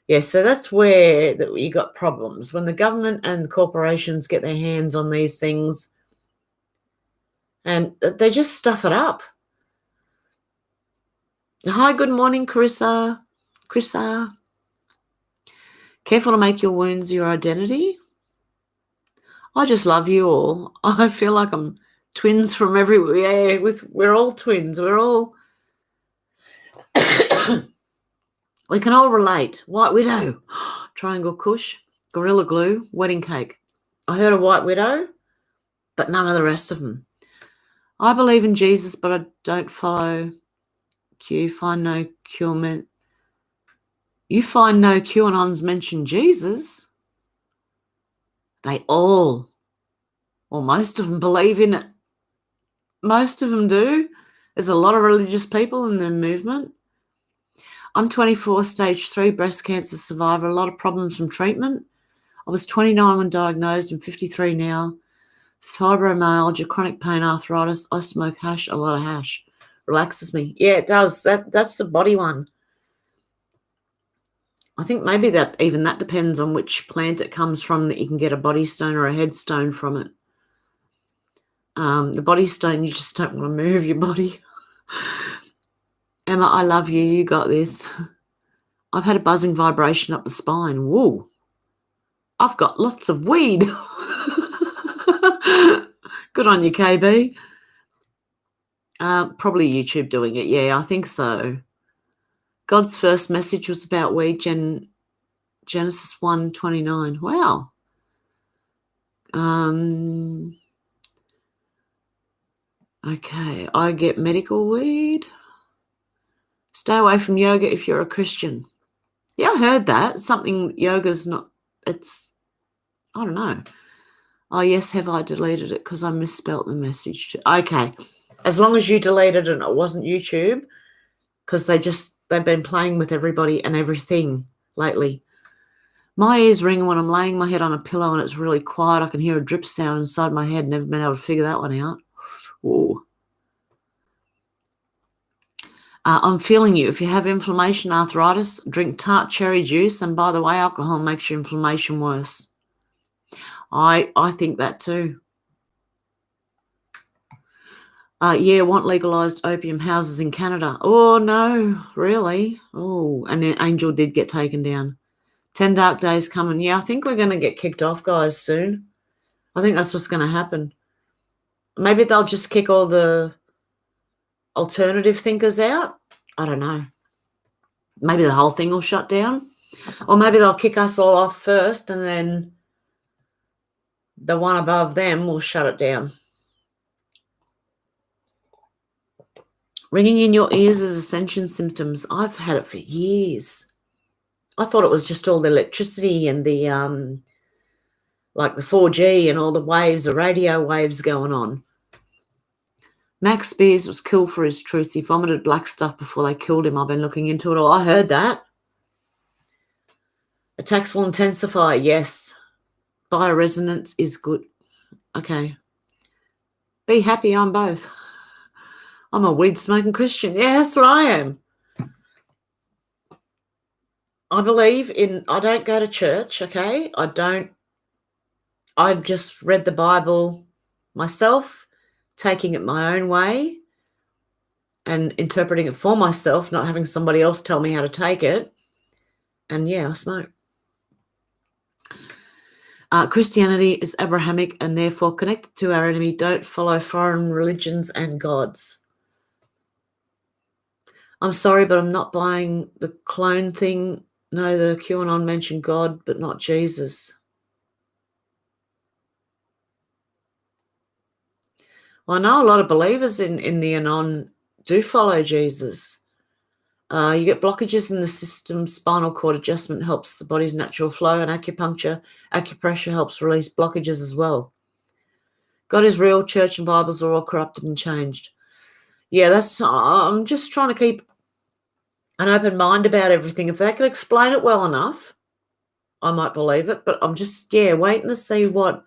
Yeah, so that's where you got problems. When the government and corporations get their hands on these things and they just stuff it up. Hi, good morning, Carissa. Carissa. Careful to make your wounds your identity. I just love you all. I feel like I'm twins from everywhere. Yeah, we're all twins. We're all... we can all relate. White Widow, Triangle Kush, Gorilla Glue, Wedding Cake. I heard of White Widow, but none of the rest of them. I believe in Jesus, but I don't follow Q. Find no cure. You find no QAnons mention Jesus. They all, or most of them, believe in it. Most of them do. There's a lot of religious people in the movement. I'm 24, stage 3 breast cancer survivor, a lot of problems from treatment. I was 29 when diagnosed and 53 now. Fibromyalgia, chronic pain, arthritis. I smoke hash, a lot of hash. Relaxes me. Yeah, it does. That's the body one. I think maybe that depends on which plant it comes from, that you can get a body stone or a headstone from it. The body stone, you just don't want to move your body. Emma, I love you. You got this. I've had a buzzing vibration up the spine. Whoa. I've got lots of weed. Good on you, KB. Probably YouTube doing it. Yeah, I think so. God's first message was about weed, Genesis 1:29. Wow. Okay, I get medical weed. Stay away from yoga if you're a Christian. Yeah, I heard that. Something yoga's not, it's, I don't know. Oh, yes, have I deleted it because I misspelt the message? Okay, as long as you deleted it and it wasn't YouTube, because they've been playing with everybody and everything lately. My ears ring when I'm laying my head on a pillow and it's really quiet. I can hear a drip sound inside my head. Never been able to figure that one out. Ooh. I'm feeling you. If you have inflammation, arthritis, drink tart cherry juice. And by the way, alcohol makes your inflammation worse. I think that too. Yeah, want legalised opium houses in Canada. Oh, no, really? Oh, and then Angel did get taken down. 10 dark days coming. Yeah, I think we're going to get kicked off, guys, soon. I think that's what's going to happen. Maybe they'll just kick all the alternative thinkers out. I don't know. Maybe the whole thing will shut down. Or maybe they'll kick us all off first and then the one above them will shut it down. Ringing in your ears is ascension symptoms. I've had it for years. I thought it was just all the electricity and the like the 4G and all the waves, the radio waves going on. Max Spears was killed for his truth. He vomited black stuff before they killed him. I've been looking into it all. I heard that. Attacks will intensify. Yes. Bioresonance is good. Okay. Be happy on both. I'm a weed-smoking Christian. Yeah, that's what I am. I don't go to church, okay? I've just read the Bible myself, taking it my own way and interpreting it for myself, not having somebody else tell me how to take it. And yeah, I smoke. Christianity is Abrahamic and therefore connected to our enemy. Don't follow foreign religions and gods. I'm sorry, but I'm not buying the clone thing. No, the QAnon mentioned God, but not Jesus. Well, I know a lot of believers in the Anon do follow Jesus. You get blockages in the system. Spinal cord adjustment helps the body's natural flow, and acupressure helps release blockages as well. God is real. Church and Bibles are all corrupted and changed. Yeah, I'm just trying to keep an open mind about everything. If they can explain it well enough, I might believe it. But I'm just, waiting to see what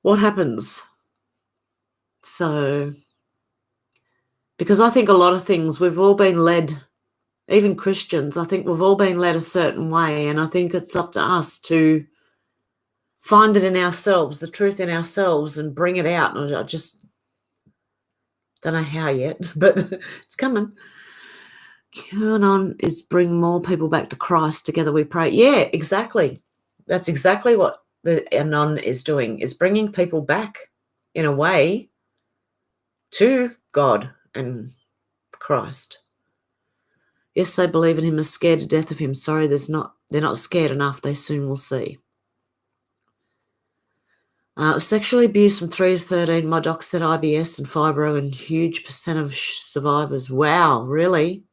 happens. So, because I think a lot of things we've all been led, even Christians, I think we've all been led a certain way, and I think it's up to us to find it in ourselves, the truth in ourselves, and bring it out. And I just don't know how yet, but it's coming. QAnon is bring more people back to Christ. Together we pray. Yeah, exactly. That's exactly what the Anon is doing, is bringing people back in a way to God and Christ. Yes, they believe in him, are scared to death of him. Sorry, they're not scared enough. They soon will see. Sexually abused from 3 to 13. My doc said IBS and fibro and huge percent of survivors. Wow, really?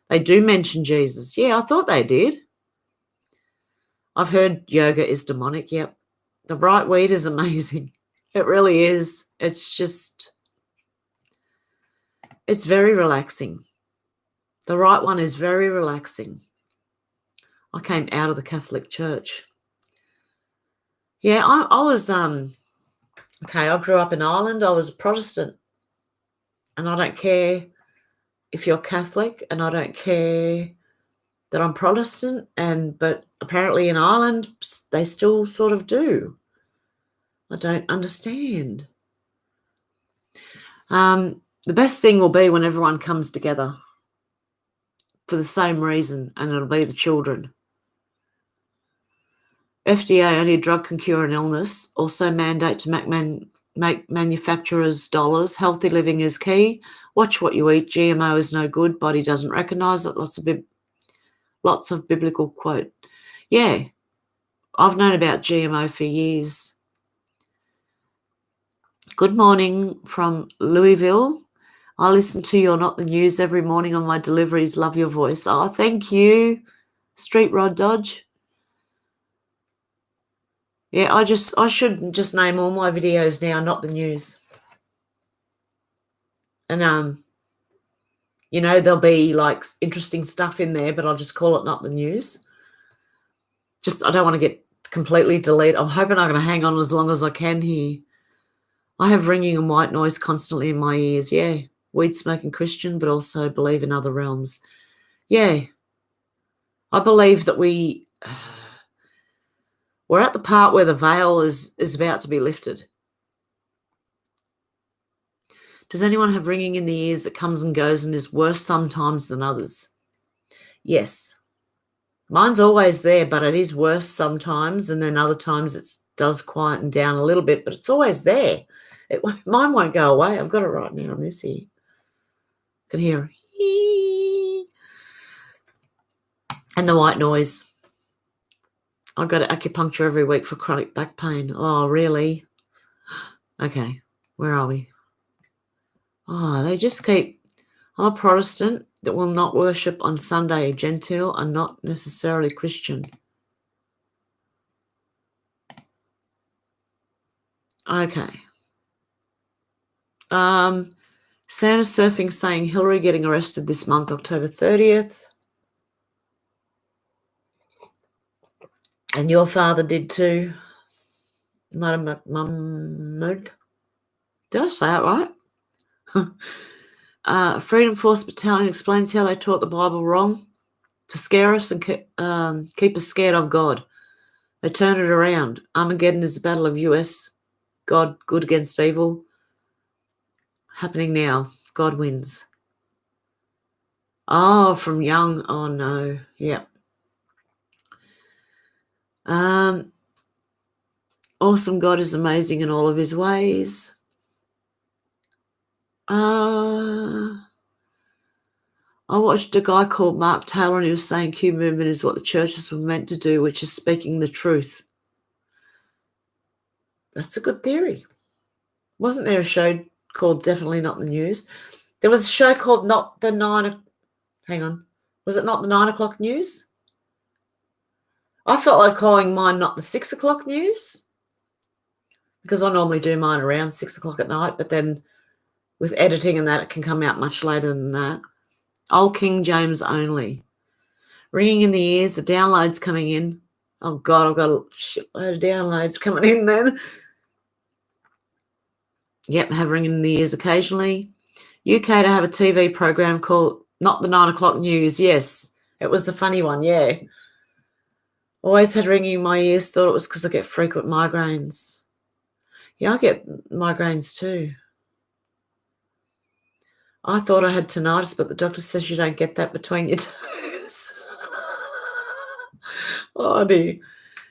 They do mention Jesus. Yeah, I thought they did. I've heard yoga is demonic. Yep. The right weed is amazing. It really is. It's very relaxing. The right one is very relaxing. I came out of the Catholic Church. Yeah, I was, I grew up in Ireland. I was a Protestant. And I don't care if you're Catholic, and I don't care that I'm Protestant, but apparently in Ireland, they still sort of do. I don't understand. The best thing will be when everyone comes together for the same reason, and it'll be the children. FDA, only a drug can cure an illness. Also mandate to make manufacturers dollars. Healthy living is key. Watch what you eat. GMO is no good. Body doesn't recognise it. Lots of biblical quote. Yeah, I've known about GMO for years. Good morning from Louisville. I listen to You're Not the News every morning on my deliveries. Love your voice. Oh, thank you, Street Rod Dodge. Yeah, I should just name all my videos now Not the News. And there'll be like interesting stuff in there, but I'll just call it Not the News. I don't want to get completely deleted. I'm hoping I'm going to hang on as long as I can here. I have ringing and white noise constantly in my ears. Yeah, weed smoking Christian, but also believe in other realms. Yeah, I believe that we're at the part where the veil is about to be lifted. Does anyone have ringing in the ears that comes and goes and is worse sometimes than others? Yes. Mine's always there, but it is worse sometimes, and then other times it does quieten down a little bit, but it's always there. Mine won't go away. I've got it right now on this here. I can hear and the white noise. I go to acupuncture every week for chronic back pain. Oh, really? Okay, where are we? Oh, they just keep... I'm a Protestant that will not worship on Sunday. Gentile and not necessarily Christian. Okay. Santa Surfing saying Hillary getting arrested this month, October 30th. And your father did too, Mahmoud. Did I say it right? Freedom Force Battalion explains how they taught the Bible wrong to scare us and keep us scared of God. They turn it around. Armageddon is the battle of US, God, good against evil. Happening now. God wins. Oh, from Young. Oh, no. Yep. Awesome God is amazing in all of his ways. I watched a guy called Mark Taylor, and he was saying Q movement is what the churches were meant to do, which is speaking the truth. That's a good theory. Wasn't there a show called Definitely Not the News? There was a show called Not the 9... Hang on. Was it Not the 9 o'clock news? I felt like calling mine Not the 6 o'clock news, because I normally do mine around 6 o'clock at night, but then with editing and that, it can come out much later than that. Old King James only. Ringing in the ears, the downloads coming in. Oh, God, I've got a shitload of downloads coming in then. Yep, have ringing in the ears occasionally. UK to have a TV program called Not the 9 o'clock news. Yes, it was the funny one, yeah. Always had ringing in my ears, thought it was because I get frequent migraines. Yeah, I get migraines too. I thought I had tinnitus, but the doctor says you don't get that between your toes. Oh, dear.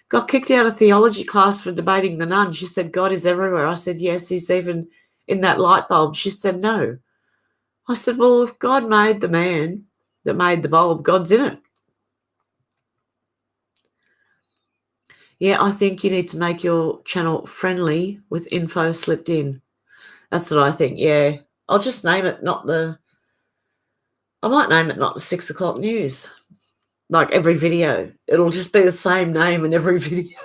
Got kicked out of theology class for debating the nun. She said, God is everywhere. I said, yes, he's even in that light bulb. She said, no. I said, well, if God made the man that made the bulb, God's in it. Yeah, I think you need to make your channel friendly with info slipped in. That's what I think, yeah. I'll just name it I might name it Not the 6 o'clock news. Like every video. It'll just be the same name in every video.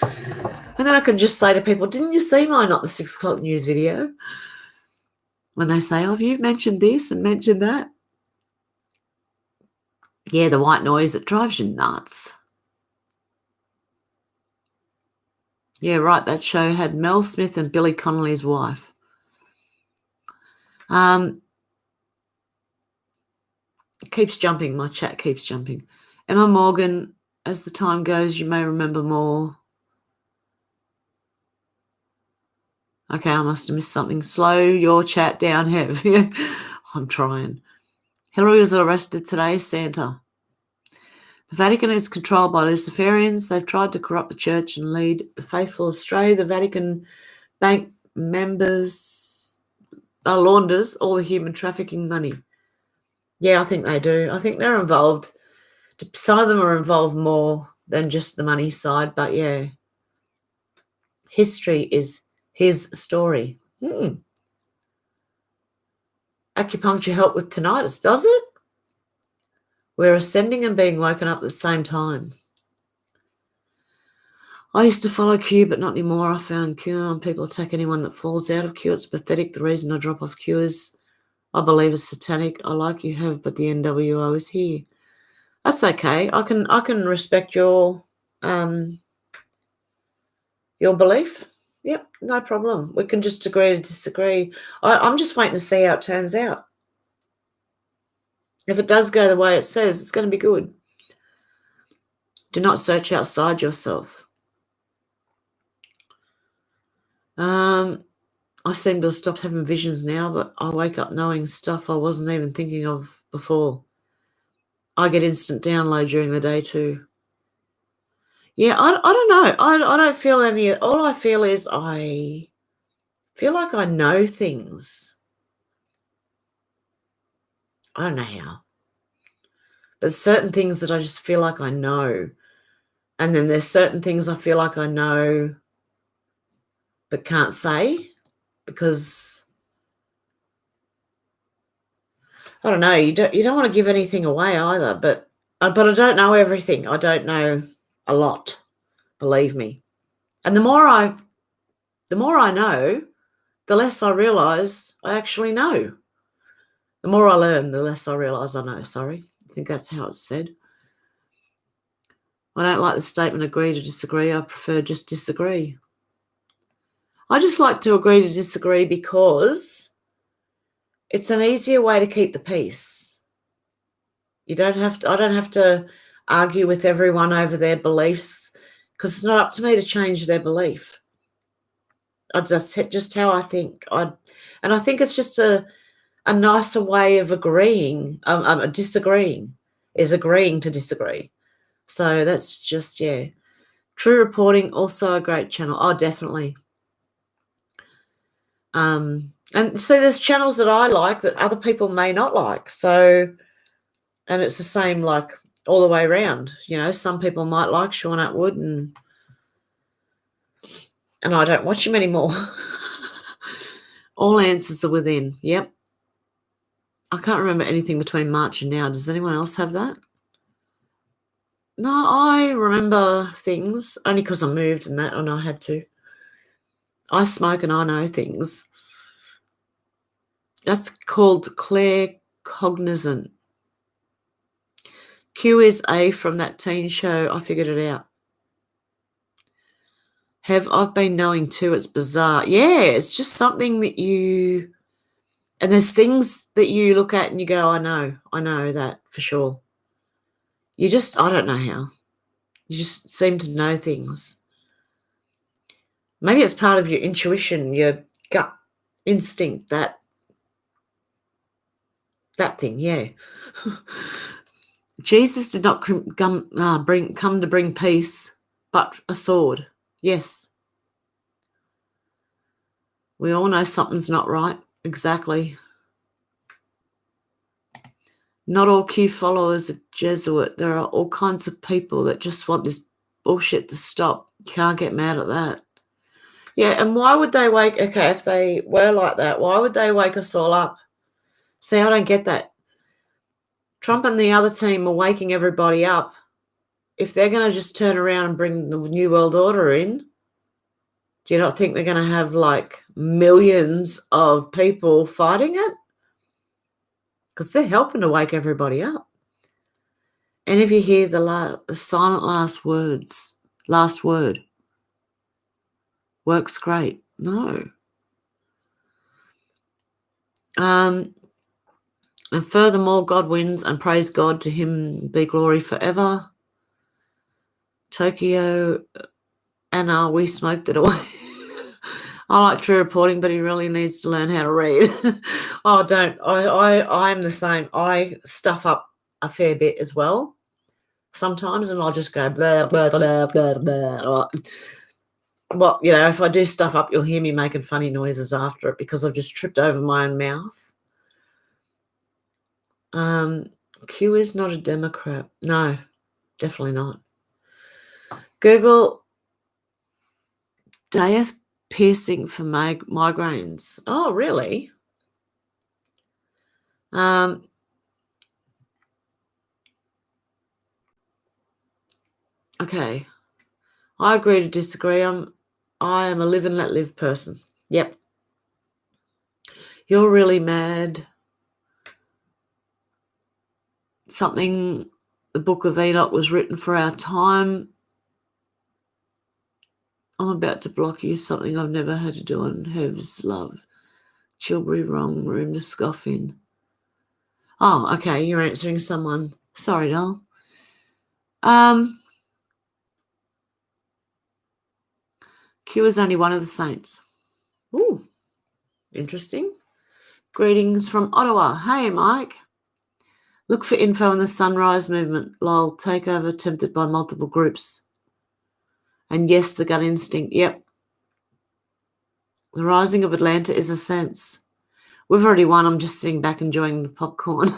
And then I can just say to people, didn't you see my Not the 6 o'clock news video? When they say, oh, you've mentioned this and mentioned that. Yeah, the white noise, it drives you nuts. Yeah, right, that show had Mel Smith and Billy Connolly's wife. It keeps jumping, my chat keeps jumping. Emma Morgan, as the time goes, you may remember more. Okay, I must have missed something. Slow your chat down, Hev. I'm trying. Hillary was arrested today, Santa. The Vatican is controlled by Luciferians. They've tried to corrupt the church and lead the faithful astray. The Vatican bank members launders all the human trafficking money. Yeah, I think they do. I think they're involved. Some of them are involved more than just the money side, but yeah. History is his story. Acupuncture help with tinnitus, does it? We're ascending and being woken up at the same time. I used to follow Q, but not anymore. I found Q on people attack anyone that falls out of Q. It's pathetic. The reason I drop off Q is I believe it's satanic. I like you have, but the NWO is here. That's okay. I can respect your belief. Yep, no problem. We can just agree to disagree. I'm just waiting to see how it turns out. If it does go the way it says, it's going to be good. Do not search outside yourself. I seem to have stopped having visions now, but I wake up knowing stuff I wasn't even thinking of before. I get instant download during the day too. Yeah, I don't know. I don't feel any. All I feel is I feel like I know things. I don't know how. But certain things that I just feel like I know. And then there's certain things I feel like I know but can't say because I don't know. You don't want to give anything away either, but I don't know everything. I don't know a lot, believe me. And the more I know, the less I realize I actually know. The more I learn, the less I realize I know. Sorry. I think that's how it's said. I don't like the statement agree to disagree. I prefer just disagree. I just like to agree to disagree because it's an easier way to keep the peace. I don't have to argue with everyone over their beliefs because it's not up to me to change their belief. I just how I think. And I think it's just a nicer way of agreeing. Disagreeing is agreeing to disagree. So that's just, yeah. True Reporting, also a great channel. Oh, definitely. And so there's channels that I like that other people may not like. So, and it's the same like all the way around. You know, some people might like Sean Atwood and I don't watch him anymore. All answers are within. Yep. I can't remember anything between March and now. Does anyone else have that? No, I remember things only because I moved and that, and I had to. I smoke and I know things. That's called claircognizant. Q is A from that teen show. I figured it out. I've been knowing too. It's bizarre. Yeah, it's just something that you, and there's things that you look at and you go, I know that for sure. I don't know how. You just seem to know things. Maybe it's part of your intuition, your gut instinct, that thing, yeah. Jesus did not come to bring peace, but a sword. Yes. We all know something's not right. Exactly. Not all Q followers are Jesuit. There are all kinds of people that just want this bullshit to stop. You can't get mad at that. Yeah, and why would they if they were like that, why would they wake us all up? See, I don't get that. Trump and the other team are waking everybody up. If they're going to just turn around and bring the New World Order in, do you not think they're going to have like millions of people fighting it? Because they're helping to wake everybody up. And if you hear the silent last word, works great. No. And furthermore, God wins, and praise God, to him be glory forever. Tokyo, Anna, we smoked it away. I like True Reporting, but he really needs to learn how to read. I'm the same. I stuff up a fair bit as well sometimes, and I'll just go blah, blah, blah, blah, blah. Well, you know, if I do stuff up, you'll hear me making funny noises after it because I've just tripped over my own mouth. Q is not a Democrat. No, definitely not. Google Deus piercing for migraines. Oh, really? Okay. I agree to disagree. I am a live and let live person. Yep. You're really mad. The Book of Enoch was written for our time. I'm about to block you, something I've never had to do on Hev's Love. Chilbury, wrong room to scoff in. Oh, okay, you're answering someone. Sorry, doll. Q is only one of the saints. Ooh, interesting. Greetings from Ottawa. Hey, Mike. Look for info on the Sunrise Movement. Lol, takeover attempted by multiple groups. And yes, the gut instinct. Yep. The rising of Atlanta is a sense. We've already won. I'm just sitting back enjoying the popcorn.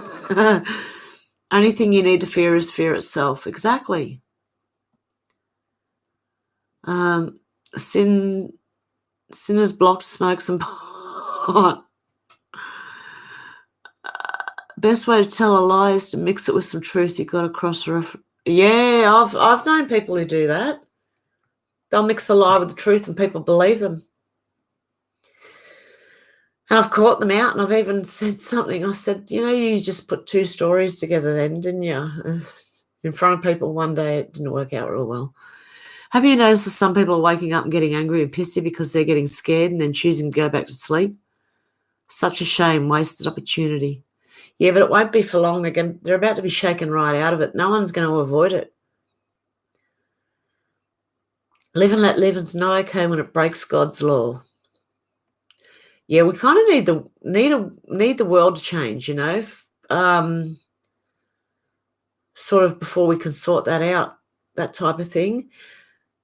Only thing you need to fear is fear itself. Exactly. Sinners blocked, smoke some pot. Best way to tell a lie is to mix it with some truth. You've got to cross-reference. Yeah, I've known people who do that. They'll mix a lie with the truth and people believe them. And I've caught them out, and I've even said something. I said, you just put two stories together then, didn't you? In front of people one day. It didn't work out real well. Have you noticed that some people are waking up and getting angry and pissy because they're getting scared and then choosing to go back to sleep? Such a shame, wasted opportunity. Yeah, but it won't be for long. They're about to be shaken right out of it. No one's going to avoid it. Live and let live is not okay when it breaks God's law. Yeah, we kind of need the world to change, sort of before we can sort that out, that type of thing.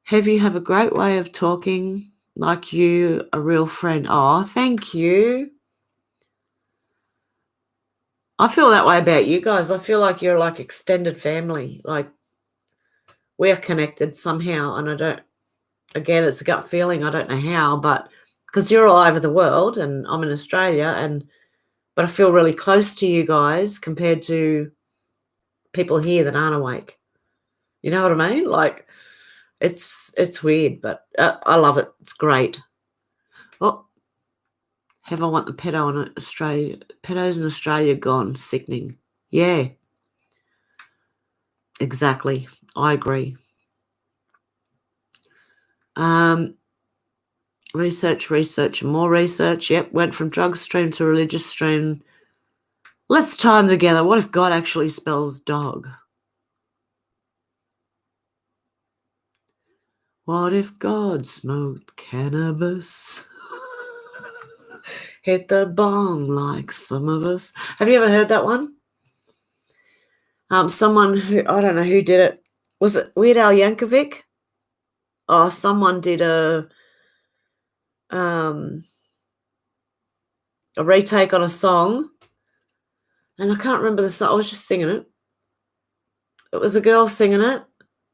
You have a great way of talking, like you, a real friend. Oh, thank you. I feel that way about you guys. I feel like you're like extended family. Like we're connected somehow, and again, it's a gut feeling. I don't know how, but because you're all over the world and I'm in Australia, but I feel really close to you guys compared to people here that aren't awake. You know what I mean? Like it's weird, but I love it. It's great. Oh, have I want the pedo in Australia? Pedos in Australia gone. Sickening. Yeah, exactly. I agree. Research, and more research. Yep, went from drug stream to religious stream. Let's tie them together. What if God actually spells dog? What if God smoked cannabis? Hit the bong like some of us. Have you ever heard that one? Someone who, I don't know who did it. Was it Weird Al Yankovic? Oh, someone did a retake on a song, and I can't remember the song. I was just singing it. It was a girl singing it,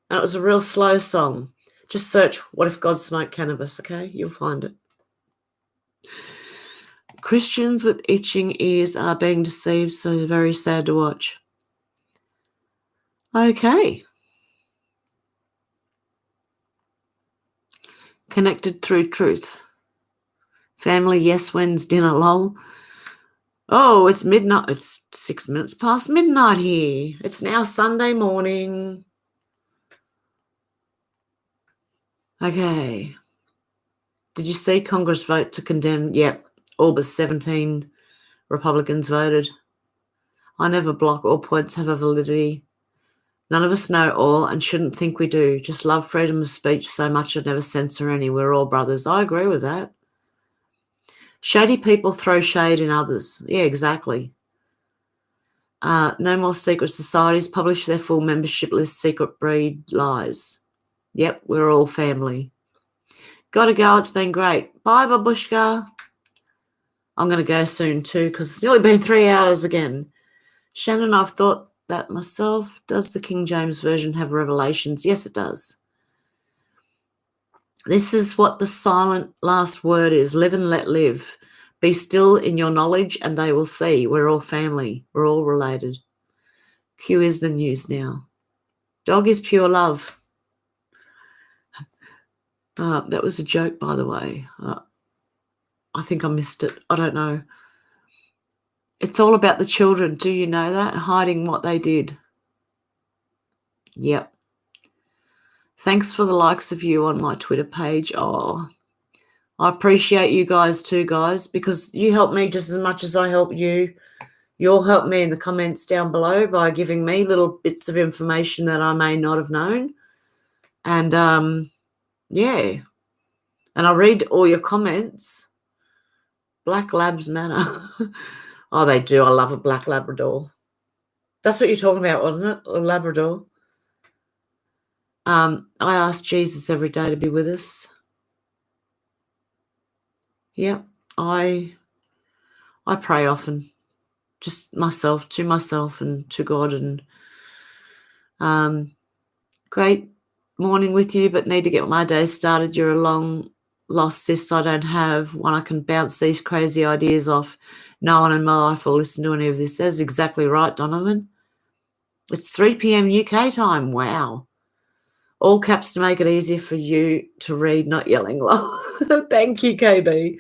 and it was a real slow song. Just search "What If God Smoked Cannabis," okay? You'll find it. Christians with itching ears are being deceived, so very sad to watch. Okay. Connected through truth. Family, yes, when's dinner, lol. Oh, it's midnight. It's 6 minutes past midnight here. It's now Sunday morning. Okay. Did you see Congress vote to condemn? Yep. All but 17 Republicans voted. I never block. All points have a validity. None of us know all and shouldn't think we do. Just love freedom of speech so much I'd never censor any. We're all brothers. I agree with that. Shady people throw shade in others. Yeah, exactly. No more secret societies. Publish their full membership list. Secret breed lies. Yep, we're all family. Gotta go. It's been great. Bye, Babushka. I'm going to go soon too because it's nearly been 3 hours again. Shannon, I've thought that myself. Does the King James Version have revelations? Yes, it does. This is what the silent last word is. Live and let live. Be still in your knowledge and they will see. We're all family. We're all related. Q is the news now. Dog is pure love. That was a joke, by the way. I think I missed it. I don't know. It's all about the children. Do you know that? Hiding what they did. Yep. Thanks for the likes of you on my Twitter page. Oh, I appreciate you guys too, guys, because you help me just as much as I help you. You'll help me in the comments down below by giving me little bits of information that I may not have known. And, yeah. And I read all your comments. Black Labs matter. Oh, they do. I love a black Labrador. That's what you're talking about, wasn't it? A Labrador. I ask Jesus every day to be with us. Yeah, I pray often, just to myself and to God. And great morning with you, but need to get my day started. You're a long lost sis I don't have, one I can bounce these crazy ideas off. No one in my life will listen to any of this. That's exactly right, Donovan. It's 3 p.m. UK time. Wow. All caps to make it easier for you to read, not yelling. Thank you, KB.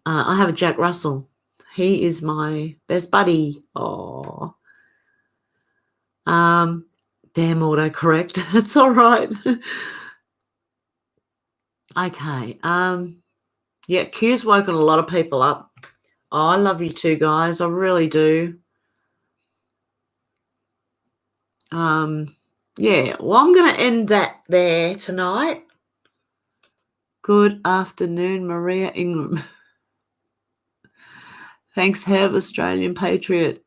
I have a Jack Russell. He is my best buddy. Oh. Damn autocorrect. It's all right. Okay. Yeah, Q's woken a lot of people up. Oh, I love you too, guys. I really do. Yeah, well, I'm going to end that there tonight. Good afternoon, Maria Ingram. Thanks, Herb, Australian Patriot.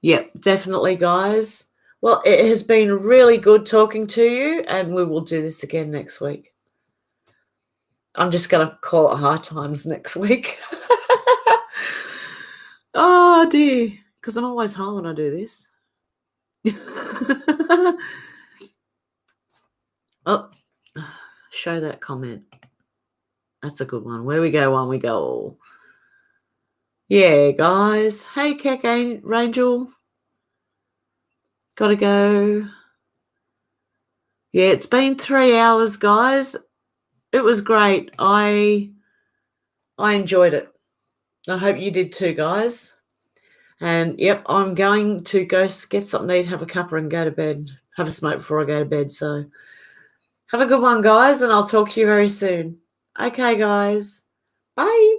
Yep, definitely, guys. Well, it has been really good talking to you, and we will do this again next week. I'm just going to call it high times next week. Oh, dear, because I'm always high when I do this. Oh, show that comment. That's a good one. Where we go, on we go. Yeah, guys. Hey, Keck Rangel. Gotta go. Yeah, it's been 3 hours, guys. It was great. I enjoyed it. I hope you did too, guys. And, yep, I'm going to go get something to eat, have a cuppa and go to bed. Have a smoke before I go to bed. So have a good one, guys, and I'll talk to you very soon. Okay, guys. Bye.